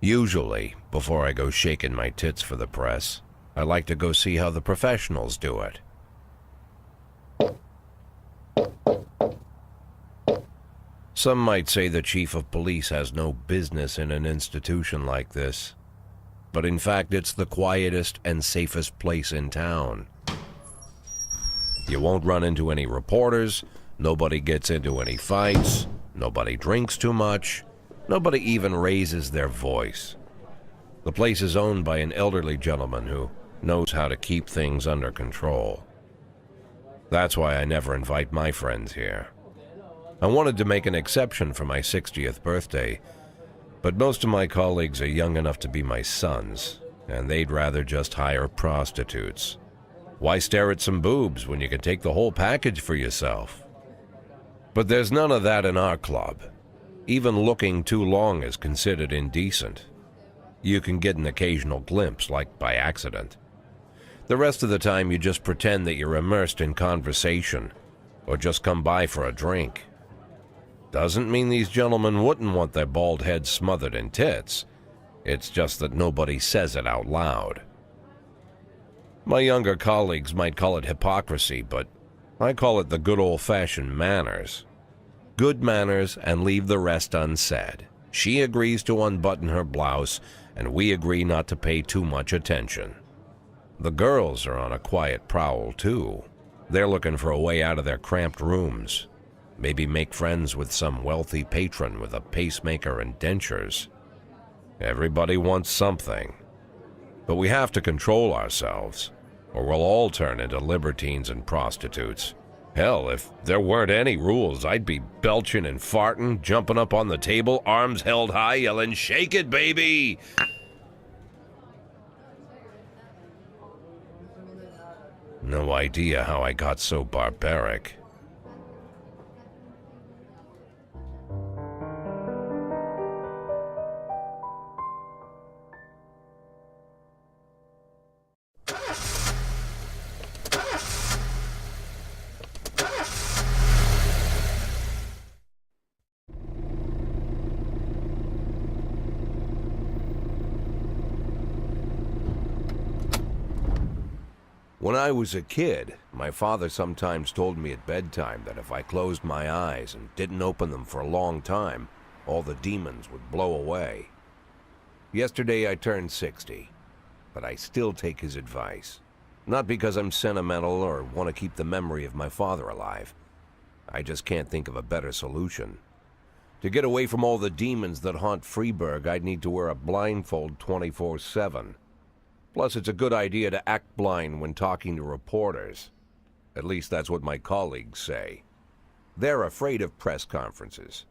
Usually, before I go shaking my tits for the press, I like to go see how the professionals do it. Some might say the chief of police has no business in an institution like this, but in fact it's the quietest and safest place in town. You won't run into any reporters, nobody gets into any fights, nobody drinks too much, nobody even raises their voice. The place is owned by an elderly gentleman who knows how to keep things under control. That's why I never invite my friends here. I wanted to make an exception for my 60th birthday, but most of my colleagues are young enough to be my sons, and they'd rather just hire prostitutes. Why stare at some boobs when you can take the whole package for yourself? But there's none of that in our club. Even looking too long is considered indecent. You can get an occasional glimpse, like by accident. The rest of the time you just pretend that you're immersed in conversation, or just come by for a drink. Doesn't mean these gentlemen wouldn't want their bald heads smothered in tits. It's just that nobody says it out loud. My younger colleagues might call it hypocrisy, but I call it the good old-fashioned manners. Good manners and leave the rest unsaid. She agrees to unbutton her blouse, and we agree not to pay too much attention. The girls are on a quiet prowl, too. They're looking for a way out of their cramped rooms. Maybe make friends with some wealthy patron with a pacemaker and dentures. Everybody wants something. But we have to control ourselves, or we'll all turn into libertines and prostitutes. Hell, if there weren't any rules, I'd be belching and farting, jumping up on the table, arms held high, yelling, "Shake it, baby!" No idea how I got so barbaric. When I was a kid, my father sometimes told me at bedtime that if I closed my eyes and didn't open them for a long time, all the demons would blow away. Yesterday I turned 60, but I still take his advice. Not because I'm sentimental or want to keep the memory of my father alive. I just can't think of a better solution. To get away from all the demons that haunt Freiburg, I'd need to wear a blindfold 24/7. Plus, it's a good idea to act blind when talking to reporters. At least that's what my colleagues say. They're afraid of press conferences.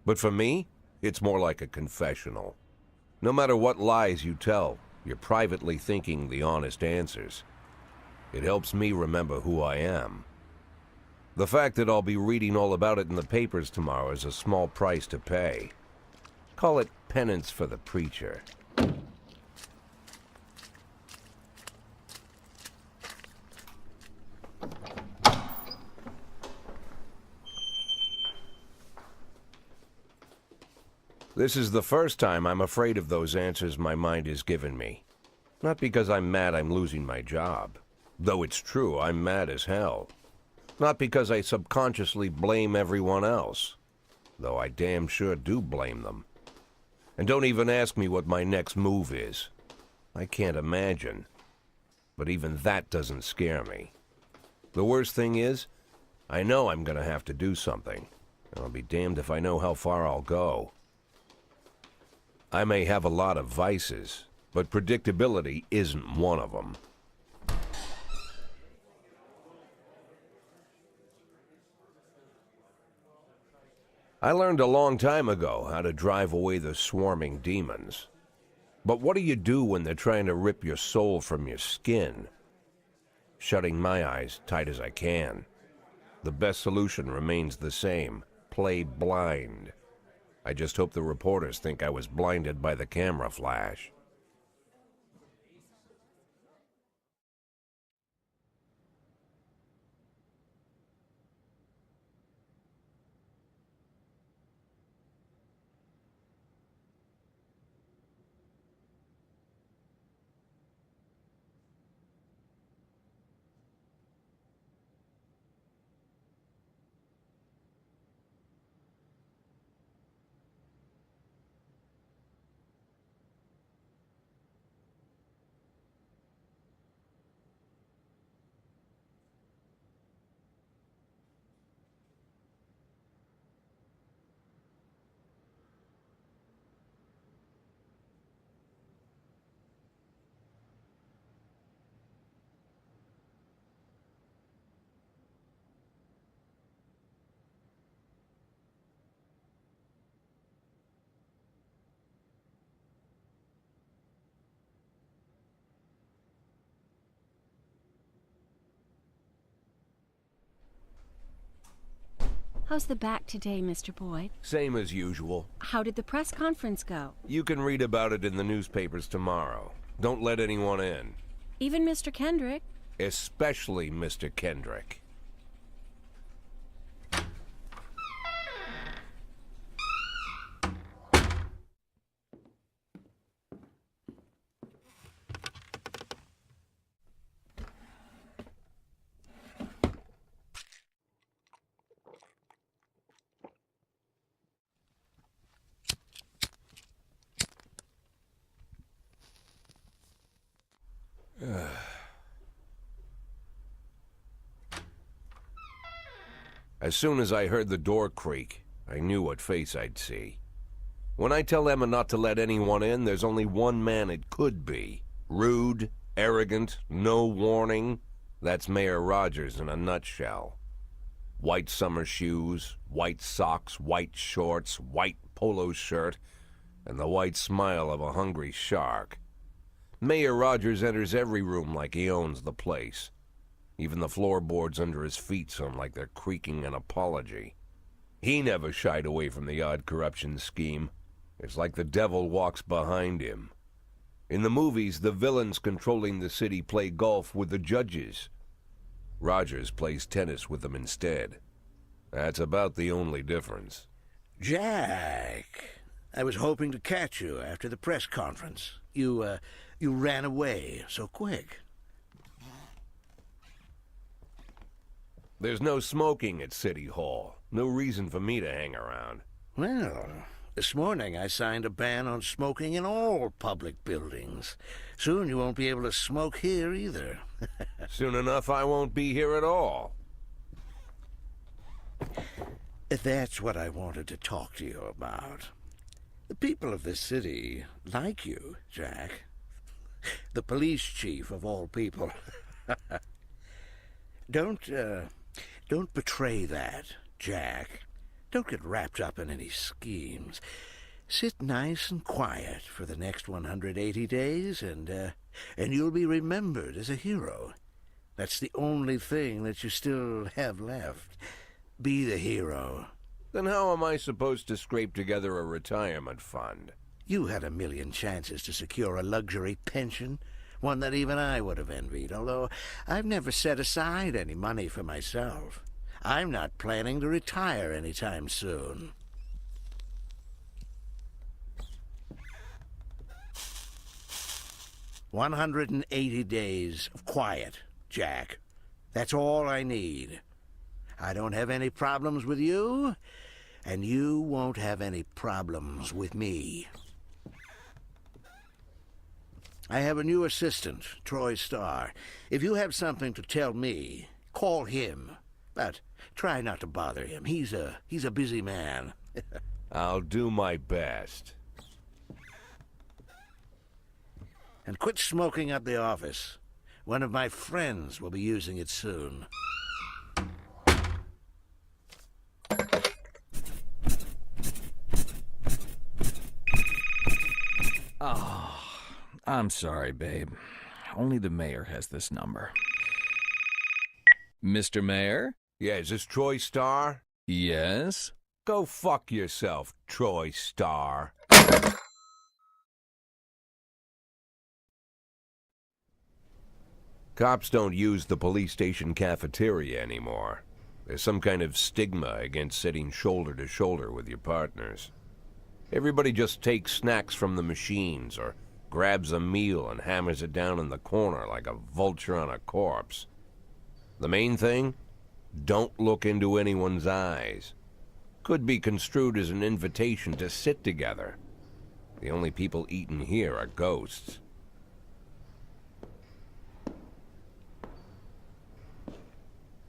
But for me, it's more like a confessional. No matter what lies you tell, you're privately thinking the honest answers. It helps me remember who I am. The fact that I'll be reading all about it in the papers tomorrow is a small price to pay. Call it penance for the preacher. This is the first time I'm afraid of those answers my mind has given me. Not because I'm mad I'm losing my job. Though it's true, I'm mad as hell. Not because I subconsciously blame everyone else. Though I damn sure do blame them. And don't even ask me what my next move is. I can't imagine. But even that doesn't scare me. The worst thing is, I know I'm gonna have to do something. I'll be damned if I know how far I'll go. I may have a lot of vices, but predictability isn't one of them. I learned a long time ago how to drive away the swarming demons. But what do you do when they're trying to rip your soul from your skin? Shutting my eyes tight as I can. The best solution remains the same: play blind. I just hope the reporters think I was blinded by the camera flash. How's the back today, Mr. Boyd? Same as usual. How did the press conference go? You can read about it in the newspapers tomorrow. Don't let anyone in. Even Mr. Kendrick? Especially Mr. Kendrick. As soon as I heard the door creak, I knew what face I'd see. When I tell Emma not to let anyone in, there's only one man it could be. Rude, arrogant, no warning. That's Mayor Rogers in a nutshell. White summer shoes, white socks, white shorts, white polo shirt, and the white smile of a hungry shark. Mayor Rogers enters every room like he owns the place. Even the floorboards under his feet sound like they're creaking an apology. He never shied away from the odd corruption scheme. It's like the devil walks behind him. In the movies, the villains controlling the city play golf with the judges. Rogers plays tennis with them instead. That's about the only difference. Jack, I was hoping to catch you after the press conference. You ran away so quick. There's no smoking at City Hall. No reason for me to hang around. Well, this morning I signed a ban on smoking in all public buildings. Soon you won't be able to smoke here either. Soon enough I won't be here at all. That's what I wanted to talk to you about. The people of this city like you, Jack. The police chief of all people. Don't betray that, Jack. Don't get wrapped up in any schemes. Sit nice and quiet for the next 180 days, and you'll be remembered as a hero. That's the only thing that you still have left. Be the hero. Then how am I supposed to scrape together a retirement fund? You had a million chances to secure a luxury pension, one that even I would have envied, although I've never set aside any money for myself. I'm not planning to retire anytime soon. "180 days of quiet, Jack. That's all I need. I don't have any problems with you, and you won't have any problems with me. I have a new assistant, Troy Starr. If you have something to tell me, call him. But try not to bother him. He's a busy man." I'll do my best. "And quit smoking up the office. One of my friends will be using it soon." Oh, I'm sorry, babe. Only the mayor has this number. Mr. Mayor? Yeah, is this Troy Starr? Yes? Go fuck yourself, Troy Starr. Cops don't use the police station cafeteria anymore. There's some kind of stigma against sitting shoulder to shoulder with your partners. Everybody just takes snacks from the machines or grabs a meal and hammers it down in the corner like a vulture on a corpse. The main thing? Don't look into anyone's eyes. Could be construed as an invitation to sit together. The only people eating here are ghosts.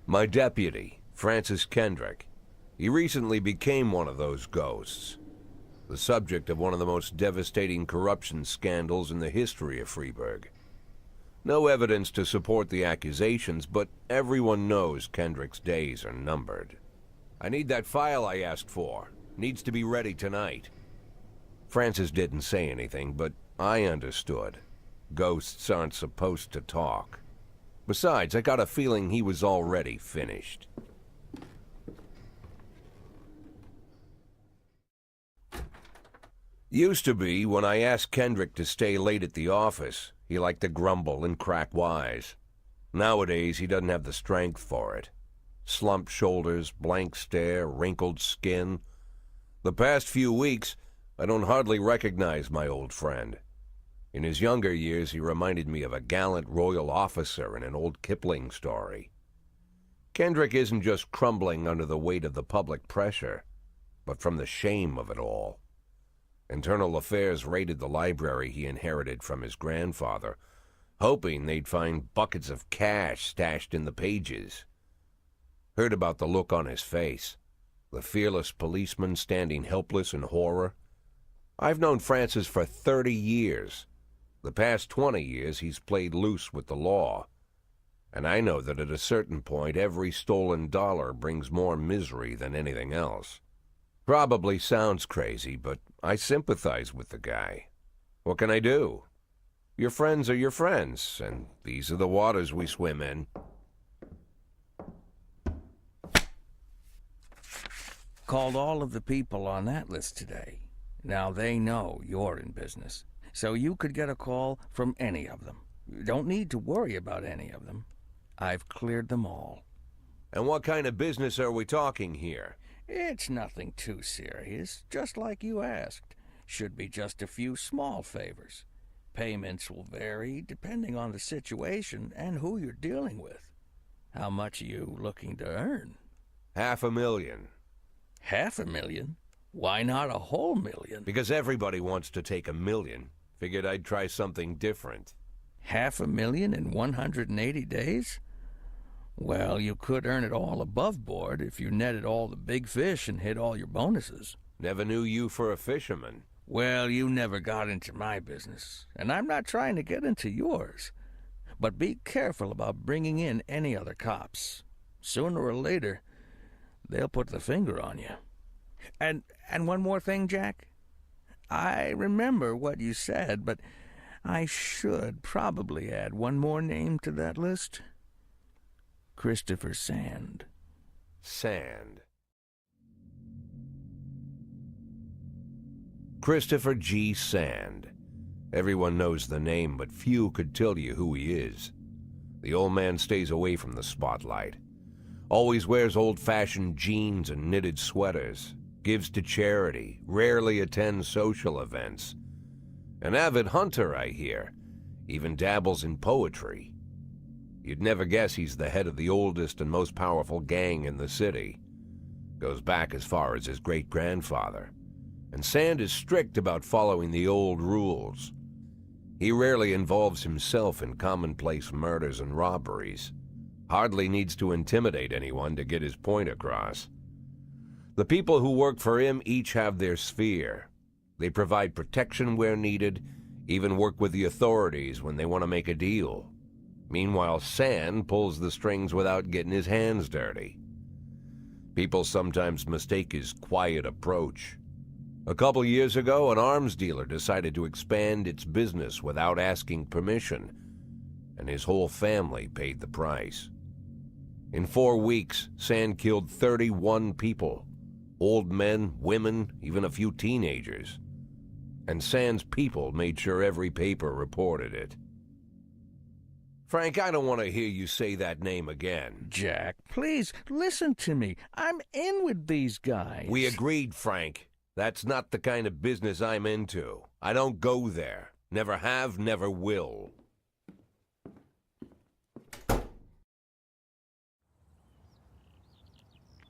My deputy, Francis Kendrick. He recently became one of those ghosts. The subject of one of the most devastating corruption scandals in the history of Freeburg. No evidence to support the accusations, but everyone knows Kendrick's days are numbered. I need that file I asked for. Needs to be ready tonight. Francis didn't say anything, but I understood. Ghosts aren't supposed to talk. Besides, I got a feeling he was already finished. Used to be, when I asked Kendrick to stay late at the office, he liked to grumble and crack wise. Nowadays, he doesn't have the strength for it. Slumped shoulders, blank stare, wrinkled skin. The past few weeks, I don't hardly recognize my old friend. In his younger years, he reminded me of a gallant royal officer in an old Kipling story. Kendrick isn't just crumbling under the weight of the public pressure, but from the shame of it all. Internal Affairs raided the library he inherited from his grandfather, hoping they'd find buckets of cash stashed in the pages. Heard about the look on his face, the fearless policeman standing helpless in horror. I've known Francis for 30 years. The past 20 years he's played loose with the law. And I know that at a certain point every stolen dollar brings more misery than anything else. Probably sounds crazy, but I sympathize with the guy. What can I do? Your friends are your friends, and these are the waters we swim in. Called all of the people on that list today. Now they know you're in business, so you could get a call from any of them. You don't need to worry about any of them. I've cleared them all. And what kind of business are we talking here? It's nothing too serious, just like you asked. Should be just a few small favors. Payments will vary depending on the situation and who you're dealing with. How much are you looking to earn? $500,000. $500,000? Why not a whole million? Because everybody wants to take $1 million. Figured I'd try something different. $500,000 in 180 days? Well, you could earn it all above board if you netted all the big fish and hit all your bonuses. Never knew you for a fisherman. Well, you never got into my business, and I'm not trying to get into yours. But be careful about bringing in any other cops. Sooner or later, they'll put the finger on you. And one more thing, Jack. I remember what you said, but I should probably add one more name to that list. Christopher Sand. Sand. Christopher G. Sand. Everyone knows the name, but few could tell you who he is. The old man stays away from the spotlight. Always wears old-fashioned jeans and knitted sweaters. Gives to charity. Rarely attends social events. An avid hunter, I hear. Even dabbles in poetry. You'd never guess he's the head of the oldest and most powerful gang in the city. Goes back as far as his great-grandfather. And Sand is strict about following the old rules. He rarely involves himself in commonplace murders and robberies. Hardly needs to intimidate anyone to get his point across. The people who work for him each have their sphere. They provide protection where needed, even work with the authorities when they want to make a deal. Meanwhile, Sand pulls the strings without getting his hands dirty. People sometimes mistake his quiet approach. A couple years ago, an arms dealer decided to expand its business without asking permission, and his whole family paid the price. In 4 weeks, Sand killed 31 people. Old men, women, even a few teenagers. And Sand's people made sure every paper reported it. Frank, I don't want to hear you say that name again. Jack, please, listen to me. I'm in with these guys. We agreed, Frank. That's not the kind of business I'm into. I don't go there. Never have, never will.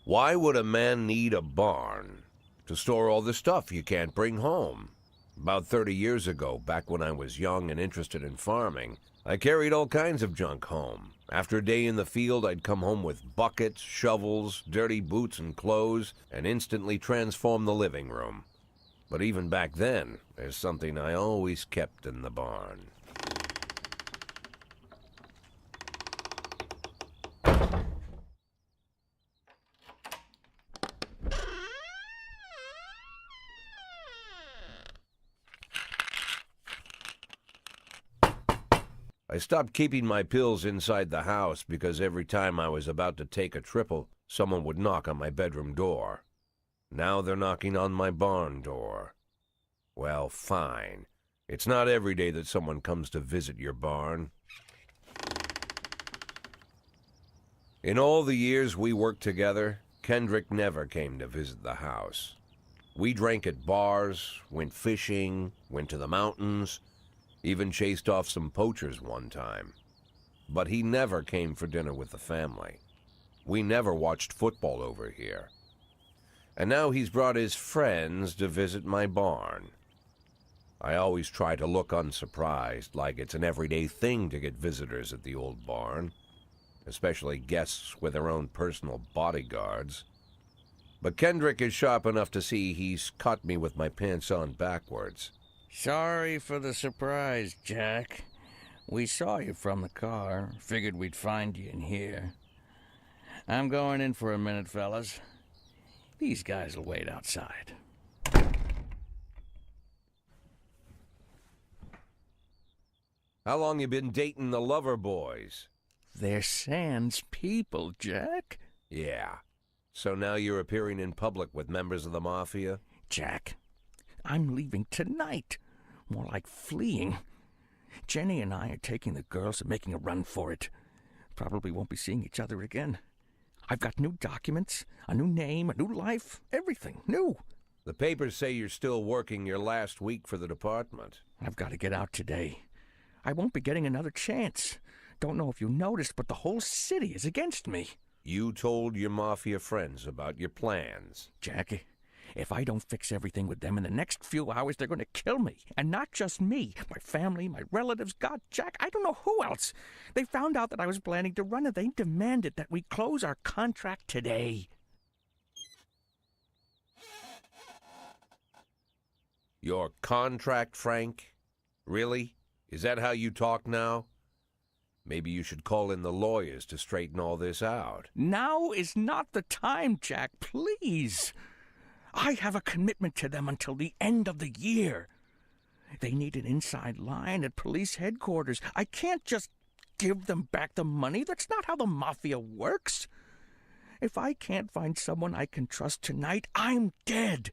Why would a man need a barn? To store all the stuff you can't bring home. About 30 years ago, back when I was young and interested in farming, I carried all kinds of junk home. After a day in the field, I'd come home with buckets, shovels, dirty boots and clothes, and instantly transform the living room. But even back then, there's something I always kept in the barn. I stopped keeping my pills inside the house because every time I was about to take a triple, someone would knock on my bedroom door. Now they're knocking on my barn door. Well, fine. It's not every day that someone comes to visit your barn. In all the years we worked together, Kendrick never came to visit the house. We drank at bars, went fishing, went to the mountains, even chased off some poachers one time. But he never came for dinner with the family. We never watched football over here. And now he's brought his friends to visit my barn. I always try to look unsurprised, like it's an everyday thing to get visitors at the old barn, especially guests with their own personal bodyguards. But Kendrick is sharp enough to see he's caught me with my pants on backwards. Sorry for the surprise, Jack. We saw you from the car. Figured we'd find you in here. I'm going in for a minute, fellas. These guys will wait outside. How long you been dating the lover boys? They're Sans people, Jack. Yeah. So now you're appearing in public with members of the Mafia? Jack, I'm leaving tonight. More like fleeing. Jenny and I are taking the girls and making a run for it. Probably won't be seeing each other again. I've got new documents, a new name, a new life, everything new. The papers say you're still working your last week for the department. I've got to get out today. I won't be getting another chance. Don't know if you noticed, but the whole city is against me. You told your Mafia friends about your plans. Jackie, if I don't fix everything with them in the next few hours, they're going to kill me. And not just me. My family, my relatives, God, Jack, I don't know who else. They found out that I was planning to run, and they demanded that we close our contract today. Your contract, Frank? Really? Is that how you talk now? Maybe you should call in the lawyers to straighten all this out. Now is not the time, Jack, please. I have a commitment to them until the end of the year. They need an inside line at police headquarters. I can't just give them back the money. That's not how the Mafia works. If I can't find someone I can trust tonight, I'm dead.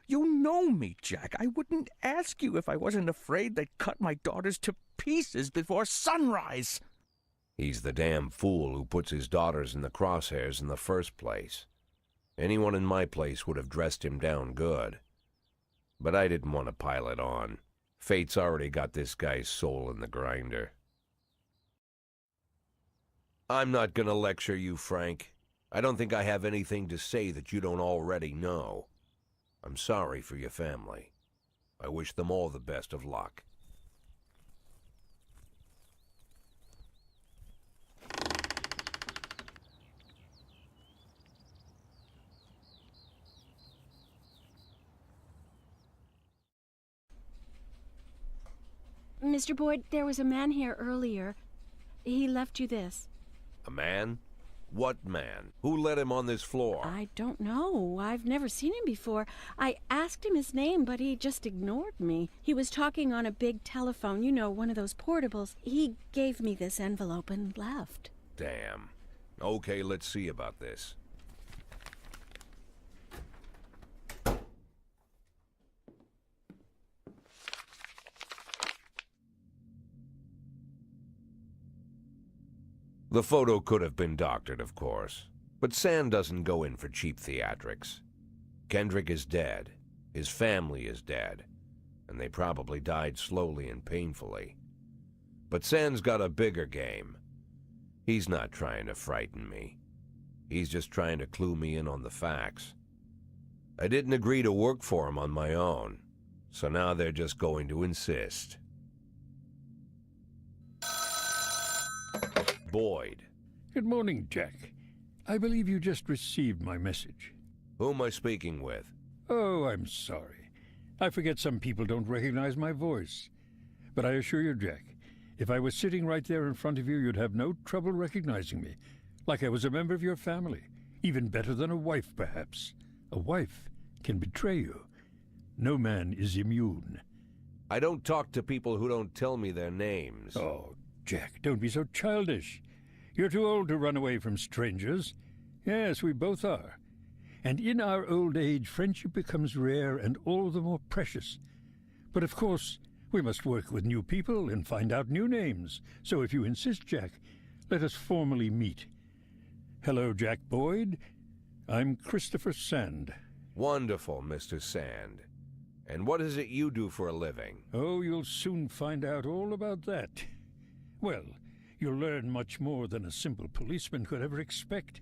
You know me, Jack. I wouldn't ask you if I wasn't afraid they'd cut my daughters to pieces before sunrise. He's the damn fool who puts his daughters in the crosshairs in the first place. Anyone in my place would have dressed him down good. But I didn't want to pile it on. Fate's already got this guy's soul in the grinder. I'm not gonna lecture you, Frank. I don't think I have anything to say that you don't already know. I'm sorry for your family. I wish them all the best of luck. Mr. Boyd, there was a man here earlier. He left you this. A man? What man? Who let him on this floor? I don't know. I've never seen him before. I asked him his name, but he just ignored me. He was talking on a big telephone, you know, one of those portables. He gave me this envelope and left. Damn. Okay, let's see about this. The photo could have been doctored, of course, but Sam doesn't go in for cheap theatrics. Kendrick is dead, his family is dead, and they probably died slowly and painfully. But Sam's got a bigger game. He's not trying to frighten me. He's just trying to clue me in on the facts. I didn't agree to work for him on my own, so now they're just going to insist. Boyd. Good morning, Jack. I believe you just received my message. Who am I speaking with? Oh, I'm sorry. I forget some people don't recognize my voice. But I assure you, Jack, if I was sitting right there in front of you, you'd have no trouble recognizing me. Like I was a member of your family. Even better than a wife, perhaps. A wife can betray you. No man is immune. I don't talk to people who don't tell me their names. Oh, Jack, don't be so childish. You're too old to run away from strangers. Yes, we both are. And in our old age, friendship becomes rare and all the more precious But of course, we must work with new people and find out new names. So if you insist, Jack, let us formally meet. Hello, Jack Boyd. I'm Christopher Sand. Wonderful, Mr. Sand. And what is it you do for a living? Oh, you'll soon find out all about that. Well, you'll learn much more than a simple policeman could ever expect.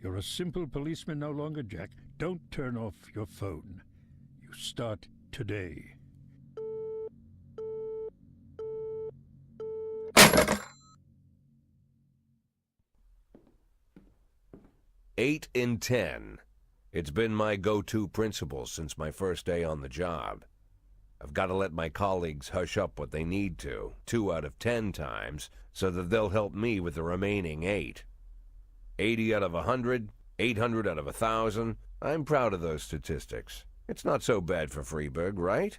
You're a simple policeman no longer, Jack. Don't turn off your phone. You start today. Eight in 10. It's been my go-to principle since my first day on the job. I've got to let my colleagues hush up what they need to, 2 out of 10 times, so that they'll help me with the remaining 8. 80 out of 100, 800 out of 1,000. I'm proud of those statistics. It's not so bad for Freeburg, right?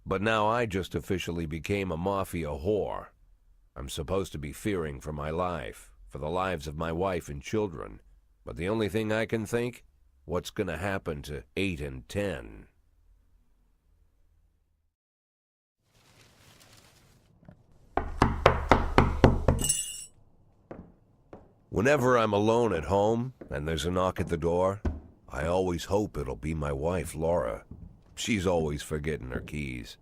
But now I just officially became a Mafia whore. I'm supposed to be fearing for my life, for the lives of my wife and children. But the only thing I can think, what's going to happen to 8 and 10? Whenever I'm alone at home and there's a knock at the door, I always hope it'll be my wife, Laura. She's always forgetting her keys.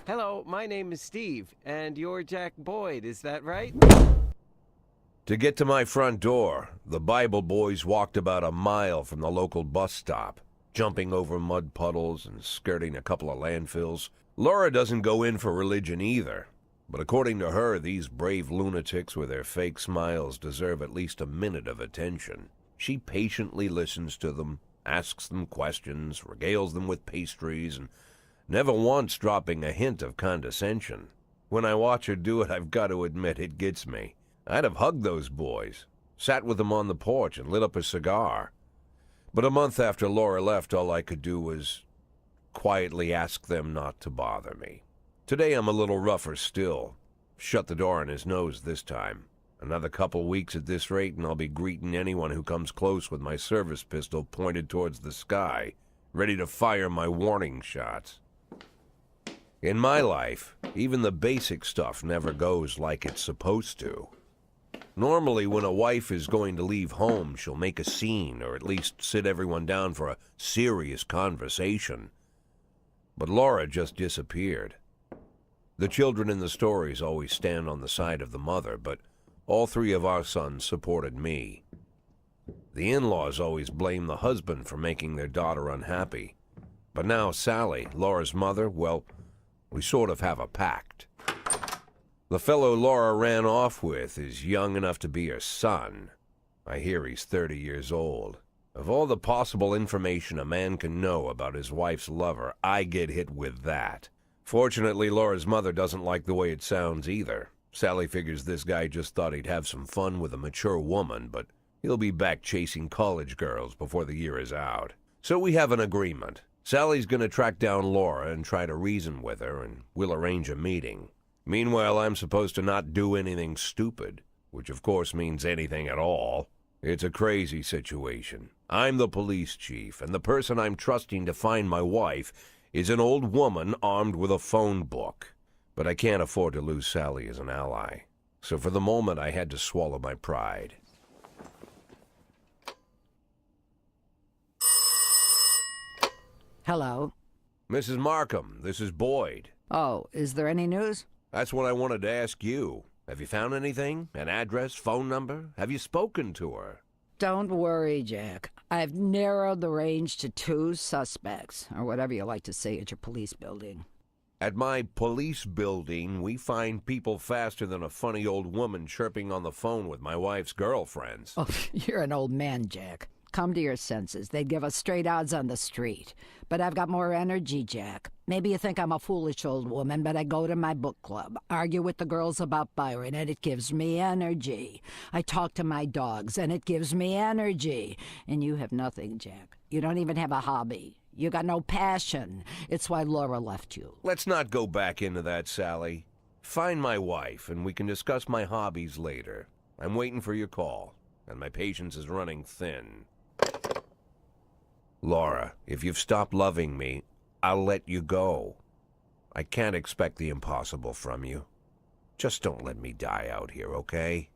Hello, my name is Steve, and you're Jack Boyd, is that right? To get to my front door, the Bible boys walked about a mile from the local bus stop, jumping over mud puddles and skirting a couple of landfills. Laura doesn't go in for religion either, but according to her, these brave lunatics with their fake smiles deserve at least a minute of attention. She patiently listens to them, asks them questions, regales them with pastries, and never once dropping a hint of condescension. When I watch her do it, I've got to admit it gets me. I'd have hugged those boys, sat with them on the porch and lit up a cigar. But a month after Laura left, all I could do was quietly ask them not to bother me. Today I'm a little rougher still. Shut the door on his nose this time. Another couple weeks at this rate and I'll be greeting anyone who comes close with my service pistol pointed towards the sky, ready to fire my warning shots. In my life, even the basic stuff never goes like it's supposed to. Normally, when a wife is going to leave home, she'll make a scene, or at least sit everyone down for a serious conversation. But Laura just disappeared. The children in the stories always stand on the side of the mother, but all 3 of our sons supported me. The in-laws always blame the husband for making their daughter unhappy. But now Sally, Laura's mother, well, we sort of have a pact. The fellow Laura ran off with is young enough to be her son. I hear he's 30 years old. Of all the possible information a man can know about his wife's lover, I get hit with that. Fortunately, Laura's mother doesn't like the way it sounds either. Sally figures this guy just thought he'd have some fun with a mature woman, but he'll be back chasing college girls before the year is out. So we have an agreement. Sally's going to track down Laura and try to reason with her, and we'll arrange a meeting. Meanwhile, I'm supposed to not do anything stupid, which of course means anything at all. It's a crazy situation. I'm the police chief, and the person I'm trusting to find my wife is an old woman armed with a phone book. But I can't afford to lose Sally as an ally. So for the moment, I had to swallow my pride. Hello. Mrs. Markham, this is Boyd. Oh, is there any news? That's what I wanted to ask you. Have you found anything? An address, phone number? Have you spoken to her? Don't worry, Jack. I've narrowed the range to 2 suspects, or whatever you like to say at your police building. At my police building, we find people faster than a funny old woman chirping on the phone with my wife's girlfriends. Oh, you're an old man, Jack. Come to your senses. They'd give us straight odds on the street. But I've got more energy, Jack. Maybe you think I'm a foolish old woman, but I go to my book club, argue with the girls about Byron, and it gives me energy. I talk to my dogs, and it gives me energy. And you have nothing, Jack. You don't even have a hobby. You got no passion. It's why Laura left you. Let's not go back into that, Sally. Find my wife, and we can discuss my hobbies later. I'm waiting for your call, and my patience is running thin. Laura, if you've stopped loving me, I'll let you go. I can't expect the impossible from you. Just don't let me die out here, okay?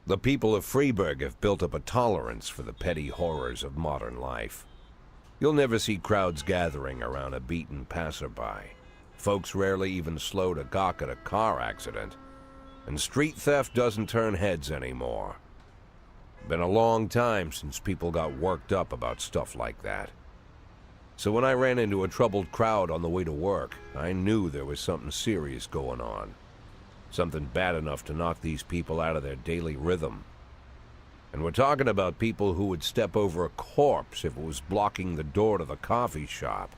The people of Freiburg have built up a tolerance for the petty horrors of modern life. You'll never see crowds gathering around a beaten passerby. Folks rarely even slow to gawk at a car accident. And street theft doesn't turn heads anymore. Been a long time since people got worked up about stuff like that. So when I ran into a troubled crowd on the way to work, I knew there was something serious going on. Something bad enough to knock these people out of their daily rhythm. And we're talking about people who would step over a corpse if it was blocking the door to the coffee shop.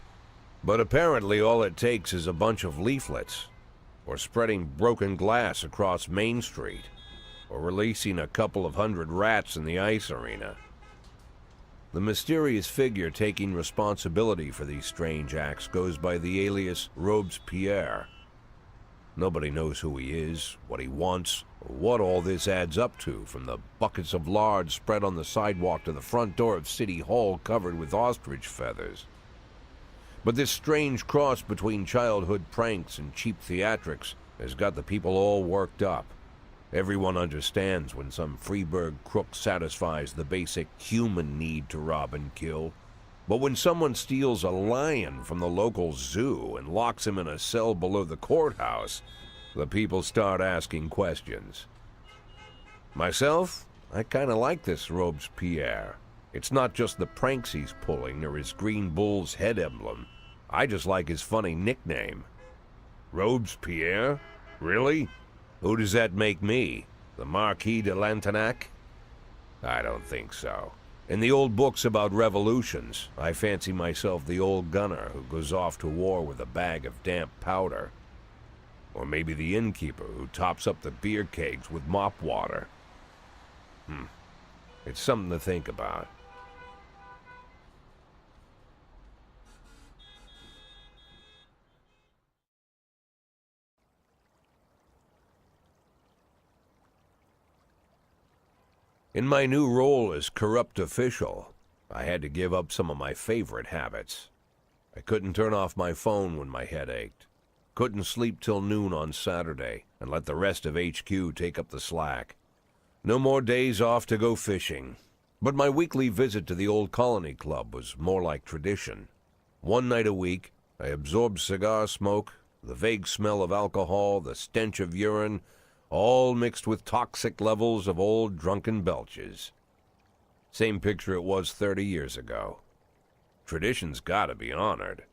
But apparently all it takes is a bunch of leaflets, or spreading broken glass across Main Street, or releasing a couple of hundred rats in the ice arena. The mysterious figure taking responsibility for these strange acts goes by the alias Robespierre. Nobody knows who he is, what he wants, or what all this adds up to, from the buckets of lard spread on the sidewalk to the front door of City Hall covered with ostrich feathers. But this strange cross between childhood pranks and cheap theatrics has got the people all worked up. Everyone understands when some Freiburg crook satisfies the basic human need to rob and kill. But when someone steals a lion from the local zoo and locks him in a cell below the courthouse, the people start asking questions. Myself, I kind of like this Robespierre. It's not just the pranks he's pulling or his green bull's head emblem. I just like his funny nickname. Robespierre? Really? Who does that make me? The Marquis de Lantenac? I don't think so. In the old books about revolutions, I fancy myself the old gunner who goes off to war with a bag of damp powder. Or maybe the innkeeper who tops up the beer kegs with mop water. It's something to think about. In my new role as corrupt official, I had to give up some of my favorite habits. I couldn't turn off my phone when my head ached. Couldn't sleep till noon on Saturday and let the rest of HQ take up the slack. No more days off to go fishing. But my weekly visit to the old colony club was more like tradition. One night a week, I absorbed cigar smoke, the vague smell of alcohol, the stench of urine, all mixed with toxic levels of old drunken belches. Same picture it was 30 years ago. Tradition's gotta be honored.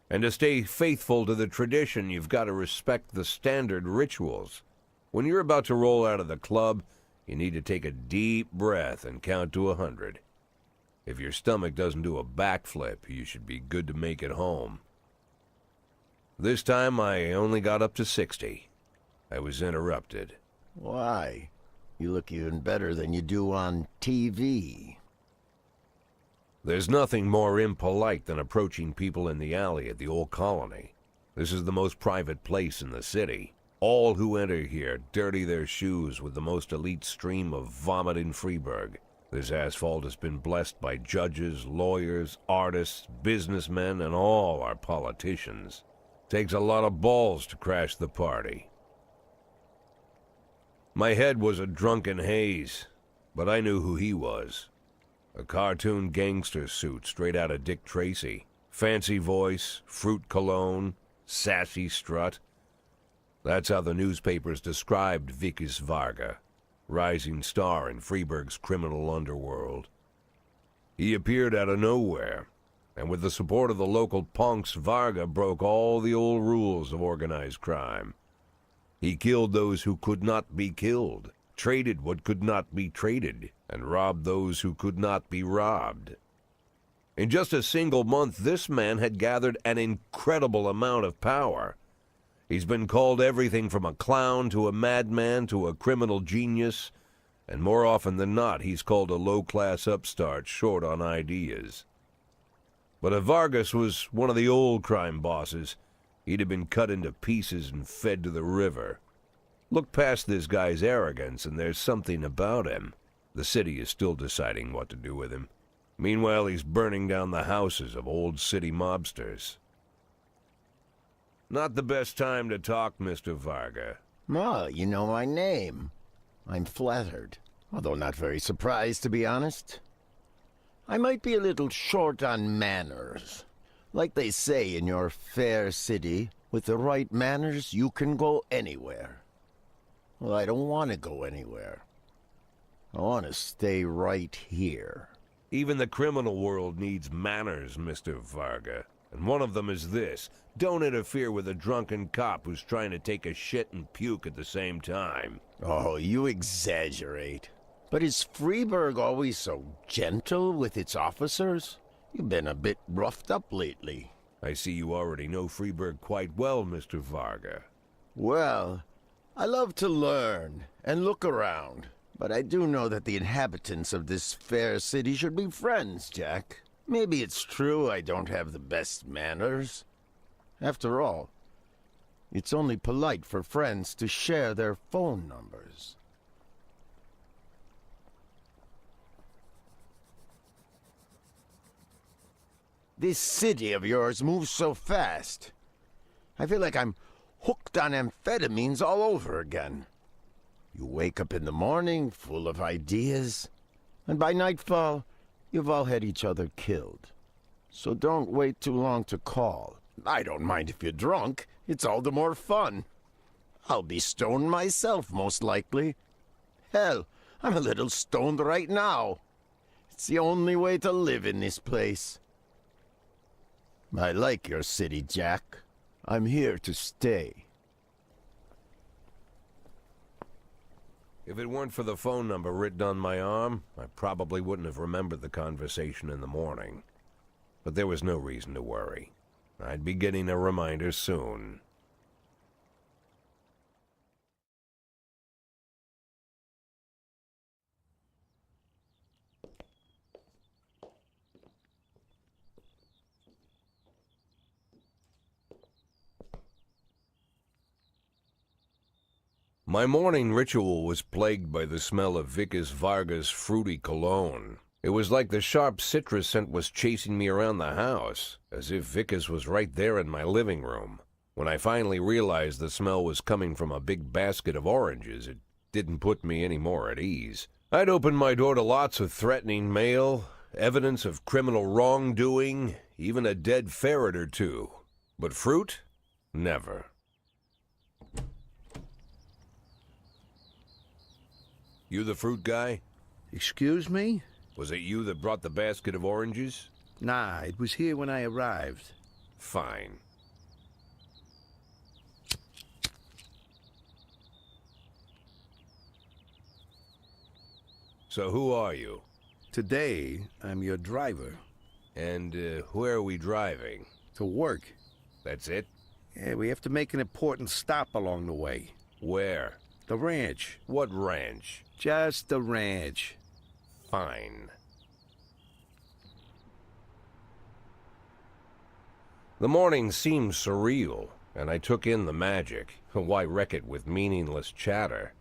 And to stay faithful to the tradition, you've got to respect the standard rituals. When you're about to roll out of the club, you need to take a deep breath and count to 100. If your stomach doesn't do a backflip, you should be good to make it home. This time I only got up to 60. I was interrupted. Why? You look even better than you do on TV. There's nothing more impolite than approaching people in the alley at the old colony. This is the most private place in the city. All who enter here dirty their shoes with the most elite stream of vomit in Freiburg. This asphalt has been blessed by judges, lawyers, artists, businessmen, and all our politicians. Takes a lot of balls to crash the party. My head was a drunken haze, but I knew who he was. A cartoon gangster suit straight out of Dick Tracy. Fancy voice, fruit cologne, sassy strut. That's how the newspapers described Vickis Varga, rising star in Freiburg's criminal underworld. He appeared out of nowhere, and with the support of the local punks, Varga broke all the old rules of organized crime. He killed those who could not be killed, traded what could not be traded, and robbed those who could not be robbed. In just a single month, this man had gathered an incredible amount of power. He's been called everything from a clown to a madman to a criminal genius, and more often than not, he's called a low-class upstart short on ideas. But if Vargas was one of the old crime bosses, he'd have been cut into pieces and fed to the river. Look past this guy's arrogance, and there's something about him. The city is still deciding what to do with him. Meanwhile, he's burning down the houses of old city mobsters. Not the best time to talk, Mr. Varga. Well, you know my name. I'm flattered, although not very surprised, to be honest. I might be a little short on manners. Like they say in your fair city, with the right manners, you can go anywhere. Well, I don't want to go anywhere. I want to stay right here. Even the criminal world needs manners, Mr. Varga. And one of them is this: don't interfere with a drunken cop who's trying to take a shit and puke at the same time. Oh, you exaggerate. But is Freiburg always so gentle with its officers? You've been a bit roughed up lately. I see you already know Freiburg quite well, Mr. Varga. Well, I love to learn and look around. But I do know that the inhabitants of this fair city should be friends, Jack. Maybe it's true I don't have the best manners. After all, it's only polite for friends to share their phone numbers. This city of yours moves so fast. I feel like I'm hooked on amphetamines all over again. You wake up in the morning full of ideas, and by nightfall, you've all had each other killed. So don't wait too long to call. I don't mind if you're drunk. It's all the more fun. I'll be stoned myself, most likely. Hell, I'm a little stoned right now. It's the only way to live in this place. I like your city, Jack. I'm here to stay. If it weren't for the phone number written on my arm, I probably wouldn't have remembered the conversation in the morning. But there was no reason to worry. I'd be getting a reminder soon. My morning ritual was plagued by the smell of Vickers Varga's fruity cologne. It was like the sharp citrus scent was chasing me around the house, as if Vickers was right there in my living room. When I finally realized the smell was coming from a big basket of oranges, it didn't put me any more at ease. I'd opened my door to lots of threatening mail, evidence of criminal wrongdoing, even a dead ferret or two. But fruit? Never. You the fruit guy? Excuse me? Was it you that brought the basket of oranges? Nah, it was here when I arrived. Fine. So who are you? Today, I'm your driver. And where are we driving? To work. That's it? Yeah, we have to make an important stop along the way. Where? The ranch. What ranch? Just the ranch. Fine. The morning seemed surreal, and I took in the magic. Why wreck it with meaningless chatter?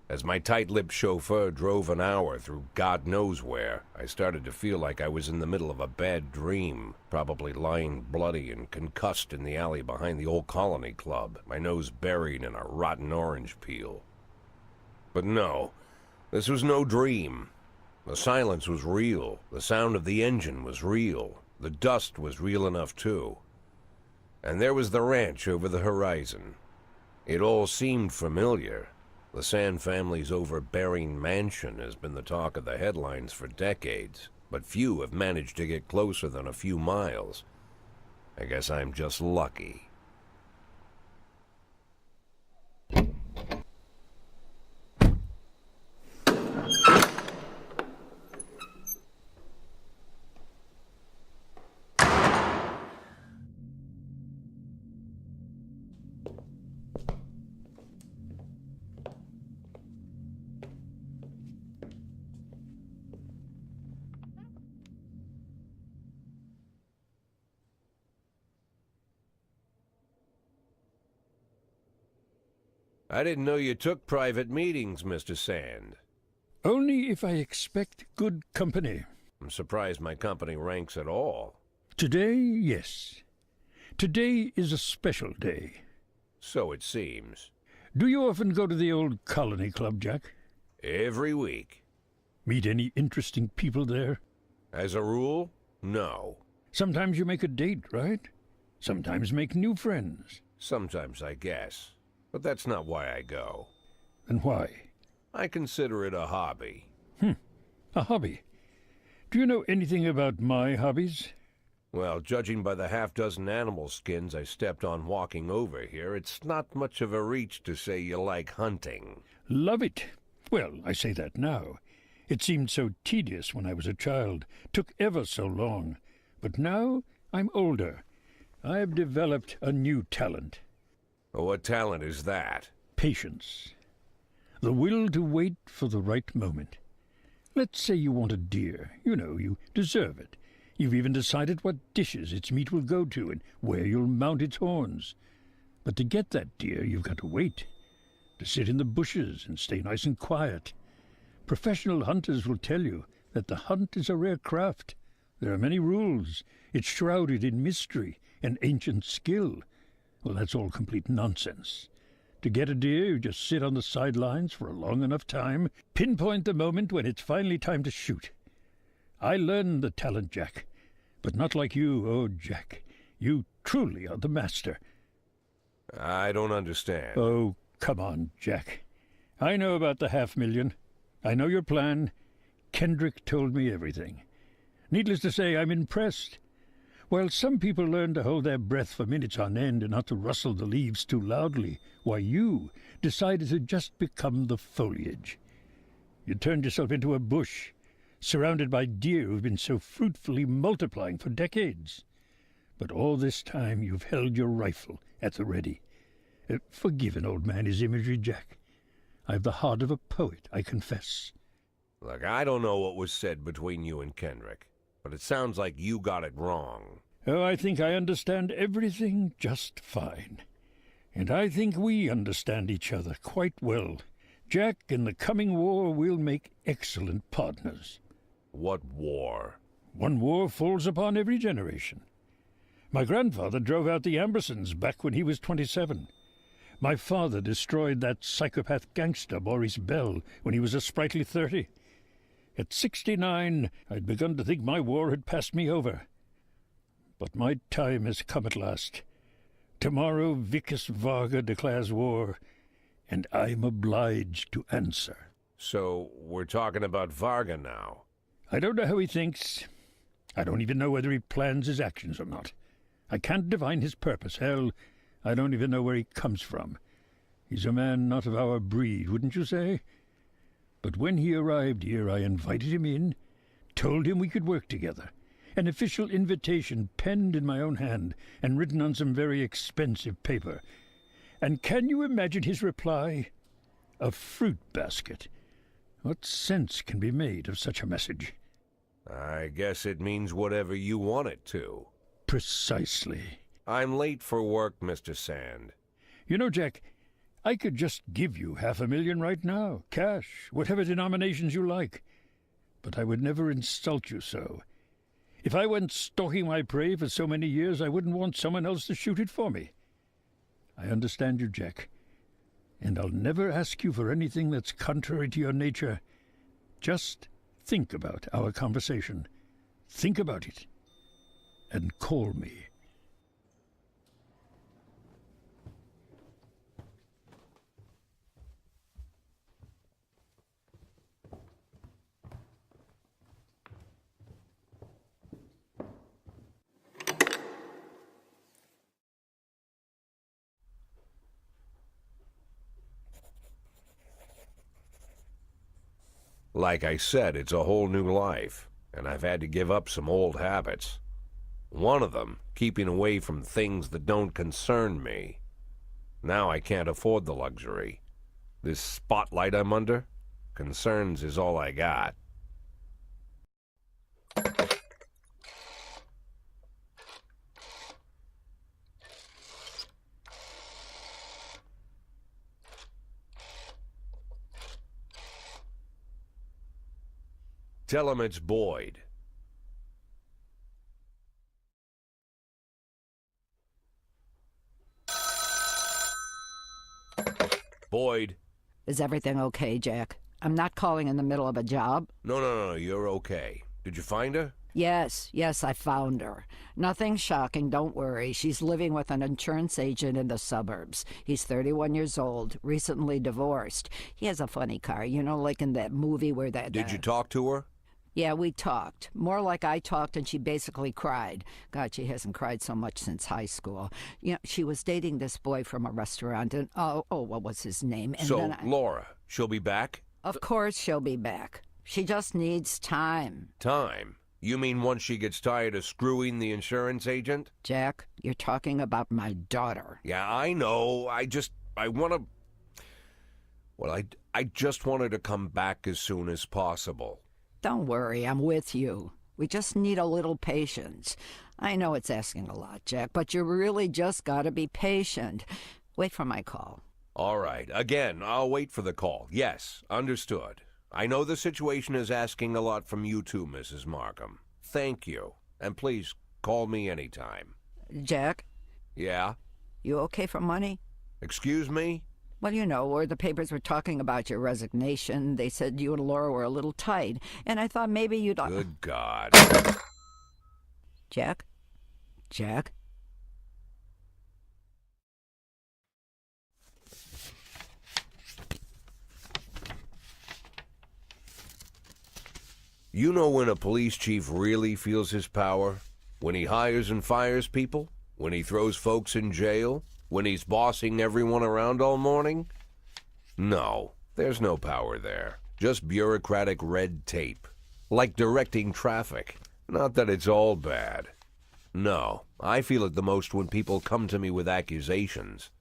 As my tight-lipped chauffeur drove an hour through God knows where, I started to feel like I was in the middle of a bad dream, probably lying bloody and concussed in the alley behind the old Colony Club, my nose buried in a rotten orange peel. But no, this was no dream. The silence was real. The sound of the engine was real. The dust was real enough, too. And there was the ranch over the horizon. It all seemed familiar. The Sand family's overbearing mansion has been the talk of the headlines for decades, but few have managed to get closer than a few miles. I guess I'm just lucky. I didn't know you took private meetings, Mr. Sand. Only if I expect good company. I'm surprised my company ranks at all. Today, yes. Today is a special day. So it seems. Do you often go to the old Colony Club, Jack? Every week. Meet any interesting people there? As a rule, no. Sometimes you make a date, right? Sometimes make new friends. Sometimes, I guess. But that's not why I go. And why? I consider it a hobby. A hobby. Do you know anything about my hobbies? Well, judging by the half-dozen animal skins I stepped on walking over here, it's not much of a reach to say you like hunting. Love it. Well, I say that now. It seemed so tedious when I was a child. Took ever so long. But now I'm older. I've developed a new talent. What talent is that? Patience. The will to wait for the right moment. Let's say you want a deer. You know, you deserve it. You've even decided what dishes its meat will go to and where you'll mount its horns. But to get that deer, you've got to wait. To sit in the bushes and stay nice and quiet. Professional hunters will tell you that the hunt is a rare craft. There are many rules. It's shrouded in mystery and ancient skill. Well, that's all complete nonsense. To get a deer, you just sit on the sidelines for a long enough time, pinpoint the moment when it's finally time to shoot. I learned the talent, Jack, but not like you, oh, Jack. You truly are the master. I don't understand. Oh, come on, Jack. I know about the 500,000. I know your plan. Kendrick told me everything. Needless to say, I'm impressed. While some people learn to hold their breath for minutes on end and not to rustle the leaves too loudly, why you decided to just become the foliage. You turned yourself into a bush, surrounded by deer who've been so fruitfully multiplying for decades. But all this time you've held your rifle at the ready. Forgive an old man his imagery, Jack. I've the heart of a poet, I confess. Look, I don't know what was said between you and Kendrick, but it sounds like you got it wrong. Oh, I think I understand everything just fine. And I think we understand each other quite well. Jack, in the coming war, we'll make excellent partners. What war? One war falls upon every generation. My grandfather drove out the Ambersons back when he was 27. My father destroyed that psychopath gangster, Maurice Bell, when he was a sprightly 30. At 69, I'd begun to think my war had passed me over. But my time has come at last. Tomorrow Vicus Varga declares war, and I'm obliged to answer. So, we're talking about Varga now. I don't know how he thinks. I don't even know whether he plans his actions or not. I can't divine his purpose. Hell, I don't even know where he comes from. He's a man not of our breed, wouldn't you say? But when he arrived here, I invited him in, told him we could work together. An official invitation penned in my own hand and written on some very expensive paper. And can you imagine his reply? A fruit basket. What sense can be made of such a message? I guess it means whatever you want it to. Precisely. I'm late for work, Mr. Sand. You know, Jack, I could just give you 500,000 right now, cash, whatever denominations you like. But I would never insult you so. If I went stalking my prey for so many years, I wouldn't want someone else to shoot it for me. I understand you, Jack, and I'll never ask you for anything that's contrary to your nature. Just think about our conversation. Think about it, and call me. Like I said, it's a whole new life, and I've had to give up some old habits. One of them, keeping away from things that don't concern me. Now I can't afford the luxury. This spotlight I'm under, concerns is all I got. Tell him it's Boyd. Boyd. Is everything okay, Jack? I'm not calling in the middle of a job. No, you're okay. Did you find her? Yes, I found her. Nothing shocking, don't worry. She's living with an insurance agent in the suburbs. He's 31 years old, recently divorced. He has a funny car, you know, like in that movie where that... Did you talk to her? Yeah, we talked. More like I talked and she basically cried. God, she hasn't cried so much since high school. You know, she was dating this boy from a restaurant and, what was his name? And so, Laura, she'll be back? Of course she'll be back. She just needs time. Time? You mean once she gets tired of screwing the insurance agent? Jack, you're talking about my daughter. Yeah, I know. I want to... Well, I just want her to come back as soon as possible. Don't worry, I'm with you. We just need a little patience. I know it's asking a lot, Jack, but you really just gotta be patient. Wait for my call. All right. Again, I'll wait for the call. Yes, understood. I know the situation is asking a lot from you too, Mrs. Markham. Thank you. And please, call me anytime. Jack? Yeah? You okay for money? Excuse me? Well, you know, where the papers were talking about your resignation, they said you and Laura were a little tight, and I thought maybe you'd... Good God. Jack? Jack? You know when a police chief really feels his power? When he hires and fires people? When he throws folks in jail? When he's bossing everyone around all morning? No, there's no power there. Just bureaucratic red tape. Like directing traffic. Not that it's all bad. No, I feel it the most when people come to me with accusations.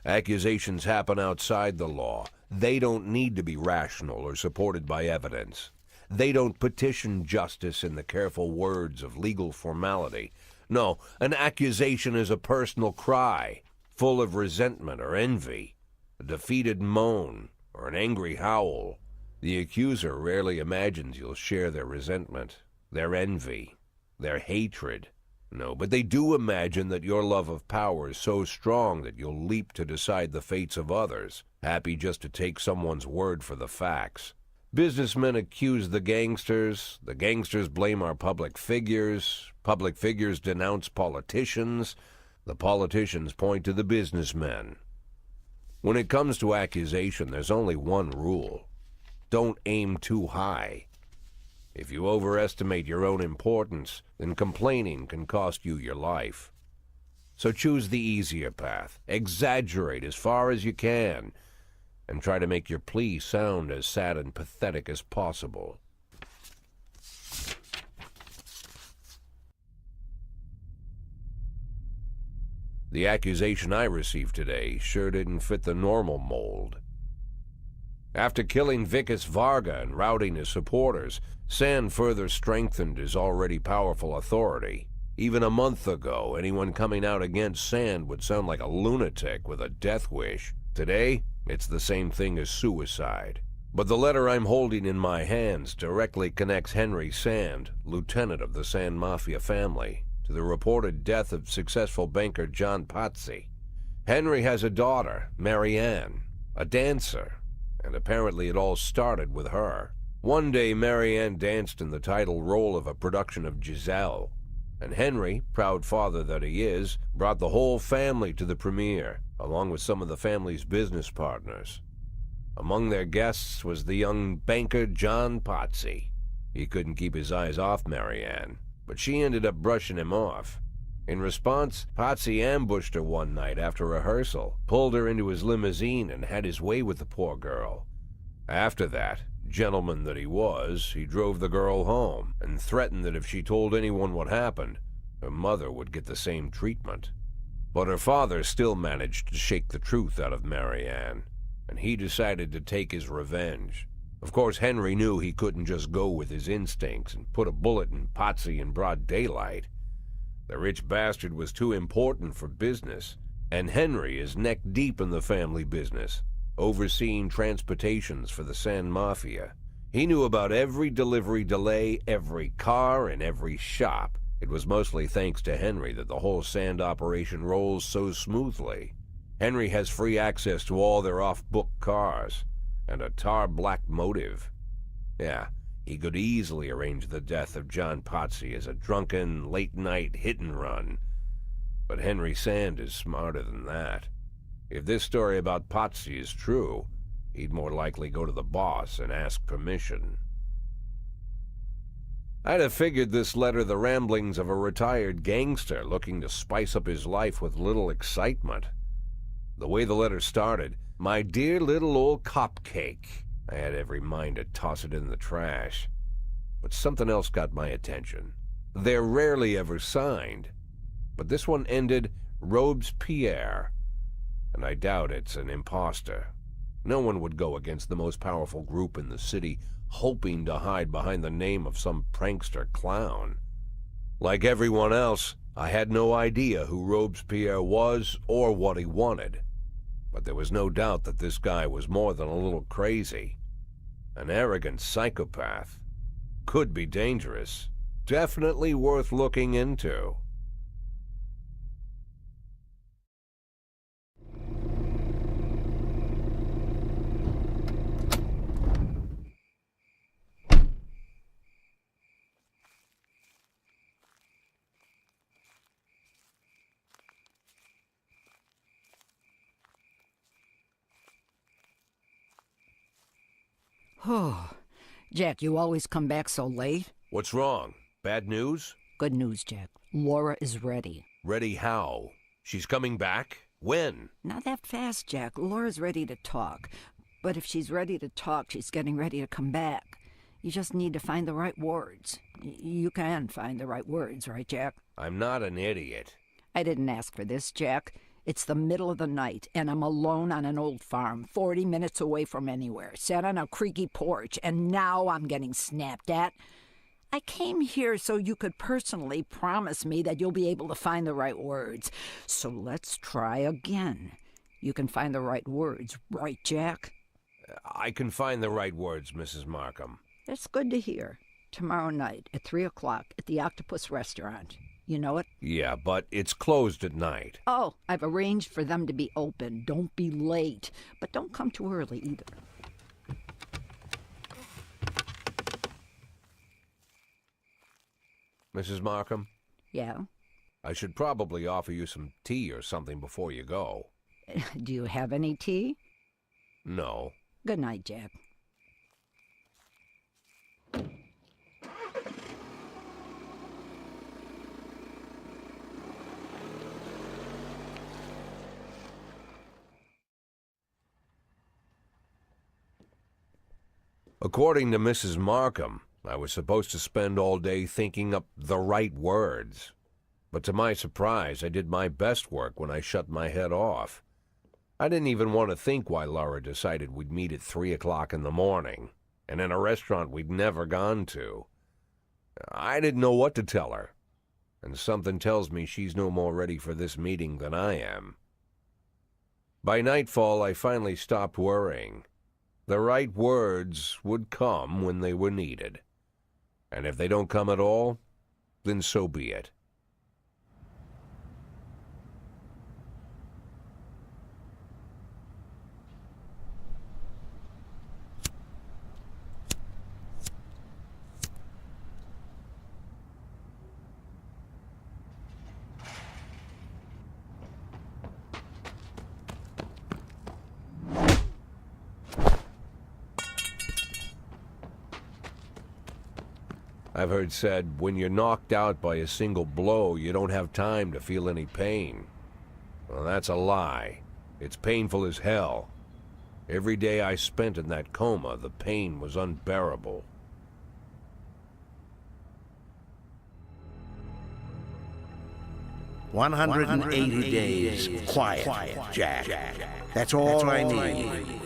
Accusations happen outside the law. They don't need to be rational or supported by evidence. They don't petition justice in the careful words of legal formality. No, an accusation is a personal cry, full of resentment or envy, a defeated moan, or an angry howl. The accuser rarely imagines you'll share their resentment, their envy, their hatred. No, but they do imagine that your love of power is so strong that you'll leap to decide the fates of others, happy just to take someone's word for the facts. Businessmen accuse the gangsters blame our public figures denounce politicians, the politicians point to the businessmen. When it comes to accusation, there's only one rule. Don't aim too high. If you overestimate your own importance, then complaining can cost you your life. So choose the easier path, exaggerate as far as you can, and try to make your plea sound as sad and pathetic as possible. The accusation I received today sure didn't fit the normal mold. After killing Vicus Varga and routing his supporters, Sand further strengthened his already powerful authority. Even a month ago, anyone coming out against Sand would sound like a lunatic with a death wish. Today, it's the same thing as suicide. But the letter I'm holding in my hands directly connects Henry Sand, lieutenant of the Sand Mafia family, to the reported death of successful banker John Patsy. Henry has a daughter, Marianne, a dancer, and apparently it all started with her. One day, Marianne danced in the title role of a production of Giselle, and Henry, proud father that he is, brought the whole family to the premiere, along with some of the family's business partners. Among their guests was the young banker John Patsy. He couldn't keep his eyes off Marianne, but she ended up brushing him off. In response, Patsy ambushed her one night after rehearsal, pulled her into his limousine, and had his way with the poor girl. After that, gentleman that he was, he drove the girl home and threatened that if she told anyone what happened, her mother would get the same treatment. But her father still managed to shake the truth out of Marianne, and he decided to take his revenge. Of course, Henry knew he couldn't just go with his instincts and put a bullet in Patsy in broad daylight. The rich bastard was too important for business, and Henry is neck-deep in the family business, overseeing transportations for the Sand Mafia. He knew about every delivery delay, every car, and every shop. It was mostly thanks to Henry that the whole sand operation rolls so smoothly. Henry has free access to all their off-book cars, and a tar-black motive. Yeah, he could easily arrange the death of John Potsy as a drunken, late-night hit-and-run. But Henry Sand is smarter than that. If this story about Potsy is true, he'd more likely go to the boss and ask permission. I'd have figured this letter the ramblings of a retired gangster looking to spice up his life with little excitement. The way the letter started, "My dear little old cupcake," I had every mind to toss it in the trash. But something else got my attention. They're rarely ever signed, but this one ended Robespierre, and I doubt it's an imposter. No one would go against the most powerful group in the city, hoping to hide behind the name of some prankster clown. Like everyone else, I had no idea who Robespierre was or what he wanted. But there was no doubt that this guy was more than a little crazy. An arrogant psychopath. Could be dangerous. Definitely worth looking into. Oh, Jack, you always come back so late. What's wrong? Bad news? Good news, Jack. Laura is ready. Ready how? She's coming back? When? Not that fast, Jack. Laura's ready to talk. But if she's ready to talk, she's getting ready to come back. You just need to find the right words. You can find the right words, right, Jack? I'm not an idiot. I didn't ask for this, Jack. It's the middle of the night, and I'm alone on an old farm, 40 minutes away from anywhere, sat on a creaky porch, and now I'm getting snapped at. I came here so you could personally promise me that you'll be able to find the right words. So let's try again. You can find the right words, right, Jack? I can find the right words, Mrs. Markham. That's good to hear. Tomorrow night at 3 o'clock at the Octopus Restaurant. You know it? Yeah, but it's closed at night. Oh, I've arranged for them to be open. Don't be late. But don't come too early either. Mrs. Markham? Yeah? I should probably offer you some tea or something before you go. Do you have any tea? No. Good night, Jack. According to Mrs. Markham, I was supposed to spend all day thinking up the right words. But to my surprise, I did my best work when I shut my head off. I didn't even want to think why Laura decided we'd meet at 3 o'clock in the morning, and in a restaurant we'd never gone to. I didn't know what to tell her, and something tells me she's no more ready for this meeting than I am. By nightfall, I finally stopped worrying. The right words would come when they were needed. And if they don't come at all, then so be it. I've heard said, when you're knocked out by a single blow, you don't have time to feel any pain. Well, that's a lie. It's painful as hell. Every day I spent in that coma, the pain was unbearable. "180 days quiet, Jack. That's all I need.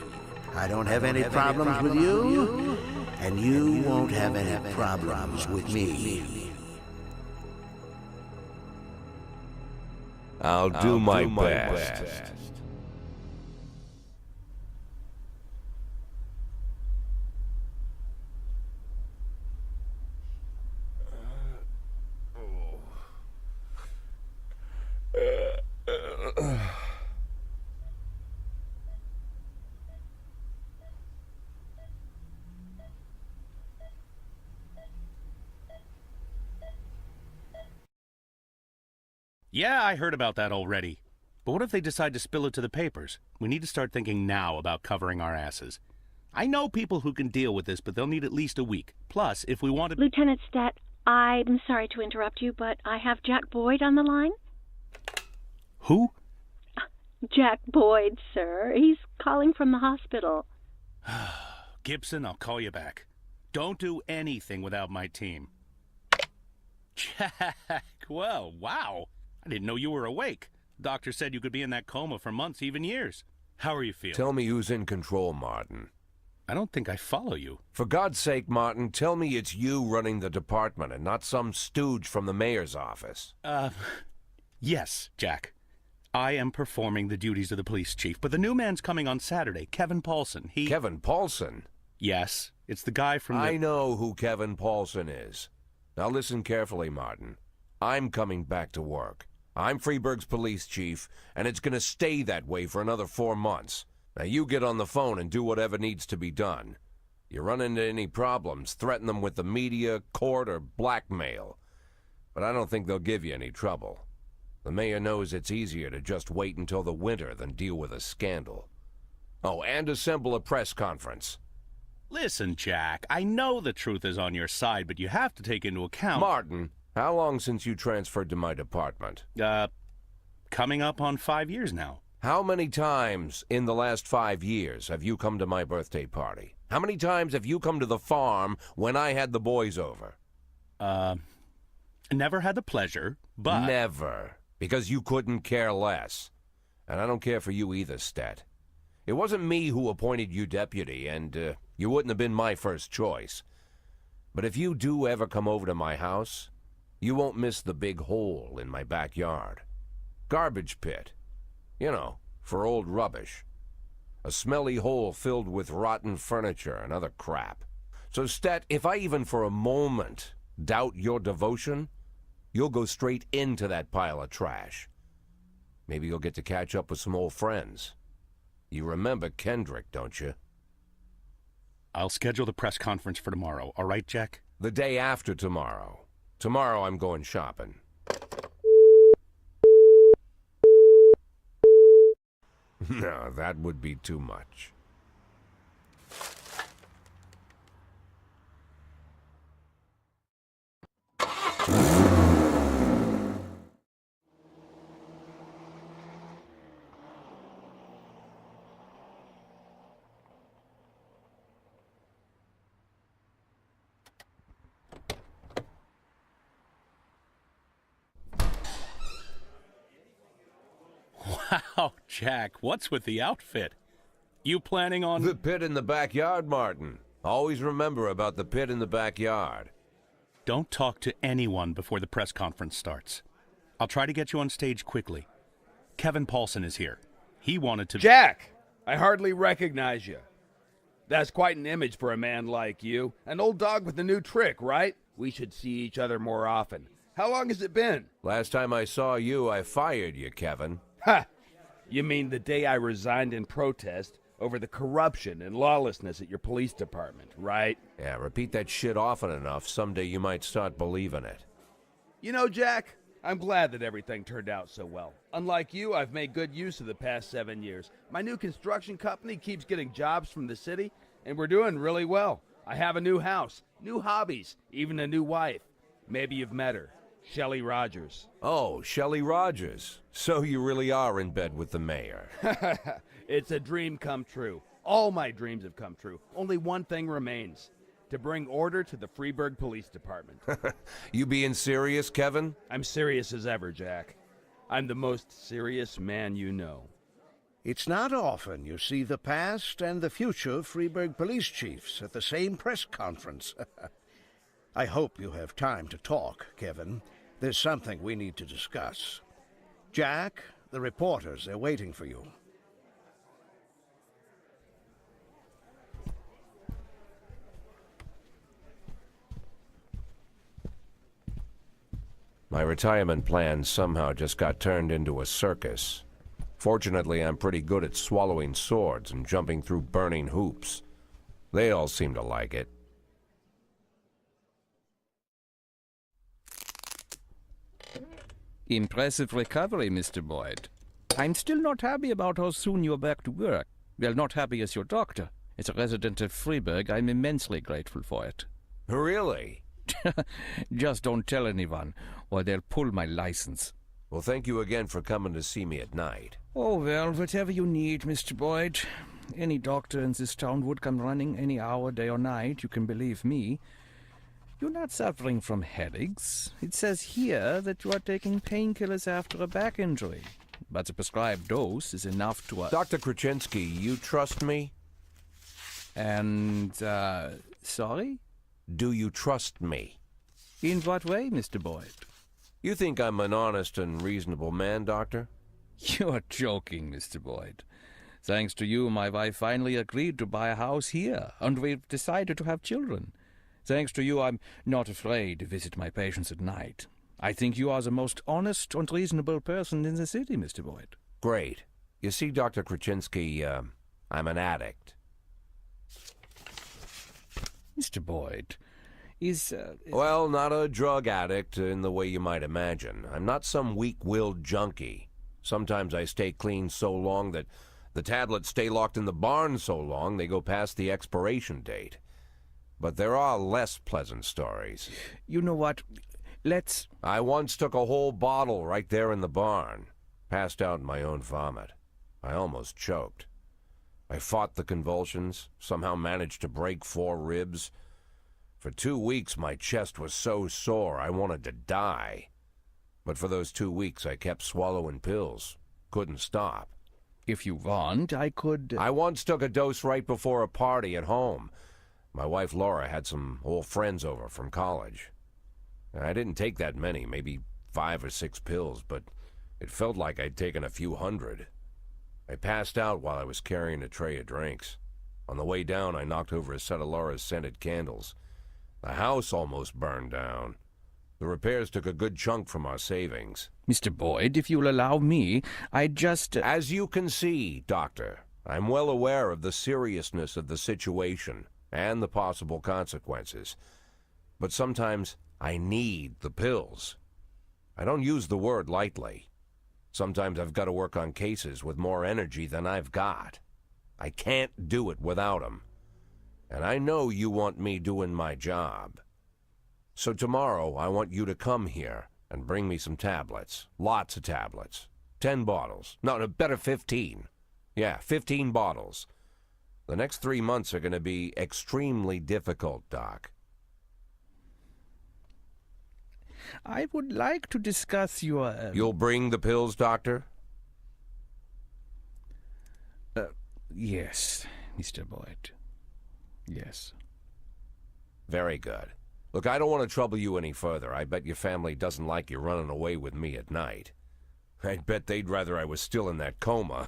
I don't have any problems with you, and you won't have any problems with me." I'll do my best. Yeah, I heard about that already. But what if they decide to spill it to the papers? We need to start thinking now about covering our asses. I know people who can deal with this, but they'll need at least a week. Plus, if we want to... Lieutenant Stat, I'm sorry to interrupt you, but I have Jack Boyd on the line. Who? Jack Boyd, sir. He's calling from the hospital. Gibson, I'll call you back. Don't do anything without my team. Jack, well, wow. I didn't know you were awake. Doctor said you could be in that coma for months, even years. How are you feeling? Tell me who's in control, Martin. I don't think I follow you. For God's sake, Martin, tell me it's you running the department and not some stooge from the mayor's office. Yes, Jack. I am performing the duties of the police chief, but the new man's coming on Saturday, Kevin Paulsen. Kevin Paulsen? Yes, it's the guy from the... I know who Kevin Paulsen is. Now listen carefully, Martin. I'm coming back to work. I'm Freeburg's police chief, and it's going to stay that way for another 4 months. Now you get on the phone and do whatever needs to be done. You run into any problems, threaten them with the media, court, or blackmail. But I don't think they'll give you any trouble. The mayor knows it's easier to just wait until the winter than deal with a scandal. Oh, and assemble a press conference. Listen, Jack, I know the truth is on your side, but you have to take into account... Martin, how long since you transferred to my department? Coming up on 5 years now. How many times in the last 5 years have you come to my birthday party? How many times have you come to the farm when I had the boys over? Never had the pleasure, but... Never. Because you couldn't care less. And I don't care for you either, Stat. It wasn't me who appointed you deputy, and you wouldn't have been my first choice. But if you do ever come over to my house, you won't miss the big hole in my backyard. Garbage pit. You know, for old rubbish. A smelly hole filled with rotten furniture and other crap. So, Stat, if I even for a moment doubt your devotion, you'll go straight into that pile of trash. Maybe you'll get to catch up with some old friends. You remember Kendrick, don't you? I'll schedule the press conference for tomorrow, all right, Jack? The day after tomorrow. Tomorrow I'm going shopping. No, that would be too much. Wow, Jack, what's with the outfit? You planning on... The pit in the backyard, Martin. Always remember about the pit in the backyard. Don't talk to anyone before the press conference starts. I'll try to get you on stage quickly. Kevin Paulsen is here. He wanted to... Jack! I hardly recognize you. That's quite an image for a man like you. An old dog with a new trick, right? We should see each other more often. How long has it been? Last time I saw you, I fired you, Kevin. Ha! You mean the day I resigned in protest over the corruption and lawlessness at your police department, right? Yeah, repeat that shit often enough, someday you might start believing it. You know, Jack, I'm glad that everything turned out so well. Unlike you, I've made good use of the past 7 years. My new construction company keeps getting jobs from the city, and we're doing really well. I have a new house, new hobbies, even a new wife. Maybe you've met her. Shelley Rogers. Oh, Shelley Rogers. So you really are in bed with the mayor. It's a dream come true. All my dreams have come true. Only one thing remains. To bring order to the Freeburg Police Department. You being serious, Kevin? I'm serious as ever, Jack. I'm the most serious man you know. It's not often you see the past and the future Freeburg police chiefs at the same press conference. I hope you have time to talk, Kevin. There's something we need to discuss. Jack, the reporters are waiting for you. My retirement plan somehow just got turned into a circus. Fortunately, I'm pretty good at swallowing swords and jumping through burning hoops. They all seem to like it. Impressive recovery, Mr. Boyd. I'm still not happy about how soon you're back to work. Well, not happy as your doctor. As a resident of Freiburg, I'm immensely grateful for it. Really? Just don't tell anyone, or they'll pull my license. Well, thank you again for coming to see me at night. Oh, well, whatever you need, Mr. Boyd. Any doctor in this town would come running any hour, day or night, you can believe me. You're not suffering from headaches. It says here that you are taking painkillers after a back injury. But the prescribed dose is enough to... Dr. Krasinski, you trust me? And, sorry? Do you trust me? In what way, Mr. Boyd? You think I'm an honest and reasonable man, Doctor? You're joking, Mr. Boyd. Thanks to you, my wife finally agreed to buy a house here, and we've decided to have children. Thanks to you, I'm not afraid to visit my patients at night. I think you are the most honest and reasonable person in the city, Mr. Boyd. Great. You see, Dr. Krasinski, I'm an addict. Mr. Boyd, is... Well, not a drug addict in the way you might imagine. I'm not some weak-willed junkie. Sometimes I stay clean so long that the tablets stay locked in the barn so long they go past the expiration date. But there are less pleasant stories. You know what? Let's... I once took a whole bottle right there in the barn. Passed out in my own vomit. I almost choked. I fought the convulsions, somehow managed to break 4 ribs. For 2 weeks, my chest was so sore I wanted to die. But for those 2 weeks, I kept swallowing pills. Couldn't stop. If you want, I could... I once took a dose right before a party at home. My wife Laura had some old friends over from college. I didn't take that many, maybe 5 or 6 pills, but it felt like I'd taken a few hundred. I passed out while I was carrying a tray of drinks. On the way down, I knocked over a set of Laura's scented candles. The house almost burned down. The repairs took a good chunk from our savings. Mr. Boyd, if you'll allow me, I'd just... As you can see, Doctor, I'm well aware of the seriousness of the situation and the possible consequences. But sometimes I need the pills. I don't use the word lightly. Sometimes I've got to work on cases with more energy than I've got. I can't do it without 'em. And I know you want me doing my job. So tomorrow I want you to come here and bring me some tablets. Lots of tablets. 10 bottles. No, better 15. Yeah, 15 bottles. The next 3 months are going to be extremely difficult, Doc. I would like to discuss your... You'll bring the pills, Doctor? Yes, Mr. Boyd. Yes. Very good. Look, I don't want to trouble you any further. I bet your family doesn't like you running away with me at night. I'd bet they'd rather I was still in that coma.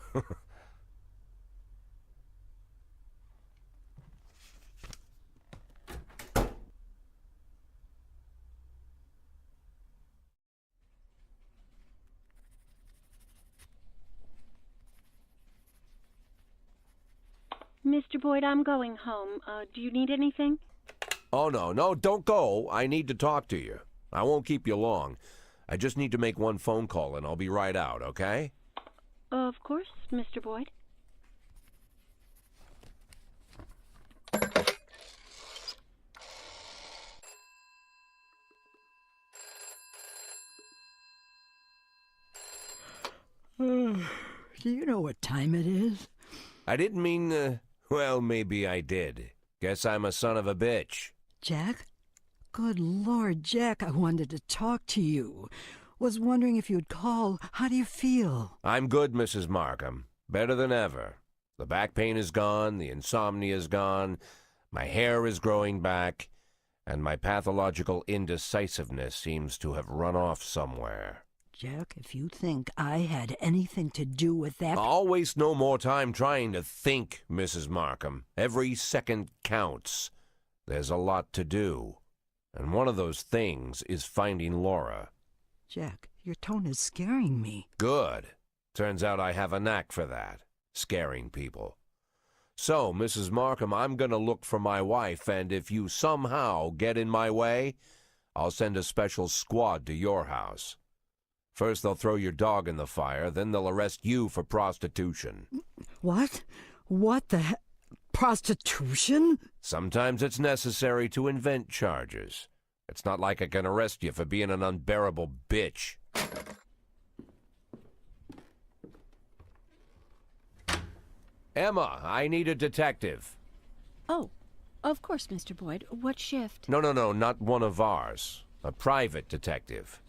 Mr. Boyd, I'm going home. Do you need anything? Oh, no, don't go. I need to talk to you. I won't keep you long. I just need to make one phone call and I'll be right out, okay? Of course, Mr. Boyd. Do you know what time it is? I didn't mean, well, maybe I did. Guess I'm a son of a bitch. Jack? Good Lord, Jack, I wanted to talk to you. Was wondering if you'd call. How do you feel? I'm good, Mrs. Markham. Better than ever. The back pain is gone, the insomnia is gone, my hair is growing back, and my pathological indecisiveness seems to have run off somewhere. Jack, if you think I had anything to do with that... I'll waste no more time trying to think, Mrs. Markham. Every second counts. There's a lot to do. And one of those things is finding Laura. Jack, your tone is scaring me. Good. Turns out I have a knack for that, scaring people. So, Mrs. Markham, I'm going to look for my wife, and if you somehow get in my way, I'll send a special squad to your house. First they'll throw your dog in the fire, then they'll arrest you for prostitution. What? What the he- Prostitution? Sometimes it's necessary to invent charges. It's not like I can arrest you for being an unbearable bitch. Emma, I need a detective. Oh, of course, Mr. Boyd. What shift? No, not one of ours. A private detective.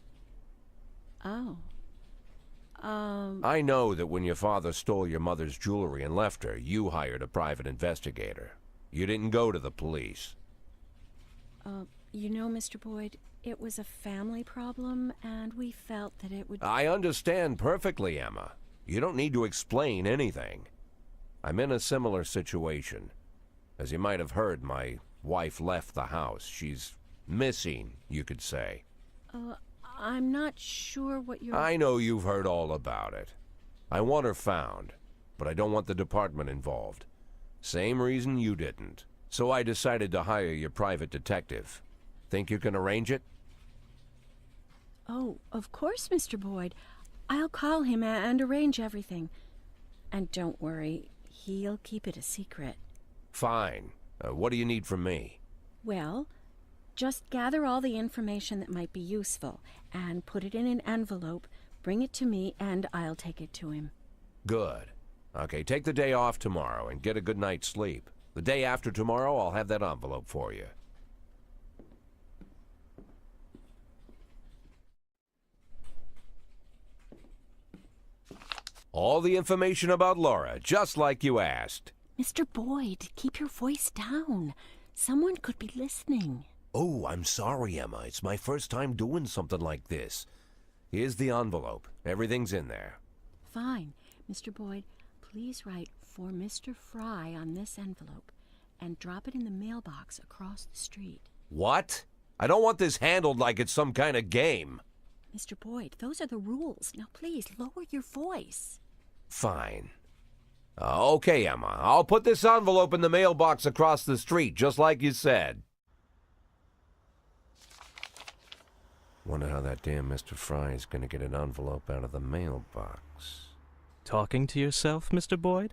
Oh. I know that when your father stole your mother's jewelry and left her, you hired a private investigator. You didn't go to the police. You know, Mr. Boyd, it was a family problem, and we felt that it would... I understand perfectly, Emma. You don't need to explain anything. I'm in a similar situation. As you might have heard, my wife left the house. She's missing, you could say. I'm not sure what you're... I know you've heard all about it. I want her found, but I don't want the department involved. Same reason you didn't. So I decided to hire your private detective. Think you can arrange it? Oh, of course, Mr. Boyd. I'll call him and arrange everything. And don't worry, he'll keep it a secret. Fine. What do you need from me? Well, just gather all the information that might be useful and put it in an envelope, bring it to me, and I'll take it to him. Good. Okay, take the day off tomorrow and get a good night's sleep. The day after tomorrow, I'll have that envelope for you. All the information about Laura, just like you asked. Mr. Boyd, keep your voice down. Someone could be listening. Oh, I'm sorry, Emma. It's my first time doing something like this. Here's the envelope. Everything's in there. Fine. Mr. Boyd, please write for Mr. Frye on this envelope and drop it in the mailbox across the street. What? I don't want this handled like it's some kind of game. Mr. Boyd, those are the rules. Now please, lower your voice. Fine. Okay, Emma. I'll put this envelope in the mailbox across the street, just like you said. Wonder how that damn Mr. Frye is going to get an envelope out of the mailbox. Talking to yourself, Mr. Boyd?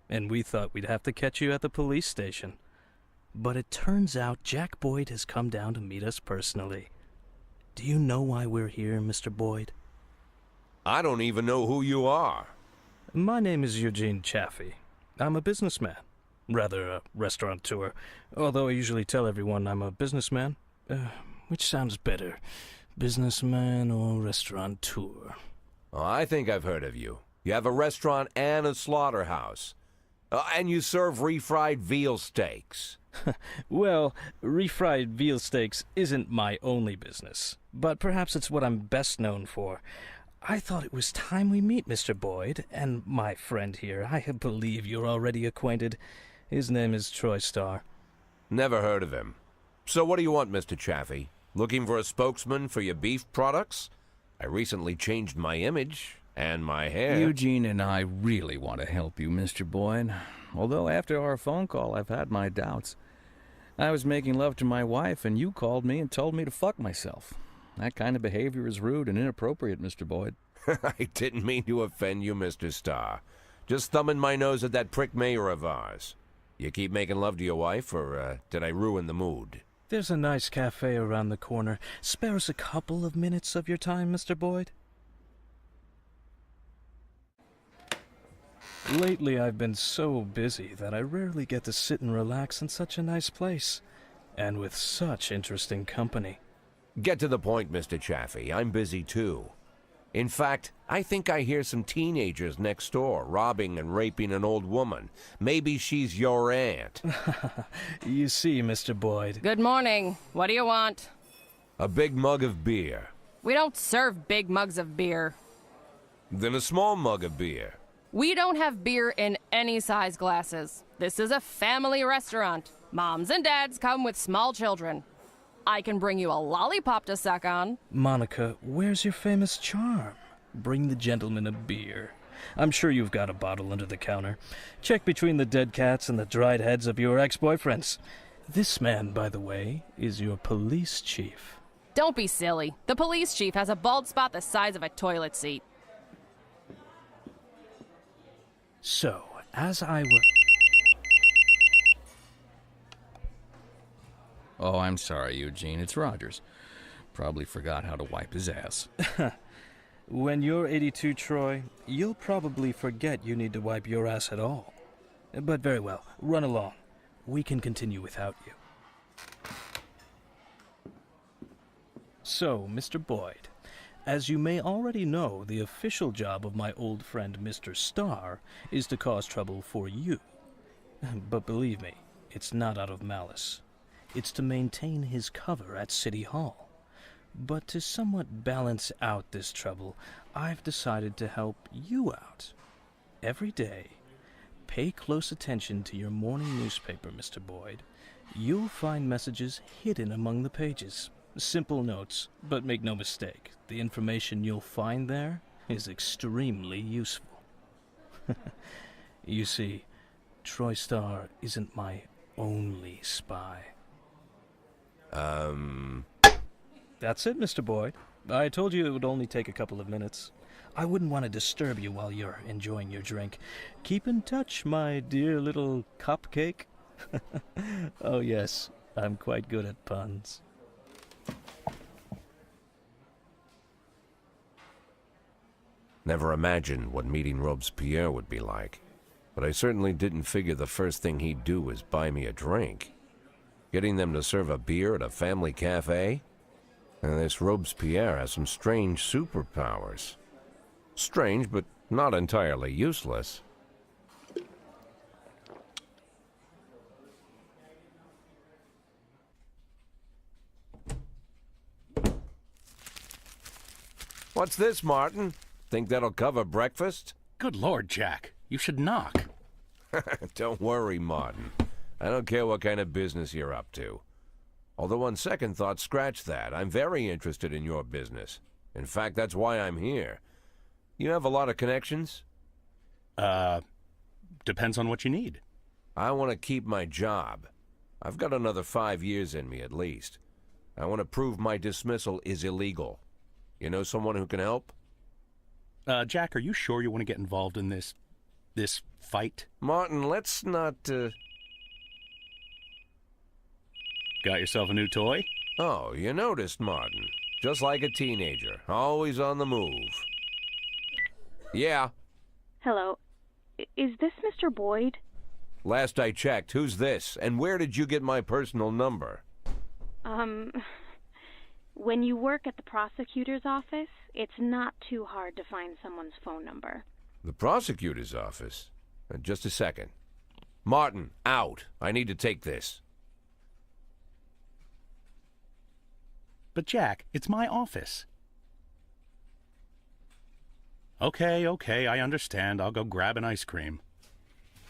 And we thought we'd have to catch you at the police station. But it turns out Jack Boyd has come down to meet us personally. Do you know why we're here, Mr. Boyd? I don't even know who you are. My name is Eugene Chafee. I'm a businessman. Rather, a restaurateur. Although I usually tell everyone I'm a businessman. Which sounds better? Businessman or restaurateur? Oh, I think I've heard of you. You have a restaurant and a slaughterhouse. And you serve refried veal steaks. Well, refried veal steaks isn't my only business, but perhaps it's what I'm best known for. I thought it was time we meet, Mr. Boyd, and my friend here. I believe you're already acquainted. His name is Troy Starr. Never heard of him. So what do you want, Mr. Chafee? Looking for a spokesman for your beef products? I recently changed my image and my hair. Eugene and I really want to help you, Mr. Boyd. Although after our phone call, I've had my doubts. I was making love to my wife, and you called me and told me to fuck myself. That kind of behavior is rude and inappropriate, Mr. Boyd. I didn't mean to offend you, Mr. Starr. Just thumbing my nose at that prick mayor of ours. You keep making love to your wife, or did I ruin the mood? There's a nice cafe around the corner. Spare us a couple of minutes of your time, Mr. Boyd. Lately, I've been so busy that I rarely get to sit and relax in such a nice place, and with such interesting company. Get to the point, Mr. Chafee. I'm busy, too. In fact, I think I hear some teenagers next door robbing and raping an old woman. Maybe she's your aunt. You see, Mr. Boyd. Good morning. What do you want? A big mug of beer. We don't serve big mugs of beer. Then a small mug of beer. We don't have beer in any size glasses. This is a family restaurant. Moms and dads come with small children. I can bring you a lollipop to suck on. Monica, where's your famous charm? Bring the gentleman a beer. I'm sure you've got a bottle under the counter. Check between the dead cats and the dried heads of your ex-boyfriends. This man, by the way, is your police chief. Don't be silly. The police chief has a bald spot the size of a toilet seat. So, as I was... Oh, I'm sorry, Eugene. It's Rogers. Probably forgot how to wipe his ass. When you're 82, Troy, you'll probably forget you need to wipe your ass at all. But very well, run along. We can continue without you. So, Mr. Boyd, as you may already know, the official job of my old friend Mr. Starr is to cause trouble for you. But believe me, it's not out of malice. It's to maintain his cover at City Hall. But to somewhat balance out this trouble, I've decided to help you out. Every day, pay close attention to your morning newspaper, Mr. Boyd. You'll find messages hidden among the pages. Simple notes, but make no mistake, the information you'll find there is extremely useful. You see, Troy Starr isn't my only spy. That's it, Mr. Boyd. I told you it would only take a couple of minutes. I wouldn't want to disturb you while you're enjoying your drink. Keep in touch, my dear little cupcake. Oh, yes, I'm quite good at puns. Never imagined what meeting Robespierre would be like, but I certainly didn't figure the first thing he'd do was buy me a drink. Getting them to serve a beer at a family cafe? And this Robespierre has some strange superpowers. Strange, but not entirely useless. What's this, Martin? Think that'll cover breakfast? Good Lord, Jack. You should knock. Don't worry, Martin. I don't care what kind of business you're up to. Although on second thought, scratch that. I'm very interested in your business. In fact, that's why I'm here. You have a lot of connections? Depends on what you need. I want to keep my job. I've got another 5 years in me, at least. I want to prove my dismissal is illegal. You know someone who can help? Jack, are you sure you want to get involved in this fight? Martin, let's not, Got yourself a new toy? Oh, you noticed, Martin. Just like a teenager, always on the move. Yeah. Hello. Is this Mr. Boyd? Last I checked, who's this? And where did you get my personal number? When you work at the prosecutor's office, it's not too hard to find someone's phone number. The prosecutor's office? Just a second. Martin, out. I need to take this. But Jack, it's my office. Okay, I understand. I'll go grab an ice cream.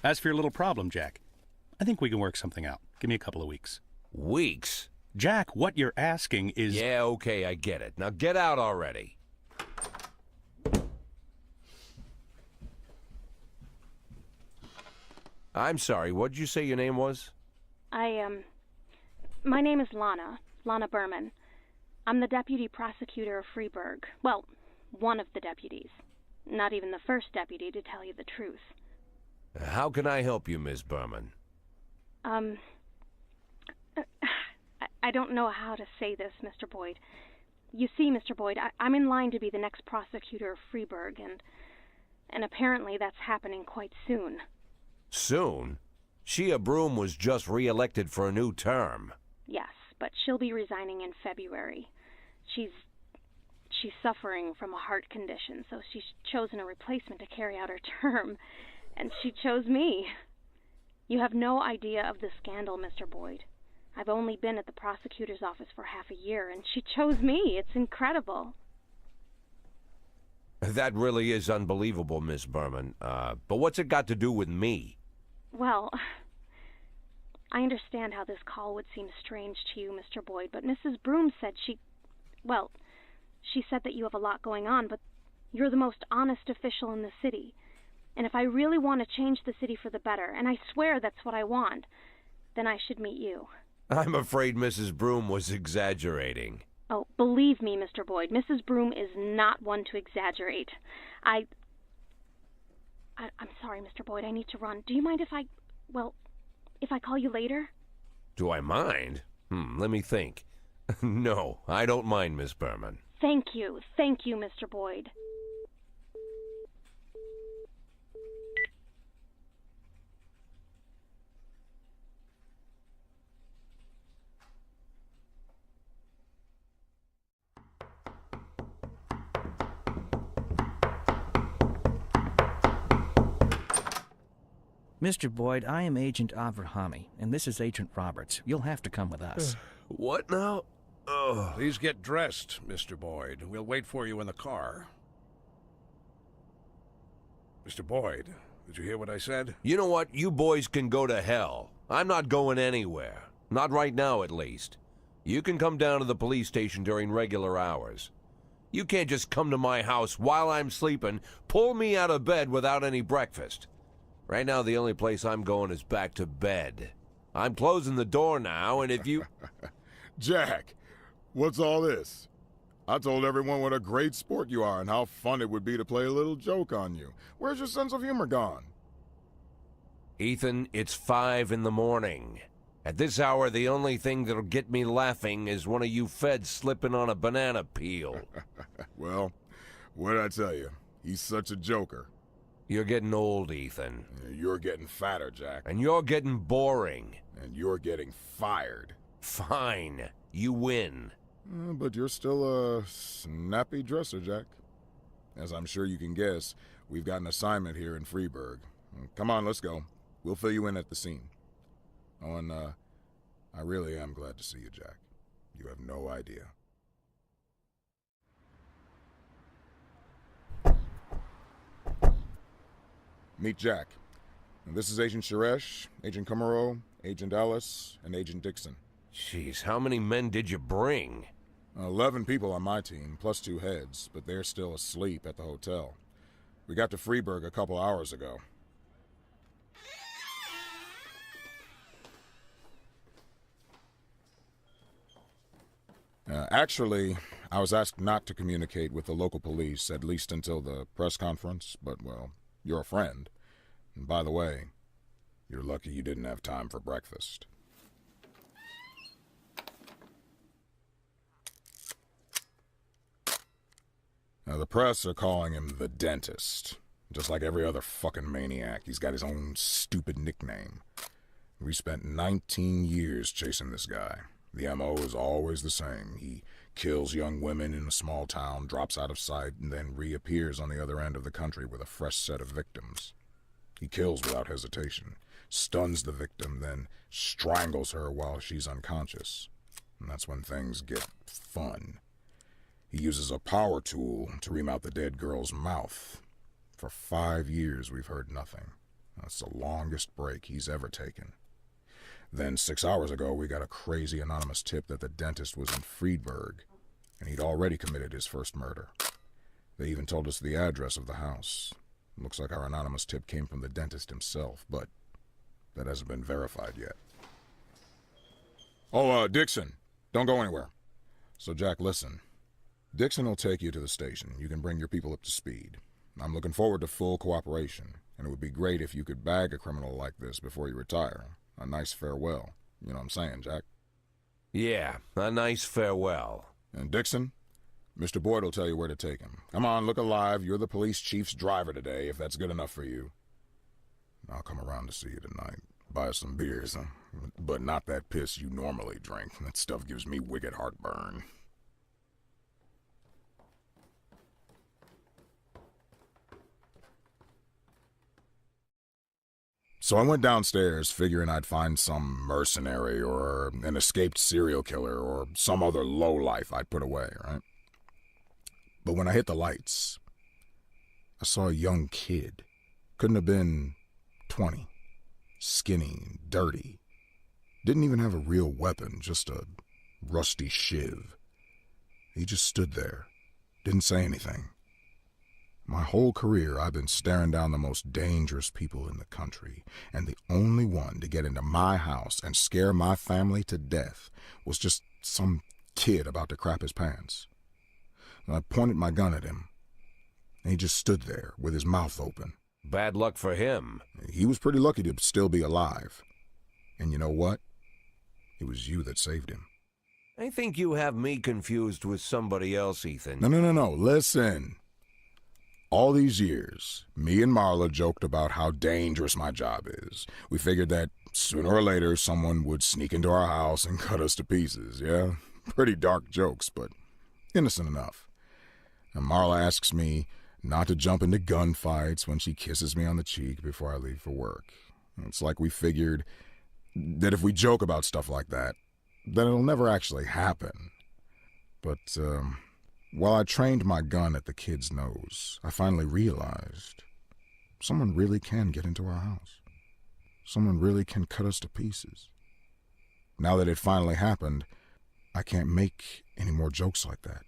As for your little problem, Jack, I think we can work something out. Give me a couple of weeks. Weeks? Jack, what you're asking is... Yeah, okay, I get it. Now get out already. I'm sorry, what'd you say your name was? My name is Lana Berman. I'm the deputy prosecutor of Freiburg. Well, one of the deputies. Not even the first deputy, to tell you the truth. How can I help you, Miss Berman? I don't know how to say this, Mr. Boyd. You see, Mr. Boyd, I'm in line to be the next prosecutor of Freiburg, and apparently that's happening quite soon. Soon? Shea Broom was just re-elected for a new term. Yes, but she'll be resigning in February. She's suffering from a heart condition, so she's chosen a replacement to carry out her term, and she chose me. You have no idea of the scandal, Mr. Boyd. I've only been at the prosecutor's office for half a year, and she chose me. It's incredible. That really is unbelievable, Miss Berman. But what's it got to do with me? Well, I understand how this call would seem strange to you, Mr. Boyd, but Mrs. Broom said she said that you have a lot going on, but you're the most honest official in the city. And if I really want to change the city for the better, and I swear that's what I want, then I should meet you. I'm afraid Mrs. Broom was exaggerating. Oh, believe me, Mr. Boyd, Mrs. Broom is not one to exaggerate. I'm sorry, Mr. Boyd, I need to run. Do you mind if I call you later? Do I mind? Let me think. No, I don't mind, Miss Berman. Thank you, Mr. Boyd. Mr. Boyd, I am Agent Avrahami, and this is Agent Roberts. You'll have to come with us. What now? Oh. Please get dressed, Mr. Boyd. We'll wait for you in the car. Mr. Boyd, did you hear what I said? You know what? You boys can go to hell. I'm not going anywhere. Not right now, at least. You can come down to the police station during regular hours. You can't just come to my house while I'm sleeping, pull me out of bed without any breakfast. Right now, the only place I'm going is back to bed. I'm closing the door now, and if you... Jack, what's all this? I told everyone what a great sport you are and how fun it would be to play a little joke on you. Where's your sense of humor gone? Ethan, it's 5 in the morning. At this hour, the only thing that'll get me laughing is one of you feds slipping on a banana peel. Well, what did I tell you? He's such a joker. You're getting old, Ethan. You're getting fatter, Jack. And you're getting boring. And you're getting fired. Fine. You win. But you're still a snappy dresser, Jack. As I'm sure you can guess, we've got an assignment here in Freiburg. Come on, let's go. We'll fill you in at the scene. Oh, and I really am glad to see you, Jack. You have no idea. Meet Jack. And this is Agent Suresh, Agent Kumaro, Agent Ellis, and Agent Dixon. Jeez, how many men did you bring? 11 people on my team, plus 2 heads, but they're still asleep at the hotel. We got to Freiburg a couple hours ago. Actually, I was asked not to communicate with the local police, at least until the press conference, but, well, you're a friend. And by the way, you're lucky you didn't have time for breakfast. Now, the press are calling him the Dentist. Just like every other fucking maniac, he's got his own stupid nickname. We spent 19 years chasing this guy. The M.O. is always the same. He kills young women in a small town, drops out of sight, and then reappears on the other end of the country with a fresh set of victims. He kills without hesitation, stuns the victim, then strangles her while she's unconscious. And that's when things get fun. He uses a power tool to ream out the dead girl's mouth. For 5 years, we've heard nothing. That's the longest break he's ever taken. Then 6 hours ago, we got a crazy anonymous tip that the dentist was in Freiburg, and he'd already committed his first murder. They even told us the address of the house. Looks like our anonymous tip came from the dentist himself, but that hasn't been verified yet. Oh, Dixon, don't go anywhere. So, Jack, listen. Dixon will take you to the station. You can bring your people up to speed. I'm looking forward to full cooperation, and it would be great if you could bag a criminal like this before you retire. A nice farewell. You know what I'm saying, Jack? Yeah, a nice farewell. And Dixon, Mr. Boyd will tell you where to take him. Come on, look alive. You're the police chief's driver today, if that's good enough for you. I'll come around to see you tonight. Buy us some beers, huh? But not that piss you normally drink. That stuff gives me wicked heartburn. So I went downstairs figuring I'd find some mercenary or an escaped serial killer or some other lowlife I'd put away, right? But when I hit the lights, I saw a young kid. Couldn't have been 20. Skinny, dirty. Didn't even have a real weapon, just a rusty shiv. He just stood there, didn't say anything. My whole career, I've been staring down the most dangerous people in the country, and the only one to get into my house and scare my family to death was just some kid about to crap his pants. And I pointed my gun at him, and he just stood there with his mouth open. Bad luck for him. He was pretty lucky to still be alive. And you know what? It was you that saved him. I think you have me confused with somebody else, Ethan. No. Listen. All these years, me and Marla joked about how dangerous my job is. We figured that sooner or later someone would sneak into our house and cut us to pieces, yeah? Pretty dark jokes, but innocent enough. And Marla asks me not to jump into gunfights when she kisses me on the cheek before I leave for work. It's like we figured that if we joke about stuff like that, then it'll never actually happen. But, while I trained my gun at the kid's nose, I finally realized someone really can get into our house. Someone really can cut us to pieces. Now that it finally happened, I can't make any more jokes like that.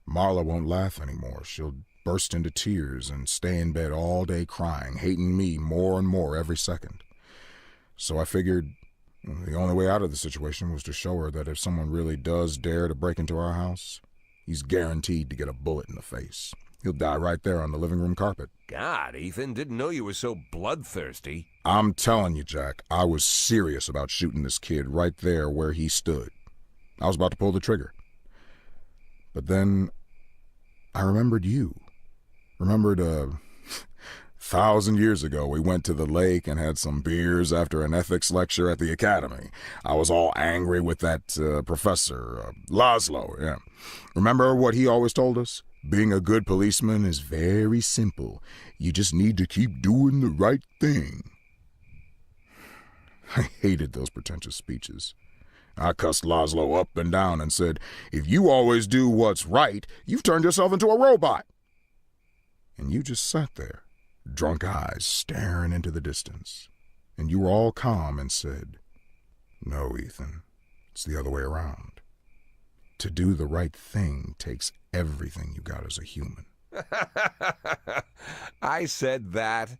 Marla won't laugh anymore. She'll burst into tears and stay in bed all day crying, hating me more and more every second. So I figured the only way out of the situation was to show her that if someone really does dare to break into our house, he's guaranteed to get a bullet in the face. He'll die right there on the living room carpet. God, Ethan, didn't know you were so bloodthirsty. I'm telling you, Jack, I was serious about shooting this kid right there where he stood. I was about to pull the trigger. But then I remembered you. Remembered 1,000 years ago, we went to the lake and had some beers after an ethics lecture at the academy. I was all angry with that professor, Laszlo, yeah. Remember what he always told us? Being a good policeman is very simple. You just need to keep doing the right thing. I hated those pretentious speeches. I cussed Laszlo up and down and said, if you always do what's right, you've turned yourself into a robot. And you just sat there, drunk eyes staring into the distance. And you were all calm and said, no, Ethan, it's the other way around. To do the right thing takes everything you got as a human. I said that.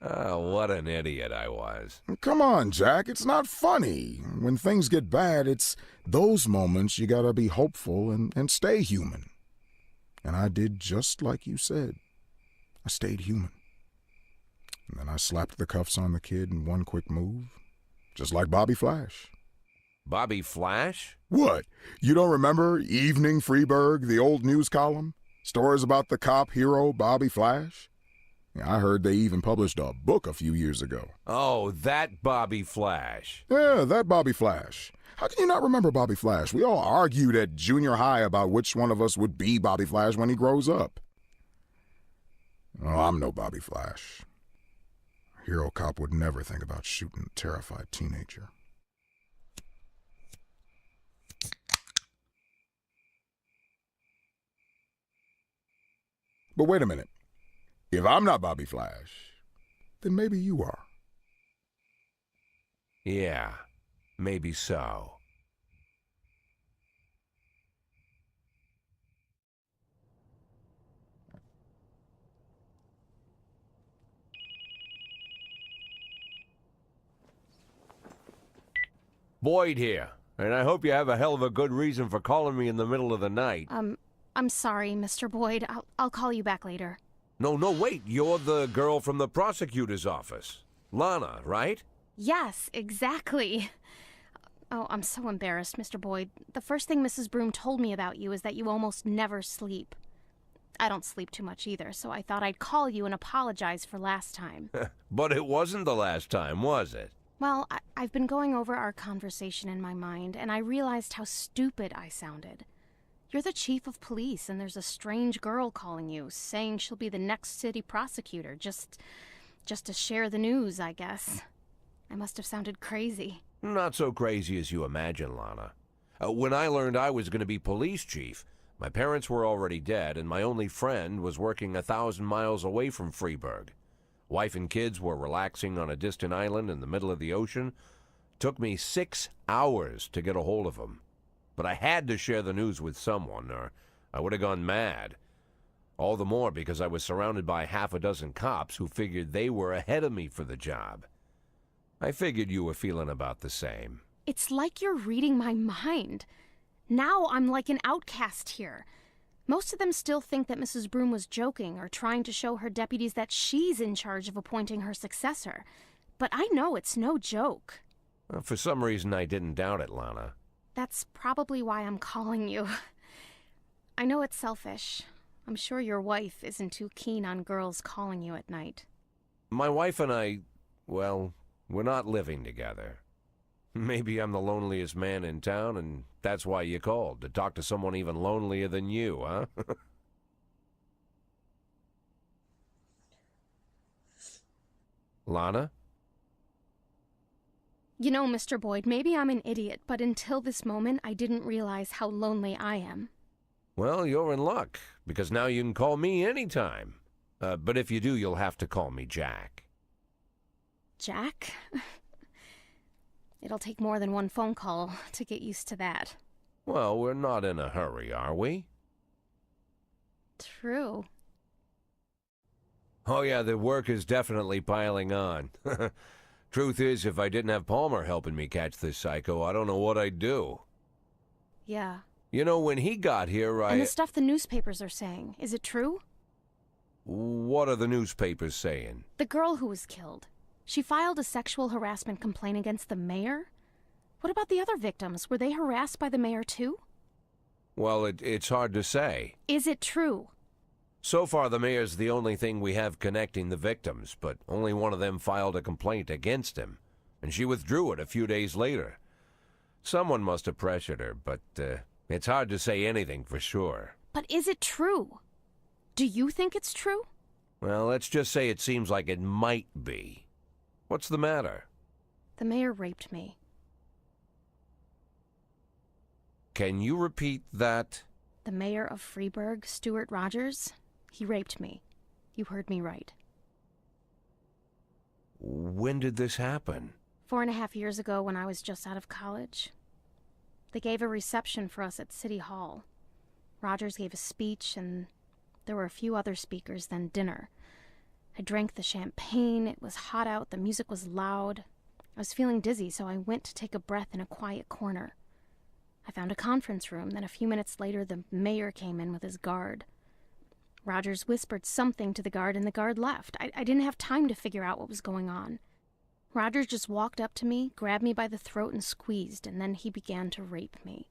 Oh, what an idiot I was. Come on, Jack, it's not funny. When things get bad, it's those moments you gotta be hopeful and stay human. And I did just like you said. I stayed human. And then I slapped the cuffs on the kid in one quick move, just like Bobby Flash. Bobby Flash? What? You don't remember Evening Freeburg, the old news column? Stories about the cop hero Bobby Flash? I heard they even published a book a few years ago. Oh, that Bobby Flash. Yeah, that Bobby Flash. How can you not remember Bobby Flash? We all argued at junior high about which one of us would be Bobby Flash when he grows up. Oh, I'm no Bobby Flash. A hero cop would never think about shooting a terrified teenager. But wait a minute. If I'm not Bobby Flash, then maybe you are. Yeah, maybe so. Boyd here, and I hope you have a hell of a good reason for calling me in the middle of the night. I'm sorry, Mr. Boyd. I'll call you back later. No, wait. You're the girl from the prosecutor's office. Lana, right? Yes, exactly. Oh, I'm so embarrassed, Mr. Boyd. The first thing Mrs. Broom told me about you is that you almost never sleep. I don't sleep too much either, so I thought I'd call you and apologize for last time. But it wasn't the last time, was it? Well, I've been going over our conversation in my mind, and I realized how stupid I sounded. You're the chief of police, and there's a strange girl calling you, saying she'll be the next city prosecutor, just to share the news, I guess. I must have sounded crazy. Not so crazy as you imagine, Lana. When I learned I was going to be police chief, my parents were already dead, and my only friend was working 1,000 miles away from Freeburg. Wife and kids were relaxing on a distant island in the middle of the ocean. Took me 6 hours to get a hold of them. But I had to share the news with someone, or I would have gone mad. All the more because I was surrounded by half a dozen cops who figured they were ahead of me for the job. I figured you were feeling about the same. It's like you're reading my mind. Now I'm like an outcast here. Most of them still think that Mrs. Broom was joking or trying to show her deputies that she's in charge of appointing her successor. But I know it's no joke. Well, for some reason, I didn't doubt it, Lana. That's probably why I'm calling you. I know it's selfish. I'm sure your wife isn't too keen on girls calling you at night. My wife and I, well, we're not living together. Maybe I'm the loneliest man in town, and that's why you called, to talk to someone even lonelier than you, huh? Lana? You know, Mr. Boyd, maybe I'm an idiot, but until this moment, I didn't realize how lonely I am. Well, you're in luck, because now you can call me anytime. But if you do, you'll have to call me Jack. Jack? It'll take more than one phone call to get used to that. Well, we're not in a hurry, are we? True. Oh yeah, the work is definitely piling on. Truth is, if I didn't have Palmer helping me catch this psycho, I don't know what I'd do. Yeah. You know, when he got here, And the stuff the newspapers are saying, is it true? What are the newspapers saying? The girl who was killed. She filed a sexual harassment complaint against the mayor? What about the other victims? Were they harassed by the mayor too? Well, it's hard to say. Is it true? So far, the mayor's the only thing we have connecting the victims, but only one of them filed a complaint against him, and she withdrew it a few days later. Someone must have pressured her, but it's hard to say anything for sure. But is it true? Do you think it's true? Well, let's just say it seems like it might be. What's the matter? The mayor raped me. Can you repeat that? The mayor of Freeburg, Stuart Rogers, he raped me. You heard me right. When did this happen? 4.5 years ago when I was just out of college. They gave a reception for us at City Hall. Rogers gave a speech, and there were a few other speakers, then dinner. I drank the champagne, it was hot out, the music was loud. I was feeling dizzy, so I went to take a breath in a quiet corner. I found a conference room, then a few minutes later the mayor came in with his guard. Rogers whispered something to the guard, and the guard left. I didn't have time to figure out what was going on. Rogers just walked up to me, grabbed me by the throat and squeezed, and then he began to rape me.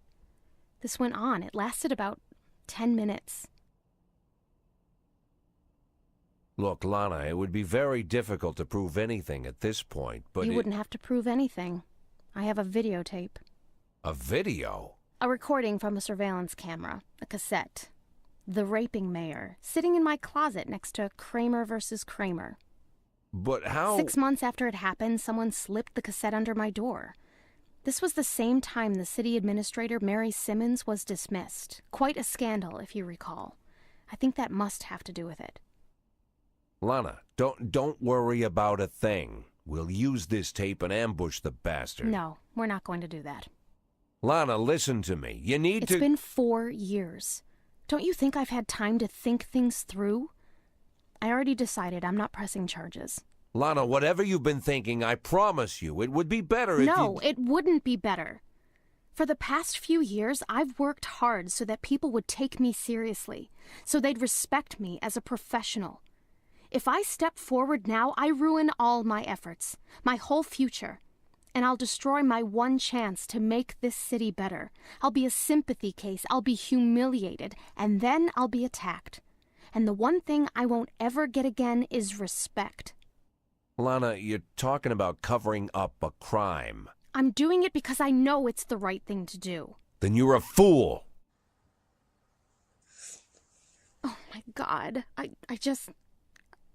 This went on. It lasted about 10 minutes. Look, Lana, it would be very difficult to prove anything at this point, but You wouldn't have to prove anything. I have a videotape. A video? A recording from a surveillance camera, a cassette. The raping mayor, sitting in my closet next to Kramer versus Kramer. But how... 6 months after it happened, someone slipped the cassette under my door. This was the same time the city administrator, Mary Simmons, was dismissed. Quite a scandal, if you recall. I think that must have to do with it. Lana, don't worry about a thing. We'll use this tape and ambush the bastard. No, we're not going to do that. Lana, listen to me. You need It's been 4 years. Don't you think I've had time to think things through? I already decided I'm not pressing charges. Lana, whatever you've been thinking, I promise you, it would be better if No, it wouldn't be better. For the past few years, I've worked hard so that people would take me seriously, so they'd respect me as a professional. If I step forward now, I ruin all my efforts, my whole future, and I'll destroy my one chance to make this city better. I'll be a sympathy case, I'll be humiliated, and then I'll be attacked. And the one thing I won't ever get again is respect. Lana, you're talking about covering up a crime. I'm doing it because I know it's the right thing to do. Then you're a fool. Oh my God,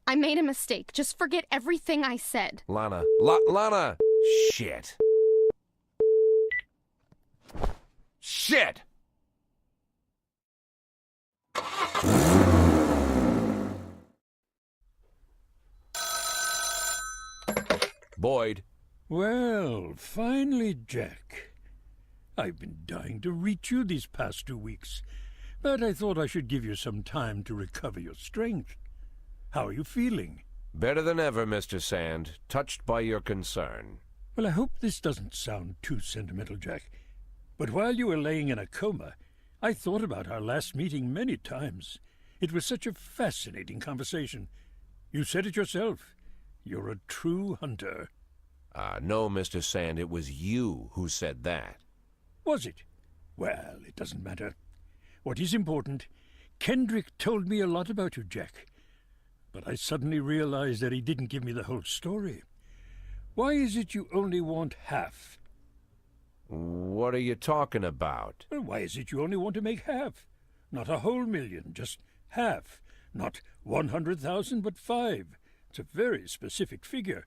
I made a mistake. Just forget everything I said. Lana, Lana! Shit. Shit! Boyd. Well, finally, Jack. I've been dying to reach you these past 2 weeks, but I thought I should give you some time to recover your strength. How are you feeling? Better than ever, Mr. Sand. Touched by your concern. Well, I hope this doesn't sound too sentimental, Jack, But while you were laying in a coma, I thought about our last meeting many times. It was such a fascinating conversation. You said it yourself. You're a true hunter. No, Mr. Sand, it was you who said that. Was it? Well, it doesn't matter. What is important, Kendrick told me a lot about you, Jack. But I suddenly realized that he didn't give me the whole story. Why is it you only want half? What are you talking about? Well, why is it you only want to make half? Not a whole million, just half. Not 100,000, but 5. It's a very specific figure.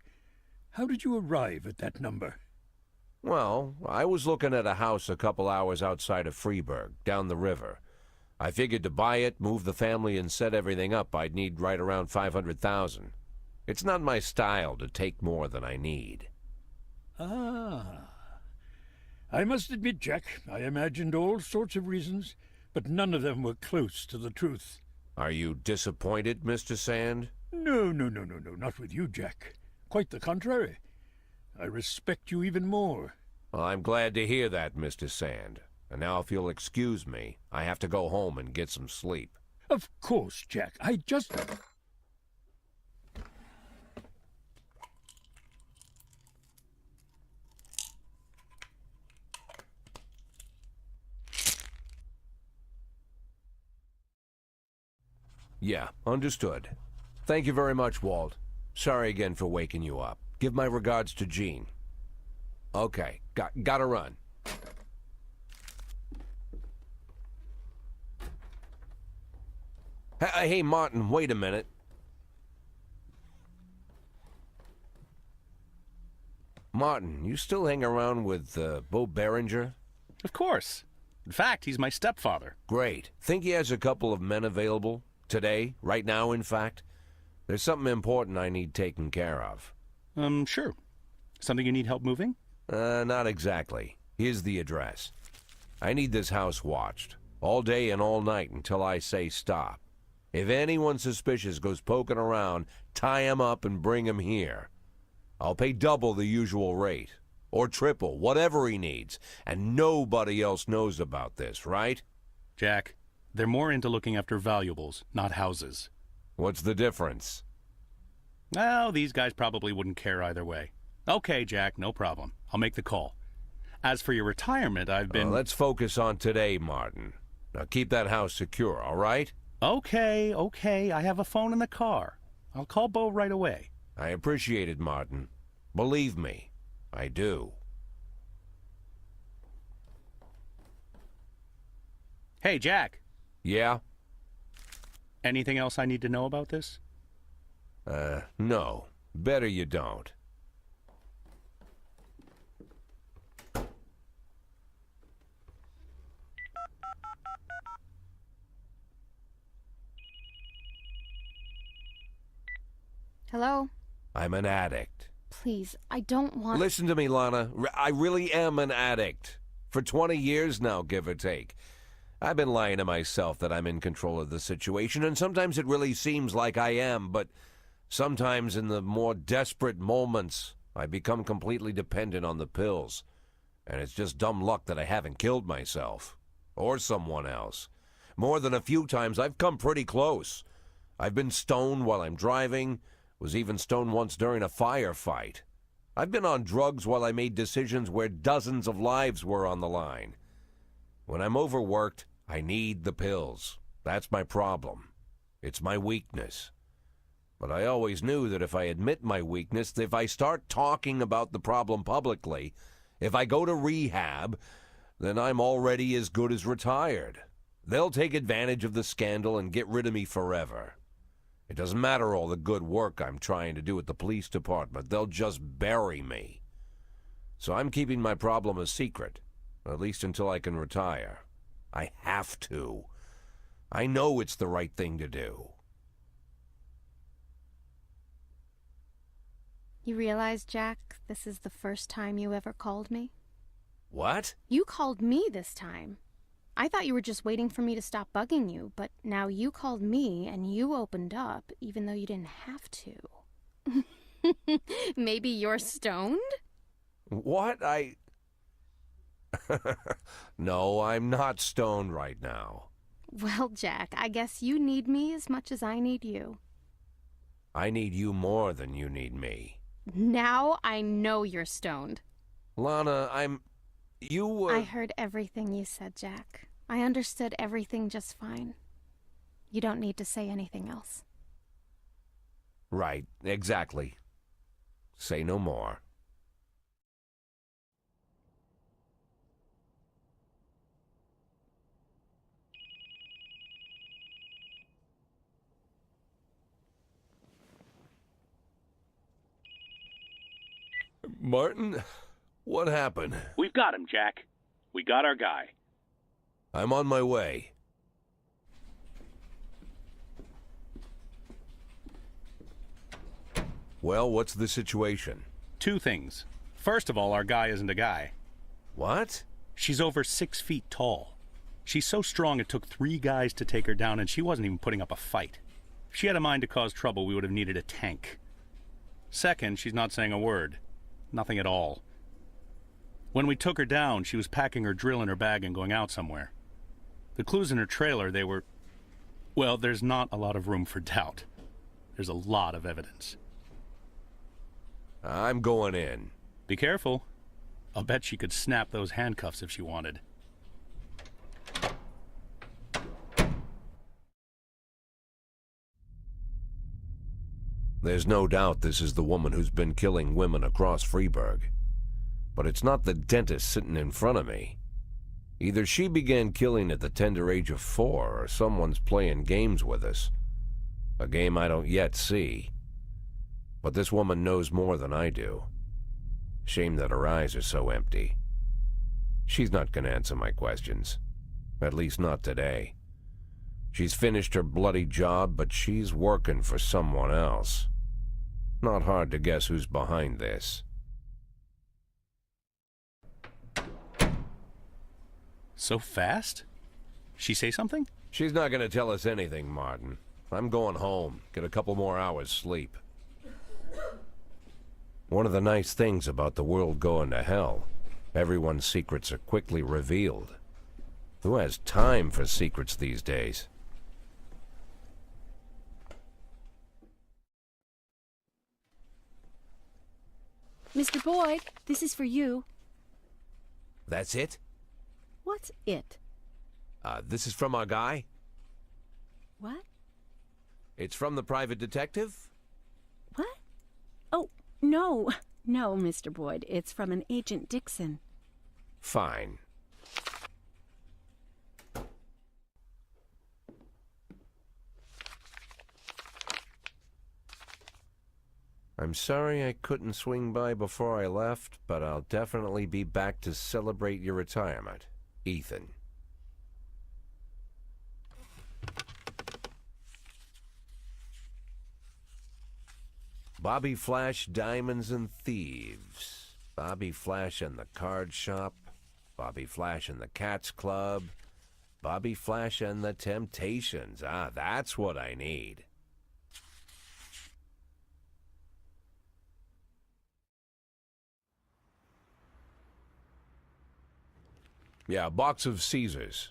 How did you arrive at that number? Well, I was looking at a house a couple hours outside of Freiburg, down the river. I figured to buy it, move the family, and set everything up, I'd need right around 500,000. It's not my style to take more than I need. Ah. I must admit, Jack, I imagined all sorts of reasons, but none of them were close to the truth. Are you disappointed, Mr. Sand? No, not with you, Jack. Quite the contrary. I respect you even more. Well, I'm glad to hear that, Mr. Sand. And now if you'll excuse me, I have to go home and get some sleep. Of course, Jack. I just... Yeah, understood. Thank you very much, Walt. Sorry again for waking you up. Give my regards to Jean. Okay, gotta run. Hey, Martin, wait a minute. Martin, you still hang around with Bo Berenger? Of course. In fact, he's my stepfather. Great. Think he has a couple of men available? Today? Right now, in fact? There's something important I need taken care of. Sure. Something you need help moving? Not exactly. Here's the address. I need this house watched. All day and all night until I say stop. If anyone suspicious goes poking around, tie him up and bring him here. I'll pay double the usual rate. Or triple, whatever he needs. And nobody else knows about this, right? Jack, they're more into looking after valuables, not houses. What's the difference? Well, these guys probably wouldn't care either way. Okay, Jack, no problem. I'll make the call. As for your retirement, I've been... Let's focus on today, Martin. Now keep that house secure, all right? Okay. I have a phone in the car. I'll call Bo right away. I appreciate it, Martin. Believe me, I do. Hey, Jack. Yeah? Anything else I need to know about this? No. Better you don't. Hello? I'm an addict. Please, I don't want... Listen to me, Lana. I really am an addict. For 20 years now, give or take. I've been lying to myself that I'm in control of the situation, and sometimes it really seems like I am, but sometimes in the more desperate moments, I become completely dependent on the pills. And it's just dumb luck that I haven't killed myself. Or someone else. More than a few times, I've come pretty close. I've been stoned while I'm driving, was even stoned once during a firefight. I've been on drugs while I made decisions where dozens of lives were on the line. When I'm overworked, I need the pills. That's my problem. It's my weakness. But I always knew that if I admit my weakness, if I start talking about the problem publicly, if I go to rehab, then I'm already as good as retired. They'll take advantage of the scandal and get rid of me forever. It doesn't matter all the good work I'm trying to do at the police department. They'll just bury me. So I'm keeping my problem a secret, at least until I can retire. I have to. I know it's the right thing to do. You realize, Jack, this is the first time you ever called me? What? You called me this time. I thought you were just waiting for me to stop bugging you, but now you called me and you opened up, even though you didn't have to. Maybe you're stoned? What? No, I'm not stoned right now. Well, Jack, I guess you need me as much as I need you. I need you more than you need me. Now I know you're stoned. Lana, I heard everything you said, Jack. I understood everything just fine. You don't need to say anything else. Right, exactly. Say no more. Martin, what happened? We've got him, Jack. We got our guy. I'm on my way. Well, what's the situation? Two things. First of all, our guy isn't a guy. What? She's over 6 feet tall. She's so strong it took 3 guys to take her down, and she wasn't even putting up a fight. If she had a mind to cause trouble, we would have needed a tank. Second, she's not saying a word. Nothing at all. When we took her down, she was packing her drill in her bag and going out somewhere. The clues in her trailer, they were... Well, there's not a lot of room for doubt. There's a lot of evidence. I'm going in. Be careful. I'll bet she could snap those handcuffs if she wanted. There's no doubt this is the woman who's been killing women across Freeburg. But it's not the dentist sitting in front of me. Either she began killing at the tender age of 4, or someone's playing games with us. A game I don't yet see. But this woman knows more than I do. Shame that her eyes are so empty. She's not going to answer my questions. At least not today. She's finished her bloody job, but she's working for someone else. Not hard to guess who's behind this. So fast? She say something? She's not going to tell us anything, Martin. I'm going home. Get a couple more hours sleep. One of the nice things about the world going to hell, everyone's secrets are quickly revealed. Who has time for secrets these days? Mr. Boyd, this is for you. That's it? What's it? This is from our guy? What? It's from the private detective? What? Oh, no. No, Mr. Boyd. It's from an Agent Dixon. Fine. I'm sorry I couldn't swing by before I left, but I'll definitely be back to celebrate your retirement. Ethan. Bobby Flash, Diamonds and Thieves. Bobby Flash and the Card Shop. Bobby Flash and the Cats Club. Bobby Flash and the Temptations. Ah, that's what I need. Yeah, a box of Caesars.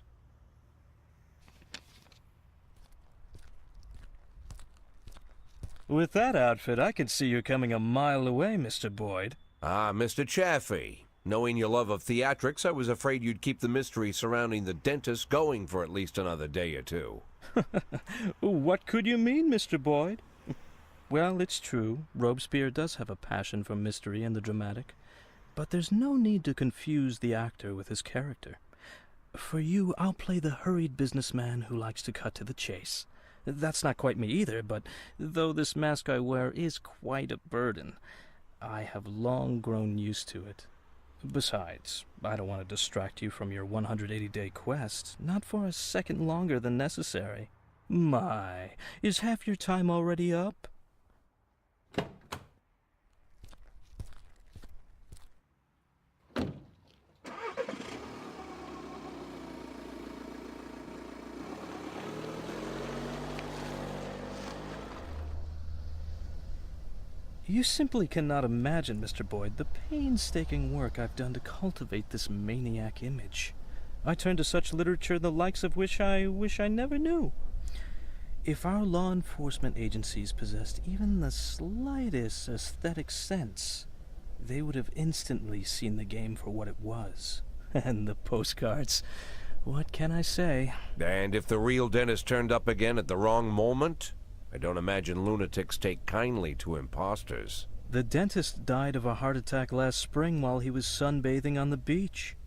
With that outfit, I could see you coming a mile away, Mr. Boyd. Ah, Mr. Chafee. Knowing your love of theatrics, I was afraid you'd keep the mystery surrounding the dentist going for at least another day or two. What could you mean, Mr. Boyd? Well, it's true. Robespierre does have a passion for mystery and the dramatic. But there's no need to confuse the actor with his character. For you, I'll play the hurried businessman who likes to cut to the chase. That's not quite me either, but though this mask I wear is quite a burden, I have long grown used to it. Besides, I don't want to distract you from your 180-day quest, not for a second longer than necessary. My, is half your time already up? You simply cannot imagine, Mr. Boyd, the painstaking work I've done to cultivate this maniac image. I turn to such literature the likes of which I wish I never knew. If our law enforcement agencies possessed even the slightest aesthetic sense, they would have instantly seen the game for what it was. And the postcards, what can I say? And if the real dentist turned up again at the wrong moment? I don't imagine lunatics take kindly to imposters. The dentist died of a heart attack last spring while he was sunbathing on the beach.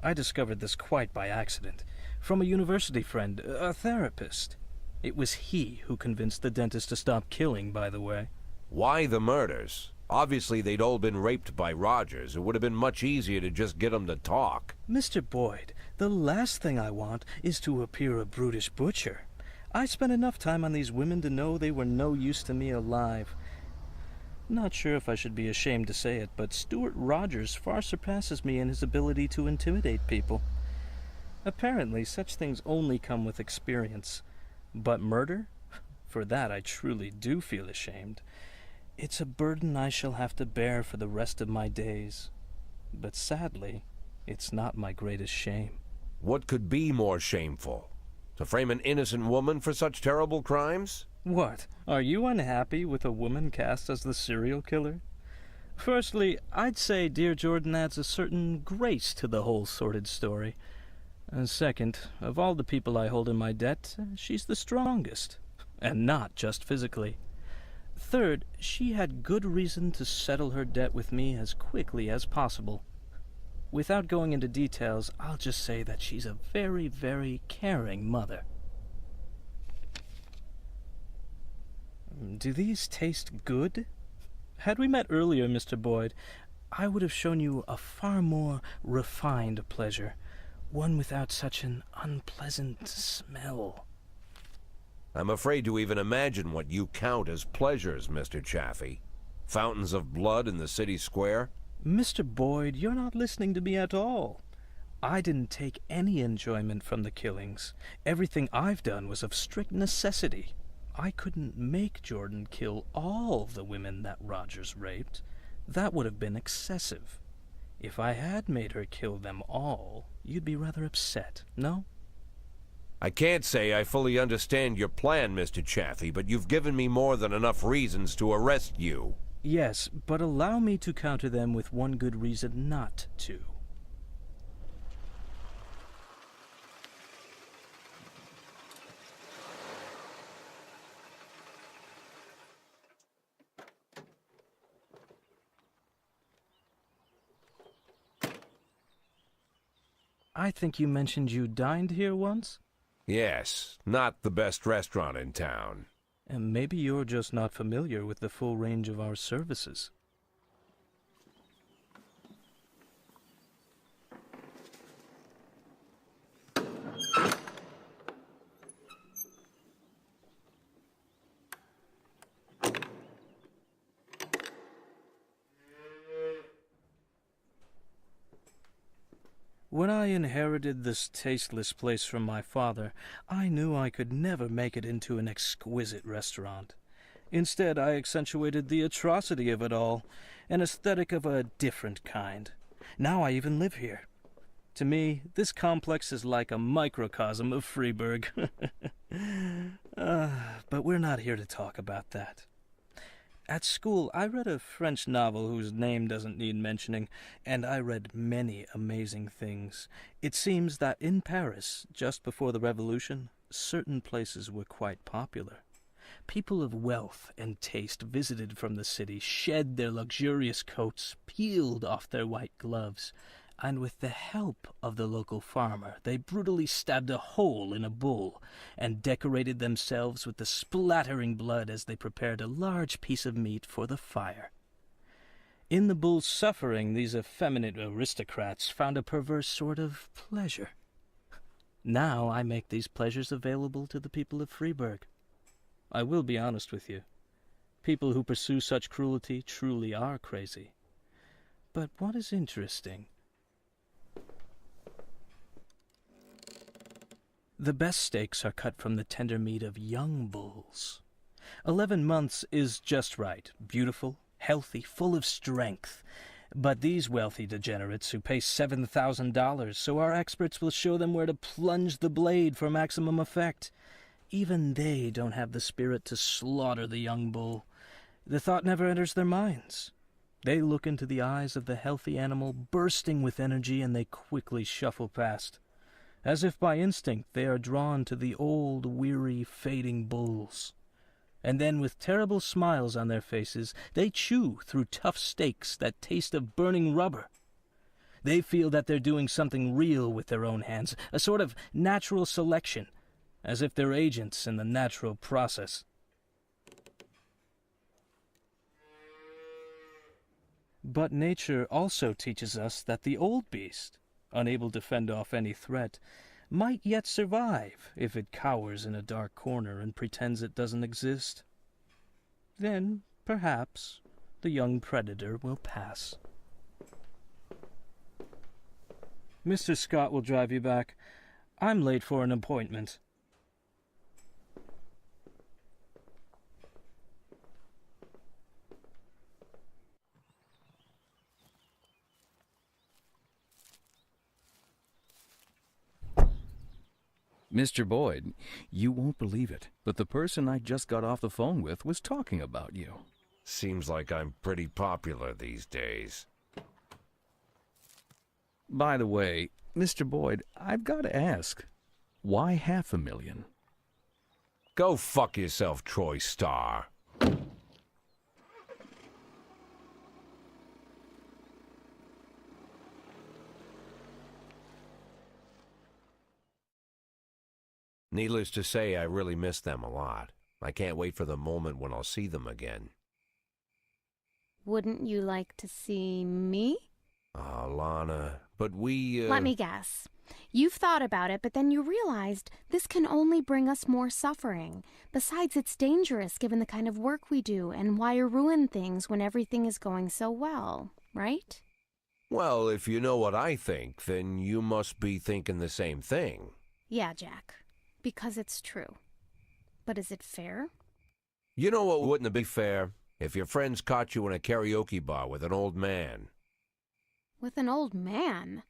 I discovered this quite by accident, from a university friend, a therapist. It was he who convinced the dentist to stop killing, by the way. Why the murders? Obviously they'd all been raped by Rogers. It would have been much easier to just get them to talk. Mr. Boyd, the last thing I want is to appear a brutish butcher. I spent enough time on these women to know they were no use to me alive. Not sure if I should be ashamed to say it, but Stuart Rogers far surpasses me in his ability to intimidate people. Apparently, such things only come with experience. But murder? For that I truly do feel ashamed. It's a burden I shall have to bear for the rest of my days. But sadly, it's not my greatest shame. What could be more shameful? To frame an innocent woman for such terrible crimes? What? Are you unhappy with a woman cast as the serial killer? Firstly, I'd say Dear Jordan adds a certain grace to the whole sordid story. And second, of all the people I hold in my debt, she's the strongest. And not just physically. Third, she had good reason to settle her debt with me as quickly as possible. Without going into details, I'll just say that she's a very, very caring mother. Do these taste good? Had we met earlier, Mr. Boyd, I would have shown you a far more refined pleasure, one without such an unpleasant smell. I'm afraid to even imagine what you count as pleasures, Mr. Chafee. Fountains of blood in the city square? Mr. Boyd, you're not listening to me at all. I didn't take any enjoyment from the killings. Everything I've done was of strict necessity. I couldn't make Jordan kill all the women that Rogers raped. That would have been excessive. If I had made her kill them all, you'd be rather upset, no? I can't say I fully understand your plan, Mr. Chafee, but you've given me more than enough reasons to arrest you. Yes, but allow me to counter them with one good reason not to. I think you mentioned you dined here once? Yes, not the best restaurant in town. And maybe you're just not familiar with the full range of our services. When I inherited this tasteless place from my father, I knew I could never make it into an exquisite restaurant. Instead, I accentuated the atrocity of it all, an aesthetic of a different kind. Now I even live here. To me, this complex is like a microcosm of Freiburg. But we're not here to talk about that. At school, I read a French novel whose name doesn't need mentioning, and I read many amazing things. It seems that in Paris, just before the Revolution, certain places were quite popular. People of wealth and taste visited from the city, shed their luxurious coats, peeled off their white gloves, and with the help of the local farmer, they brutally stabbed a hole in a bull and decorated themselves with the splattering blood as they prepared a large piece of meat for the fire. In the bull's suffering, these effeminate aristocrats found a perverse sort of pleasure. Now I make these pleasures available to the people of Freiburg. I will be honest with you. People who pursue such cruelty truly are crazy. But what is interesting? The best steaks are cut from the tender meat of young bulls. 11 months is just right. Beautiful, healthy, full of strength. But these wealthy degenerates who pay $7,000, so our experts will show them where to plunge the blade for maximum effect. Even they don't have the spirit to slaughter the young bull. The thought never enters their minds. They look into the eyes of the healthy animal, bursting with energy, and they quickly shuffle past. As if by instinct, they are drawn to the old, weary, fading bulls. And then, with terrible smiles on their faces, they chew through tough steaks that taste of burning rubber. They feel that they're doing something real with their own hands, a sort of natural selection, as if they're agents in the natural process. But nature also teaches us that the old beast, unable to fend off any threat, might yet survive if it cowers in a dark corner and pretends it doesn't exist. Then, perhaps, the young predator will pass. Mr. Scott will drive you back. I'm late for an appointment. Mr. Boyd, you won't believe it, but the person I just got off the phone with was talking about you. Seems like I'm pretty popular these days. By the way, Mr. Boyd, I've got to ask, why $500,000? Go fuck yourself, Troy Starr. Needless to say, I really miss them a lot. I can't wait for the moment when I'll see them again. Wouldn't you like to see me? Ah, Lana, but we, Let me guess. You've thought about it, but then you realized this can only bring us more suffering. Besides, it's dangerous given the kind of work we do, and why ruin things when everything is going so well, right? Well, if you know what I think, then you must be thinking the same thing. Yeah, Jack. Because it's true. But is it fair? You know what wouldn't be fair? If your friends caught you in a karaoke bar with an old man. With an old man?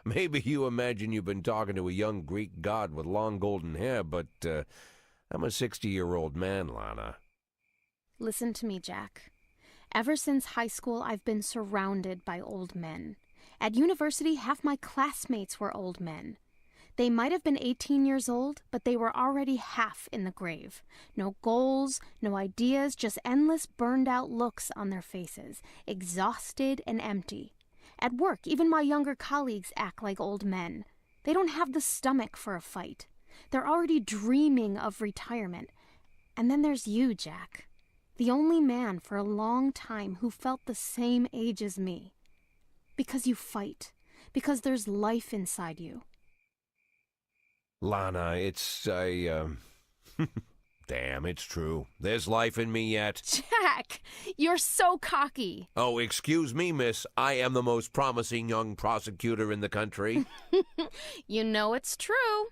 Maybe you imagine you've been talking to a young Greek god with long golden hair, but I'm a 60-year-old man, Lana. Listen to me, Jack. Ever since high school, I've been surrounded by old men. At university, half my classmates were old men. They might have been 18 years old, but they were already half in the grave. No goals, no ideas, just endless burned-out looks on their faces, exhausted and empty. At work, even my younger colleagues act like old men. They don't have the stomach for a fight. They're already dreaming of retirement. And then there's you, Jack. The only man for a long time who felt the same age as me. Because you fight. Because there's life inside you. Lana, damn, it's true. There's life in me yet. Jack, you're so cocky. Oh, excuse me, miss. I am the most promising young prosecutor in the country. You know it's true.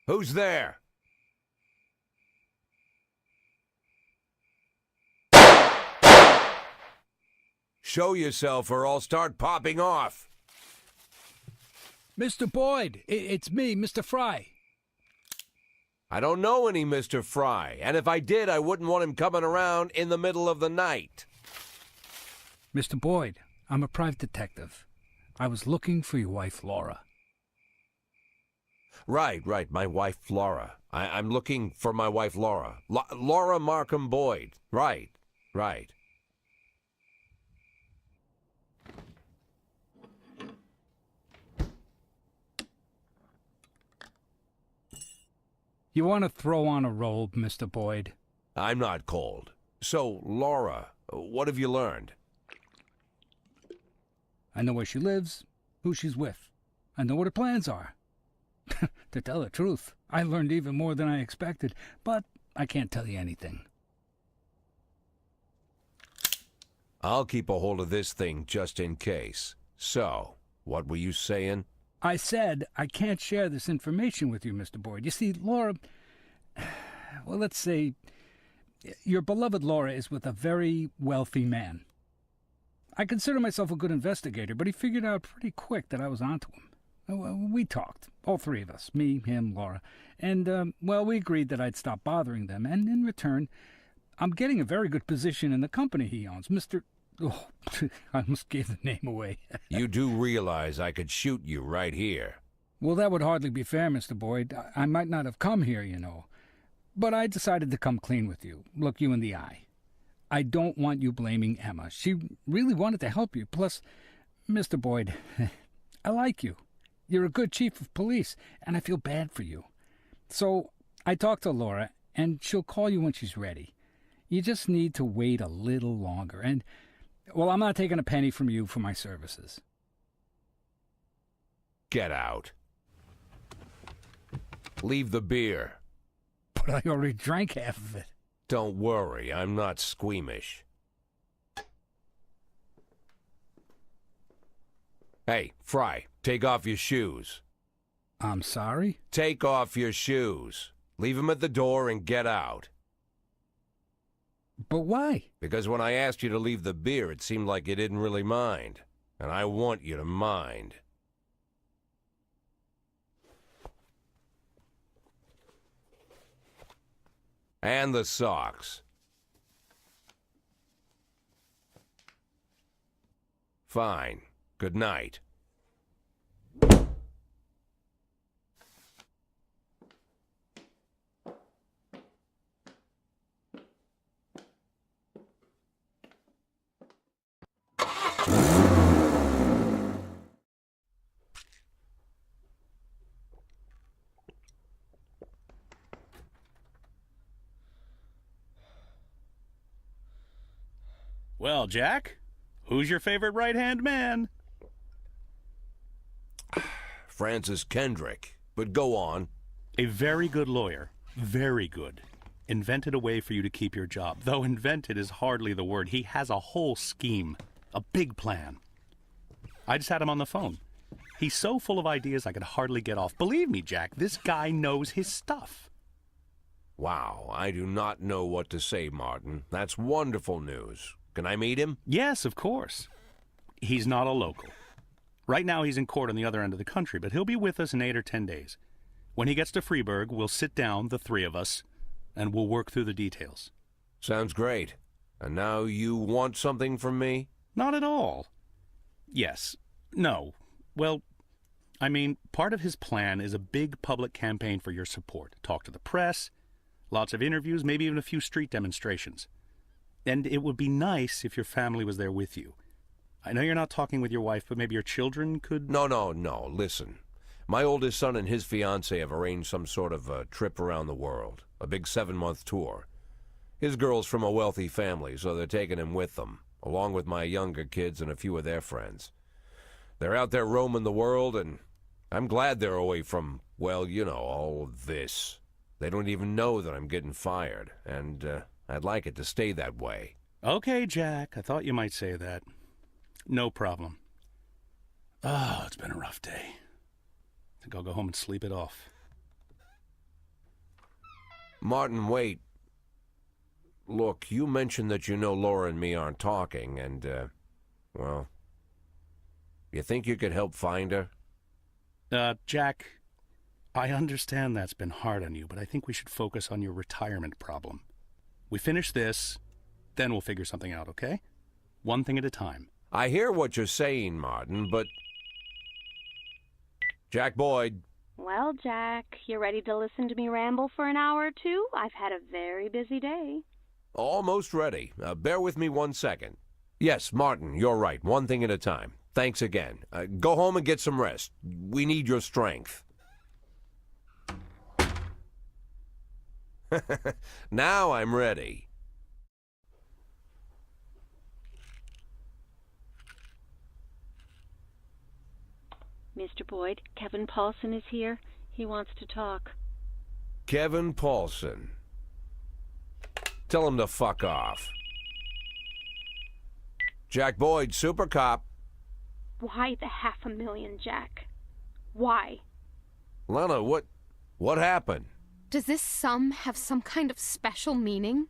Who's there? Show yourself or I'll start popping off. Mr. Boyd, it's me, Mr. Frye. I don't know any Mr. Frye, and if I did, I wouldn't want him coming around in the middle of the night. Mr. Boyd, I'm a private detective. I was looking for your wife, Laura. Right, my wife, Laura. I'm looking for my wife, Laura. Laura Markham Boyd. Right. You want to throw on a robe, Mr. Boyd? I'm not cold. So, Laura, what have you learned? I know where she lives, who she's with. I know what her plans are. To tell the truth, I learned even more than I expected, but I can't tell you anything. I'll keep a hold of this thing just in case. So, what were you saying? I said I can't share this information with you, Mr. Boyd. You see, Laura... Well, let's say... Your beloved Laura is with a very wealthy man. I consider myself a good investigator, but he figured out pretty quick that I was onto him. We talked, all three of us, me, him, Laura, and, well, we agreed that I'd stop bothering them, and in return, I'm getting a very good position in the company he owns, Mr. Oh, I almost gave the name away. You do realize I could shoot you right here. Well, that would hardly be fair, Mr. Boyd. I might not have come here, you know. But I decided to come clean with you, look you in the eye. I don't want you blaming Emma. She really wanted to help you. Plus, Mr. Boyd, I like you. You're a good chief of police, and I feel bad for you. So I talked to Laura, and she'll call you when she's ready. You just need to wait a little longer, and, well, I'm not taking a penny from you for my services. Get out. Leave the beer. But I already drank half of it. Don't worry, I'm not squeamish. Hey, Frye, take off your shoes. I'm sorry? Take off your shoes. Leave them at the door and get out. But why? Because when I asked you to leave the beer, it seemed like you didn't really mind. And I want you to mind. And the socks. Fine. Good night. Well, Jack, who's your favorite right-hand man? Francis Kendrick. But go on. A very good lawyer. Very good. Invented a way for you to keep your job. Though invented is hardly the word. He has a whole scheme. A big plan. I just had him on the phone. He's so full of ideas I could hardly get off. Believe me, Jack, this guy knows his stuff. Wow, I do not know what to say, Martin. That's wonderful news. Can I meet him? Yes, of course. He's not a local. Right now he's in court on the other end of the country, but he'll be with us in 8 or 10 days. When he gets to Freiburg, we'll sit down, the three of us, and we'll work through the details. Sounds great. And now you want something from me? Not at all. Yes. No. Well, I mean, part of his plan is a big public campaign for your support. Talk to the press, lots of interviews, maybe even a few street demonstrations. And it would be nice if your family was there with you. I know you're not talking with your wife, but maybe your children could... No. Listen. My oldest son and his fiancée have arranged some sort of a trip around the world. A big 7-month tour. His girl's from a wealthy family, so they're taking him with them, along with my younger kids and a few of their friends. They're out there roaming the world, and I'm glad they're away from, well, you know, all of this. They don't even know that I'm getting fired, and I'd like it to stay that way. Okay, Jack, I thought you might say that. No problem. Oh, it's been a rough day. I think I'll go home and sleep it off. Martin, wait. Look, you mentioned that you know Laura and me aren't talking, and, well, you think you could help find her? Jack, I understand that's been hard on you, but I think we should focus on your retirement problem. We finish this, then we'll figure something out, okay? One thing at a time. I hear what you're saying, Martin, but... Jack Boyd. Well, Jack, you ready to listen to me ramble for an hour or two? I've had a very busy day. Almost ready. Bear with me 1 second. Yes, Martin, you're right. One thing at a time. Thanks again. Go home and get some rest. We need your strength. Now I'm ready. Mr. Boyd, Kevin Paulsen is here. He wants to talk. Kevin Paulsen. Tell him to fuck off. Jack Boyd, super cop. Why the $500,000, Jack? Why? Lana, what happened? Does this sum have some kind of special meaning?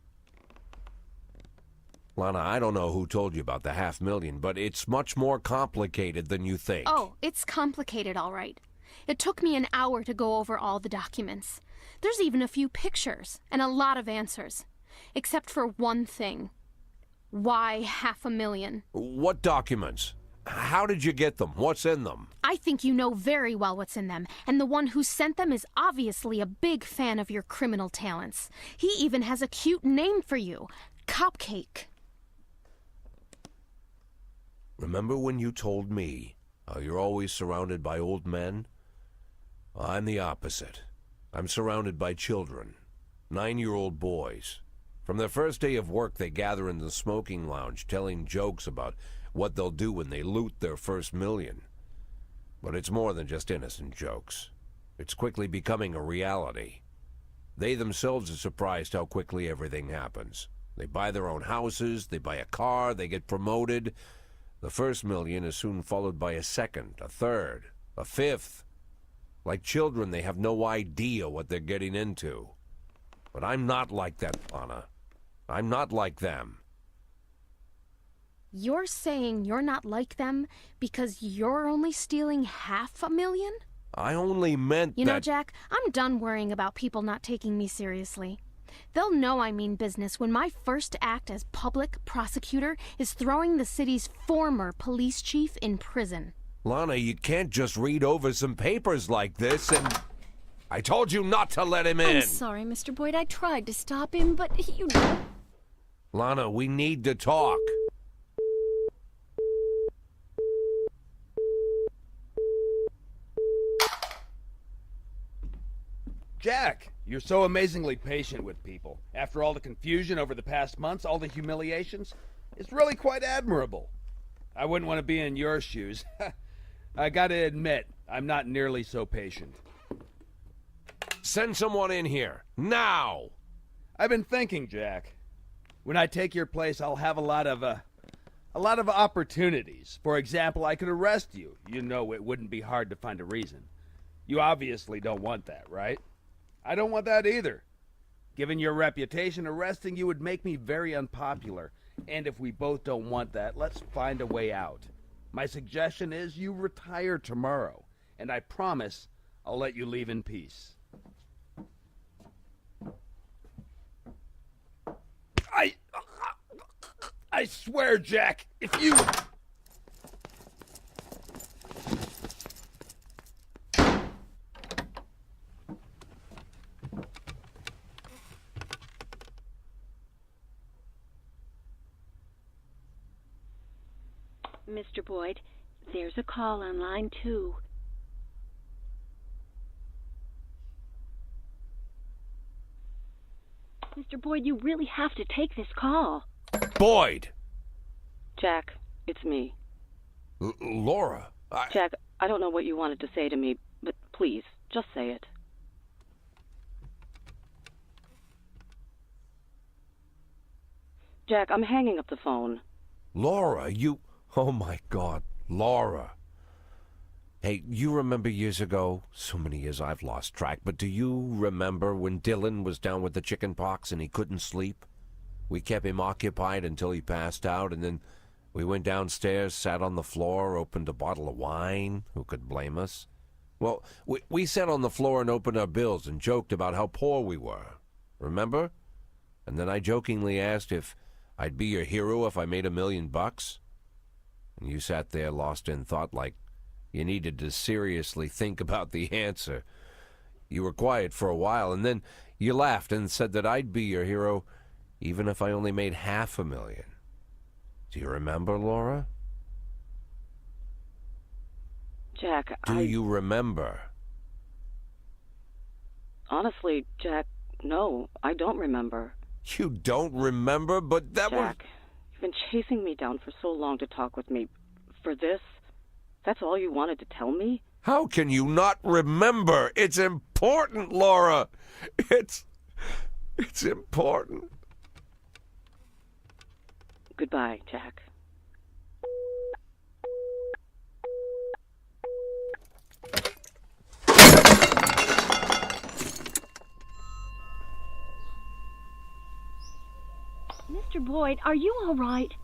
Lana, I don't know who told you about the $500,000, but it's much more complicated than you think. Oh, it's complicated, all right. It took me an hour to go over all the documents. There's even a few pictures and a lot of answers. Except for one thing. Why $500,000? What documents? How did you get them? What's in them? I think you know very well what's in them, and the one who sent them is obviously a big fan of your criminal talents. He even has a cute name for you, Cupcake. Remember when you told me how you're always surrounded by old men? I'm the opposite. I'm surrounded by children, 9-year-old boys. From their first day of work, they gather in the smoking lounge, telling jokes about what they'll do when they loot their first $1,000,000. But it's more than just innocent jokes. It's quickly becoming a reality. They themselves are surprised how quickly everything happens. They buy their own houses, they buy a car, they get promoted. The first $1,000,000 is soon followed by a second, a third, a fifth. Like children, they have no idea what they're getting into. But I'm not like that, Lana. I'm not like them. You're saying you're not like them because you're only stealing $500,000? I only meant You that... know, Jack, I'm done worrying about people not taking me seriously. They'll know I mean business when my first act as public prosecutor is throwing the city's former police chief in prison. Lana, you can't just read over some papers like this and... I told you not to let him in! I'm sorry, Mr. Boyd. I tried to stop him, but you... Lana, we need to talk. Jack, you're so amazingly patient with people. After all the confusion over the past months, all the humiliations, it's really quite admirable. I wouldn't want to be in your shoes. I gotta admit, I'm not nearly so patient. Send someone in here, now! I've been thinking, Jack. When I take your place, I'll have a lot of opportunities. For example, I could arrest you. You know it wouldn't be hard to find a reason. You obviously don't want that, right? I don't want that either. Given your reputation, arresting you would make me very unpopular. And if we both don't want that, let's find a way out. My suggestion is you retire tomorrow, and I promise I'll let you leave in peace. I swear, Jack, if you... Mr. Boyd, there's a call on line 2. Mr. Boyd, you really have to take this call. Boyd! Jack, it's me. Laura, Jack, I don't know what you wanted to say to me, but please, just say it. Jack, I'm hanging up the phone. Laura, you... Oh, my God. Laura. Hey, you remember years ago? So many years I've lost track, but do you remember when Dylan was down with the chicken pox and he couldn't sleep? We kept him occupied until he passed out, and then we went downstairs, sat on the floor, opened a bottle of wine. Who could blame us? Well, we sat on the floor and opened our bills and joked about how poor we were. Remember? And then I jokingly asked if I'd be your hero if I made $1 million. And you sat there lost in thought like you needed to seriously think about the answer. You were quiet for a while, and then you laughed and said that I'd be your hero even if I only made $500,000. Do you remember, Laura? Jack, Do you remember? Honestly, Jack, no, I don't remember. You don't remember? But that was... Jack, you've been chasing me down for so long to talk with me. For this? That's all you wanted to tell me? How can you not remember? It's important, Laura. It's important. Goodbye, Jack. Mr. Boyd, are you all right?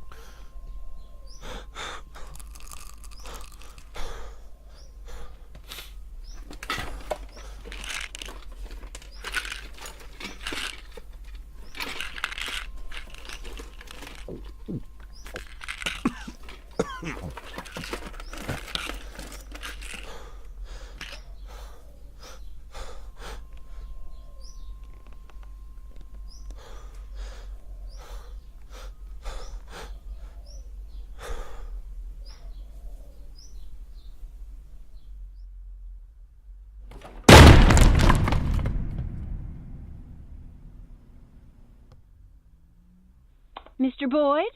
Mr. Boyd?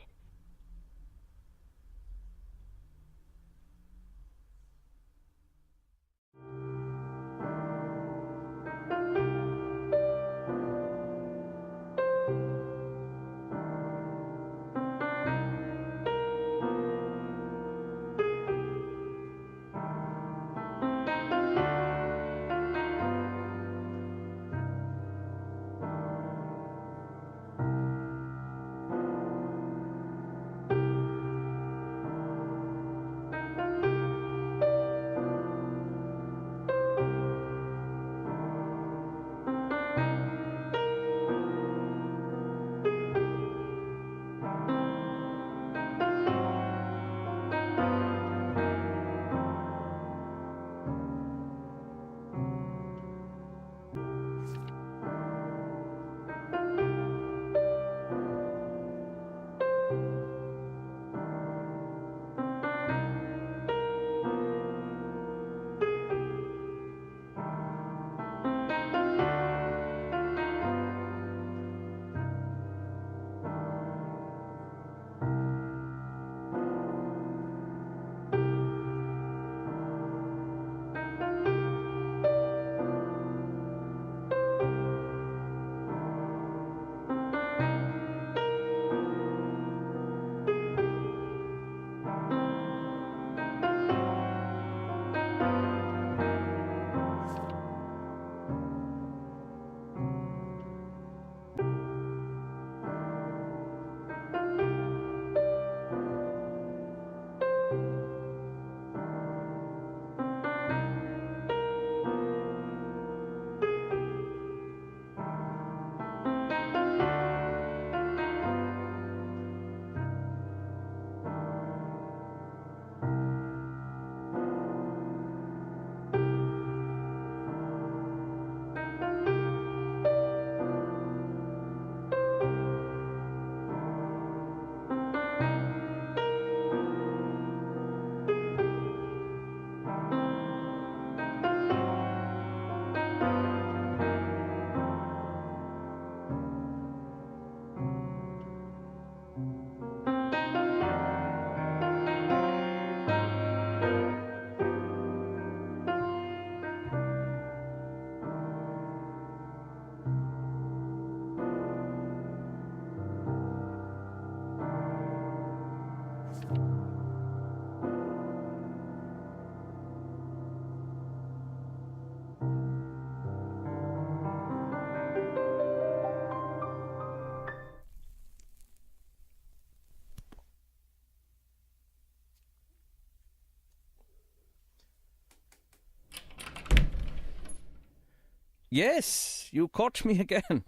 Yes, you caught me again.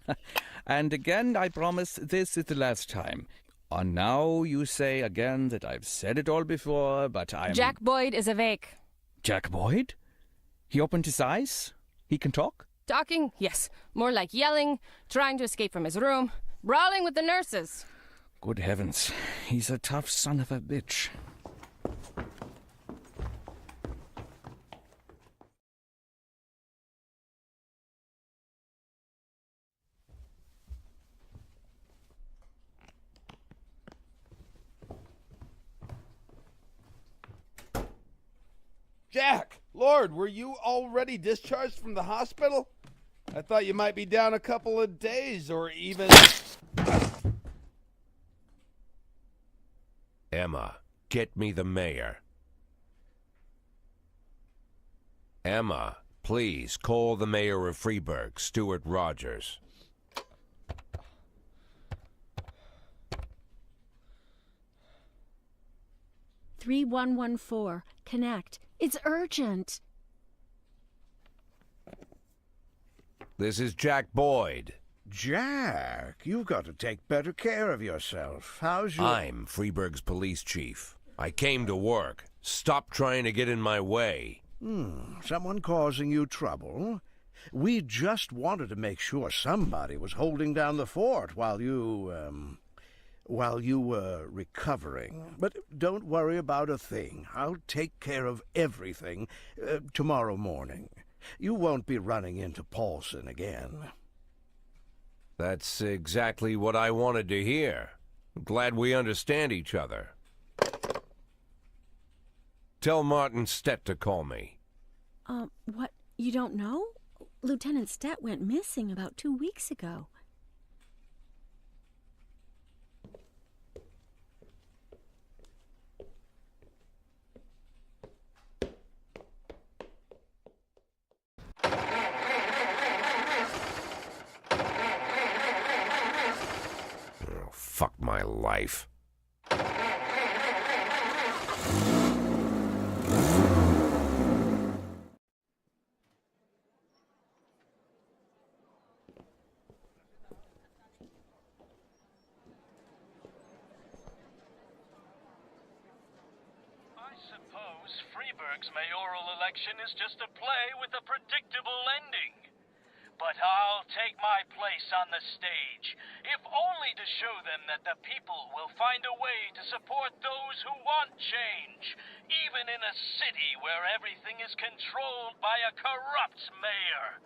And again, I promise this is the last time. And now you say again that I've said it all before, but I'm... Jack Boyd is awake. Jack Boyd? He opened his eyes? He can talk? Talking? Yes. More like yelling, trying to escape from his room, brawling with the nurses. Good heavens. He's a tough son of a bitch. Jack! Lord, were you already discharged from the hospital? I thought you might be down a couple of days or even... Emma, get me the mayor. Emma, please call the mayor of Freiburg, Stuart Rogers. "3114. Connect. It's urgent." This is Jack Boyd. Jack, you've got to take better care of yourself. How's your... I'm Freiburg's police chief. I came to work. Stop trying to get in my way. Someone causing you trouble? We just wanted to make sure somebody was holding down the fort while you were recovering. But don't worry about a thing. I'll take care of everything tomorrow morning. You won't be running into Paulsen again. That's exactly what I wanted to hear. I'm glad we understand each other. Tell Martin Stett to call me. What? You don't know? Lieutenant Stett went missing about 2 weeks ago. Oh, fuck my life. Freiburg's mayoral election is just a play with a predictable ending. But I'll take my place on the stage, if only to show them that the people will find a way to support those who want change, even in a city where everything is controlled by a corrupt mayor.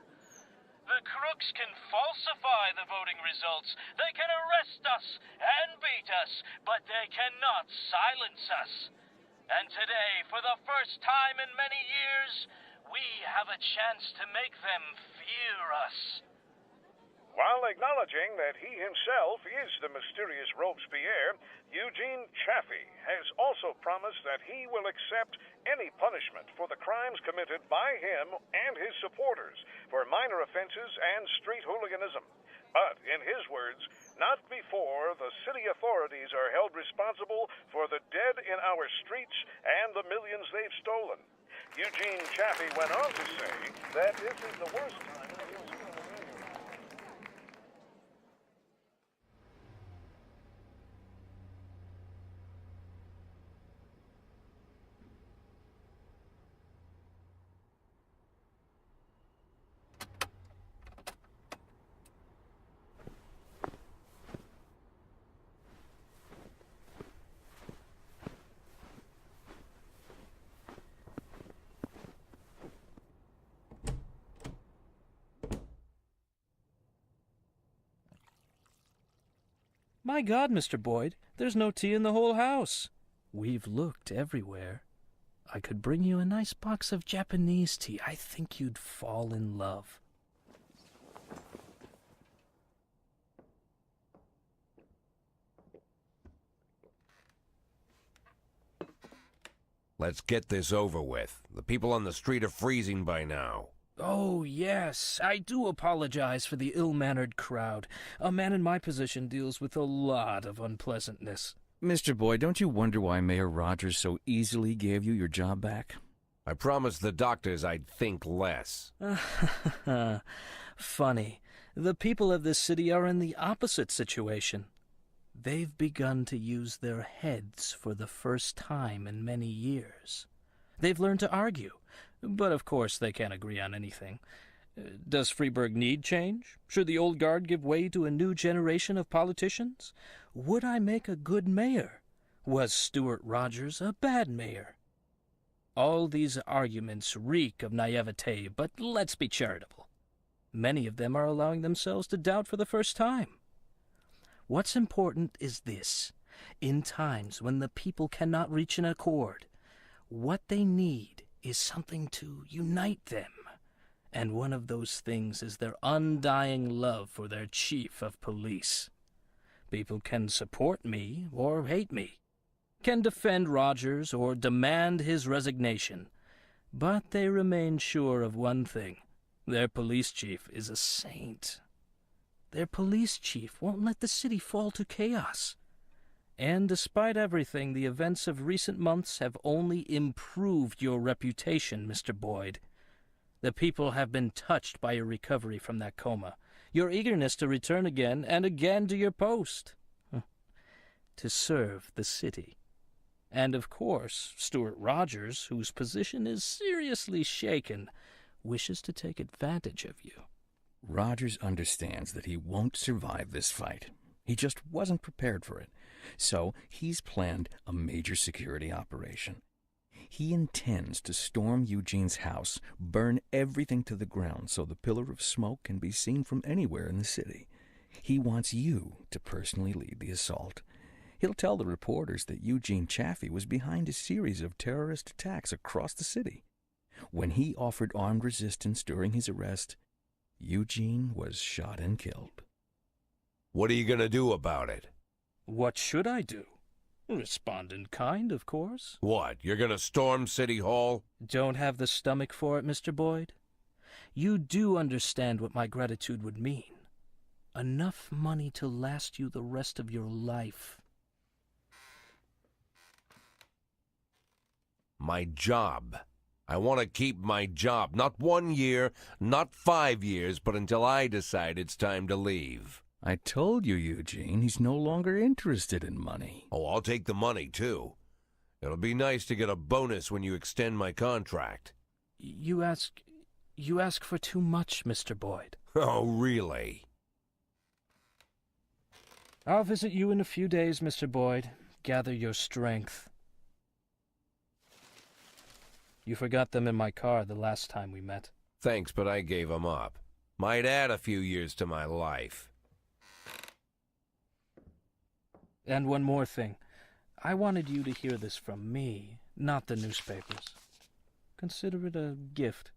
The crooks can falsify the voting results, they can arrest us and beat us, but they cannot silence us. And today, for the first time in many years, we have a chance to make them fear us. While acknowledging that he himself is the mysterious Robespierre, Eugene Chafee has also promised that he will accept any punishment for the crimes committed by him and his supporters for minor offenses and street hooliganism. But, in his words, not before the city authorities are held responsible for the dead in our streets and the millions they've stolen. Eugene Chafee went on to say that this is the worst time in the history. My God, Mr. Boyd, there's no tea in the whole house. We've looked everywhere. I could bring you a nice box of Japanese tea. I think you'd fall in love. Let's get this over with. The people on the street are freezing by now. Oh, yes. I do apologize for the ill-mannered crowd. A man in my position deals with a lot of unpleasantness. Mr. Boyd, don't you wonder why Mayor Rogers so easily gave you your job back? I promised the doctors I'd think less. Funny. The people of this city are in the opposite situation. They've begun to use their heads for the first time in many years. They've learned to argue, but of course they can't agree on anything. Does Freiburg need change? Should the old guard give way to a new generation of politicians? Would I make a good mayor? Was Stuart Rogers a bad mayor? All these arguments reek of naivete, but let's be charitable. Many of them are allowing themselves to doubt for the first time. What's important is this. In times when the people cannot reach an accord, what they need is something to unite them. And one of those things is their undying love for their chief of police. People can support me or hate me, can defend Rogers or demand his resignation, but they remain sure of one thing. Their police chief is a saint. Their police chief won't let the city fall to chaos. And despite everything, the events of recent months have only improved your reputation, Mr. Boyd. The people have been touched by your recovery from that coma, your eagerness to return again and again to your post, to serve the city. And of course, Stuart Rogers, whose position is seriously shaken, wishes to take advantage of you. Rogers understands that he won't survive this fight. He just wasn't prepared for it. So he's planned a major security operation. He intends to storm Eugene's house, burn everything to the ground so the pillar of smoke can be seen from anywhere in the city. He wants you to personally lead the assault. He'll tell the reporters that Eugene Chafee was behind a series of terrorist attacks across the city. When he offered armed resistance during his arrest, Eugene was shot and killed. What are you going to do about it? What should I do? Respond in kind, of course. What, you're going to storm City Hall? Don't have the stomach for it, Mr. Boyd? You do understand what my gratitude would mean. Enough money to last you the rest of your life. My job. I want to keep my job. Not 1 year, not 5 years, but until I decide it's time to leave. I told you, Eugene, he's no longer interested in money. Oh, I'll take the money, too. It'll be nice to get a bonus when you extend my contract. You ask for too much, Mr. Boyd. Oh, really? I'll visit you in a few days, Mr. Boyd. Gather your strength. You forgot them in my car the last time we met. Thanks, but I gave them up. Might add a few years to my life. And one more thing. I wanted you to hear this from me, not the newspapers. Consider it a gift.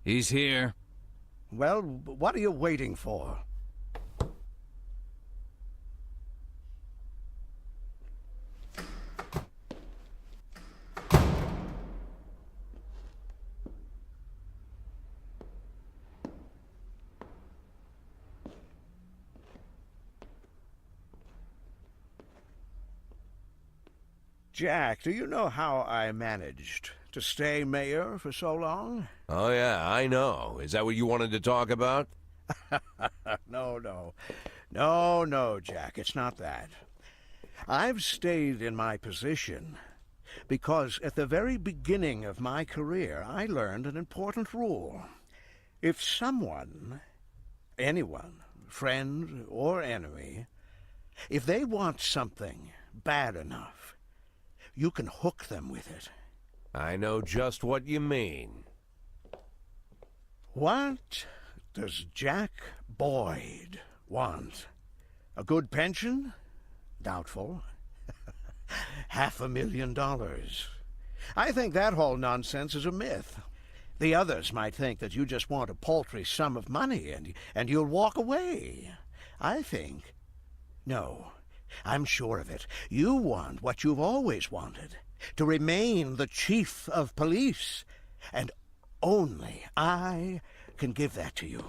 He's here. Well, what are you waiting for? Jack, do you know how I managed to stay mayor for so long? Oh, yeah, I know. Is that what you wanted to talk about? No, Jack, it's not that. I've stayed in my position because at the very beginning of my career, I learned an important rule. If someone, anyone, friend or enemy, if they want something bad enough, you can hook them with it. I know just what you mean. What does Jack Boyd want? A good pension? Doubtful. $500,000. I think that whole nonsense is a myth. The others might think that you just want a paltry sum of money and you'll walk away. I think... No, I'm sure of it. You want what you've always wanted. To remain the chief of police. And only I can give that to you.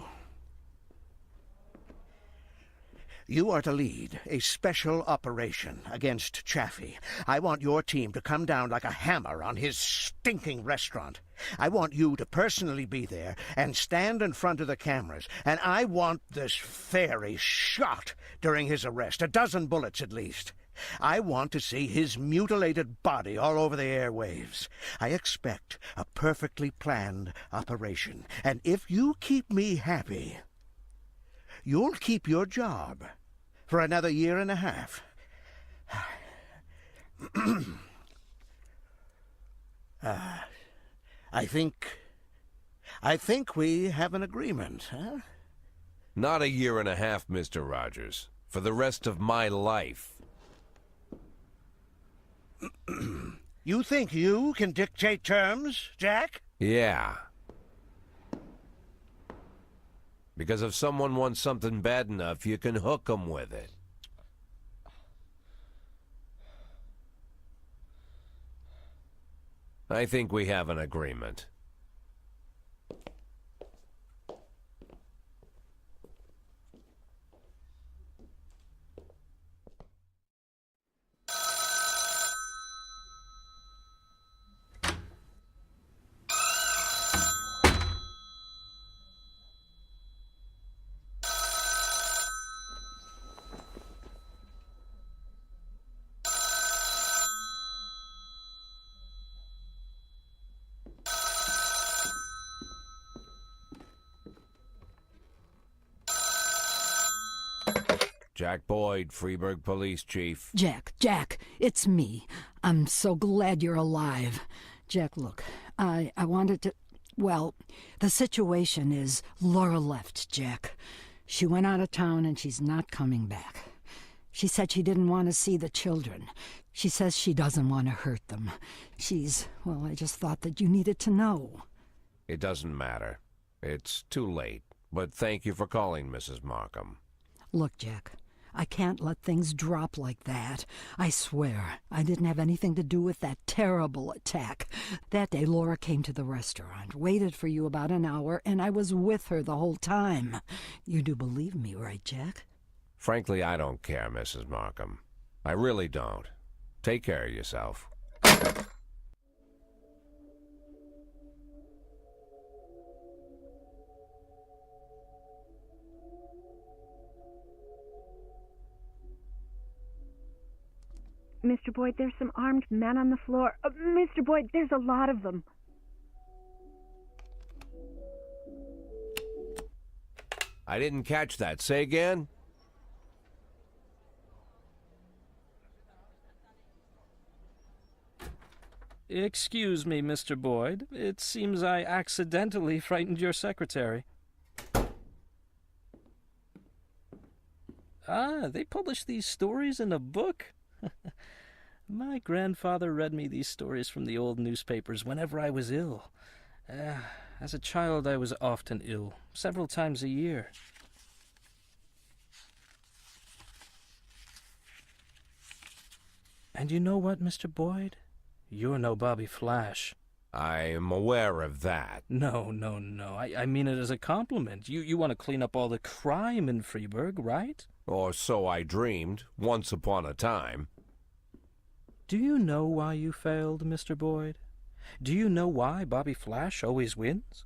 You are to lead a special operation against Chafee. I want your team to come down like a hammer on his stinking restaurant. I want you to personally be there and stand in front of the cameras. And I want this fairy shot during his arrest. 12 bullets at least. I want to see his mutilated body all over the airwaves. I expect a perfectly planned operation. And if you keep me happy, you'll keep your job for another 1.5 years. I think we have an agreement, huh? Not 1.5 years, Mr. Rogers. For the rest of my life. You think you can dictate terms, Jack? Yeah. Because if someone wants something bad enough, you can hook them with it. I think we have an agreement. Jack Boyd, Freeburg Police Chief. Jack, it's me. I'm so glad you're alive. Jack, look, I wanted to... Well, the situation is Laura left, Jack. She went out of town and she's not coming back. She said she didn't want to see the children. She says she doesn't want to hurt them. Well, I just thought that you needed to know. It doesn't matter. It's too late. But thank you for calling, Mrs. Markham. Look, Jack, I can't let things drop like that. I swear, I didn't have anything to do with that terrible attack. That day, Laura came to the restaurant, waited for you about an hour, and I was with her the whole time. You do believe me, right, Jack? Frankly, I don't care, Mrs. Markham. I really don't. Take care of yourself. Mr. Boyd, there's some armed men on the floor. Mr. Boyd, there's a lot of them. I didn't catch that. Say again? Excuse me, Mr. Boyd. It seems I accidentally frightened your secretary. Ah, they published these stories in a book? My grandfather read me these stories from the old newspapers whenever I was ill. As a child, I was often ill, several times a year. And you know what, Mr. Boyd? You're no Bobby Flash. I am aware of that. No. I mean it as a compliment. You want to clean up all the crime in Freeburg, right? Or so I dreamed, once upon a time. Do you know why you failed, Mr. Boyd? Do you know why Bobby Flash always wins?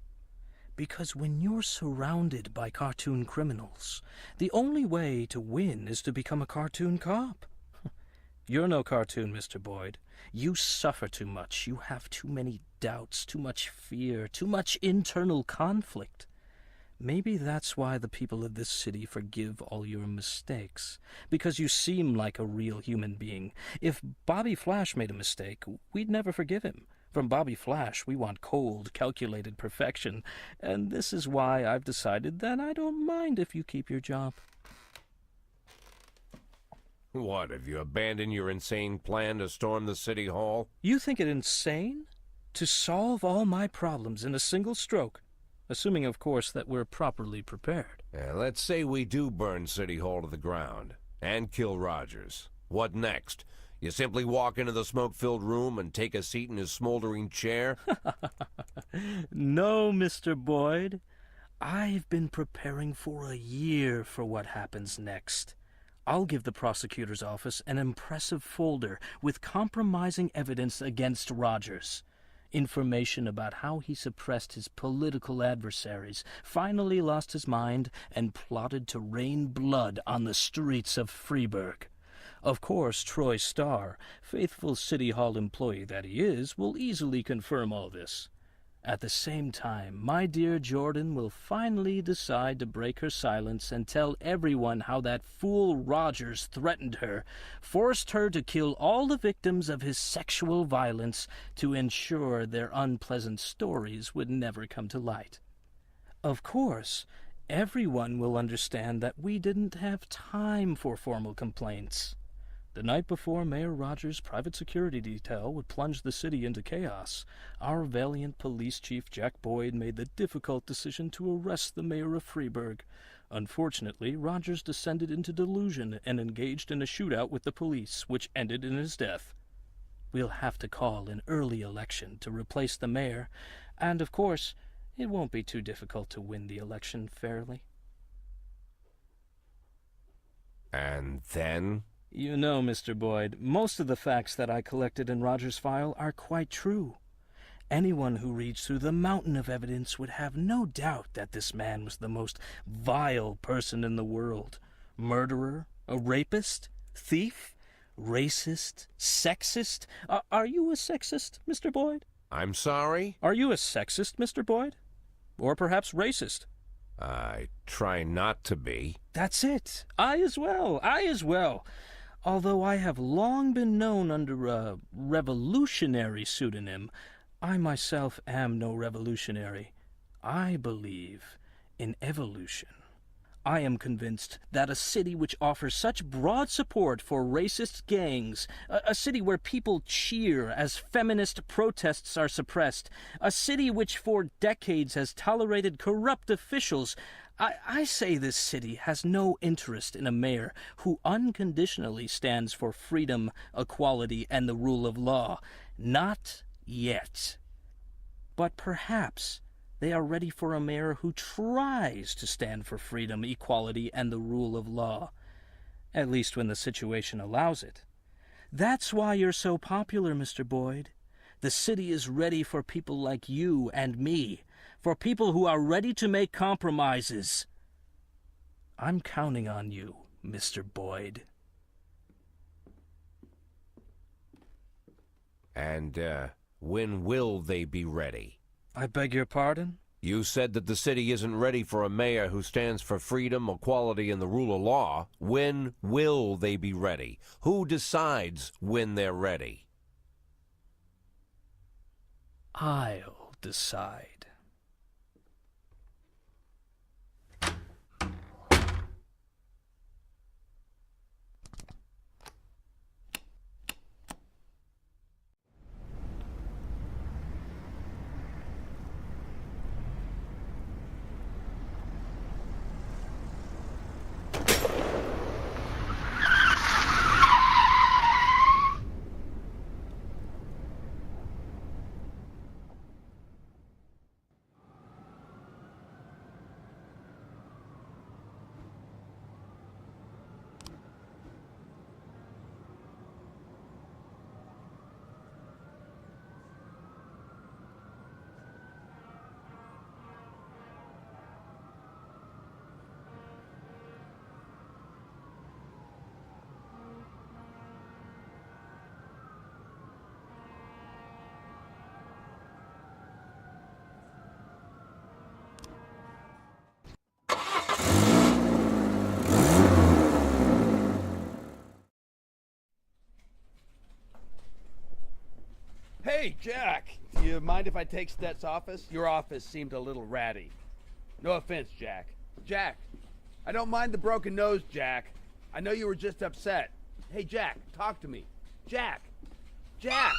Because when you're surrounded by cartoon criminals, the only way to win is to become a cartoon cop. You're no cartoon, Mr. Boyd. You suffer too much. You have too many doubts, too much fear, too much internal conflict. Maybe that's why the people of this city forgive all your mistakes, because you seem like a real human being. If Bobby Flash made a mistake, we'd never forgive him. From Bobby Flash, we want cold, calculated perfection, and this is why I've decided that I don't mind if you keep your job. What, have you abandoned your insane plan to storm the city hall? You think it insane? To solve all my problems in a single stroke? Assuming, of course, that we're properly prepared. Let's say we do burn City Hall to the ground and kill Rogers. What next? You simply walk into the smoke-filled room and take a seat in his smoldering chair? No, Mr. Boyd. I've been preparing for a year for what happens next. I'll give the prosecutor's office an impressive folder with compromising evidence against Rogers. Information about how he suppressed his political adversaries, finally lost his mind, and plotted to rain blood on the streets of Freeburg. Of course, Troy Starr, faithful City Hall employee that he is, will easily confirm all this. At the same time, my dear Jordan will finally decide to break her silence and tell everyone how that fool Rogers threatened her, forced her to kill all the victims of his sexual violence to ensure their unpleasant stories would never come to light. Of course, everyone will understand that we didn't have time for formal complaints. The night before Mayor Rogers' private security detail would plunge the city into chaos, our valiant police chief Jack Boyd made the difficult decision to arrest the mayor of Freeburg. Unfortunately, Rogers descended into delusion and engaged in a shootout with the police, which ended in his death. We'll have to call an early election to replace the mayor, and of course, it won't be too difficult to win the election fairly. And then? You know, Mr. Boyd, most of the facts that I collected in Rogers' file are quite true. Anyone who reads through the mountain of evidence would have no doubt that this man was the most vile person in the world. Murderer, a rapist, thief, racist, sexist. Are you a sexist, Mr. Boyd? I'm sorry? Are you a sexist, Mr. Boyd? Or perhaps racist? I try not to be. That's it. I as well. Although I have long been known under a revolutionary pseudonym, I myself am no revolutionary. I believe in evolution. I am convinced that a city which offers such broad support for racist gangs, a city where people cheer as feminist protests are suppressed, a city which for decades has tolerated corrupt officials, I say this city has no interest in a mayor who unconditionally stands for freedom, equality, and the rule of law. Not yet. But perhaps they are ready for a mayor who tries to stand for freedom, equality, and the rule of law. At least when the situation allows it. That's why you're so popular, Mr. Boyd. The city is ready for people like you and me, for people who are ready to make compromises. I'm counting on you, Mr. Boyd. And, when will they be ready? I beg your pardon? You said that the city isn't ready for a mayor who stands for freedom, equality, and the rule of law. When will they be ready? Who decides when they're ready? I'll decide. Hey, Jack! Do you mind if I take Stet's office? Your office seemed a little ratty. No offense, Jack. Jack! I don't mind the broken nose, Jack. I know you were just upset. Hey, Jack, talk to me. Jack! Jack!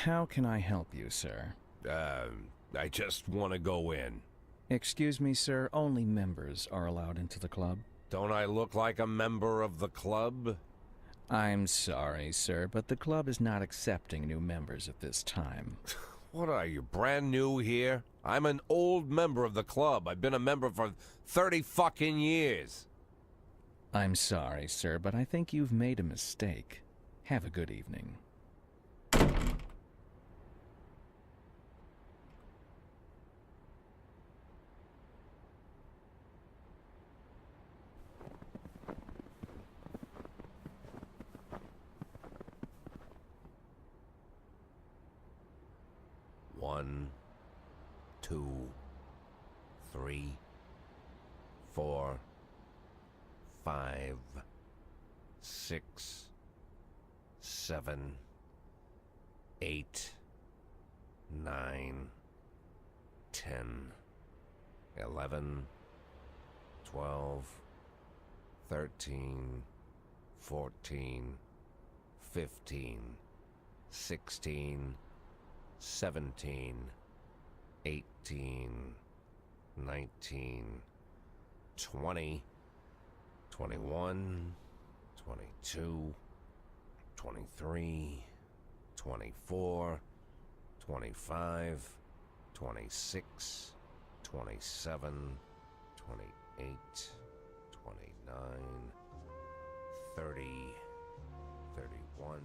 How can I help you, sir? I just want to go in. Excuse me, sir, only members are allowed into the club. Don't I look like a member of the club? I'm sorry, sir, but the club is not accepting new members at this time. What are you, brand new here? I'm an old member of the club. I've been a member for 30 fucking years. I'm sorry, sir, but I think you've made a mistake. Have a good evening. One, 2, 3, 4, 5, 6, 7, 8, 9, 10, 11, 12, 13, 14, 15, 16, 17, 18, 19, 20, 21, 22, 23, 24, 25, 26, 27, 28, 29, 30, 31,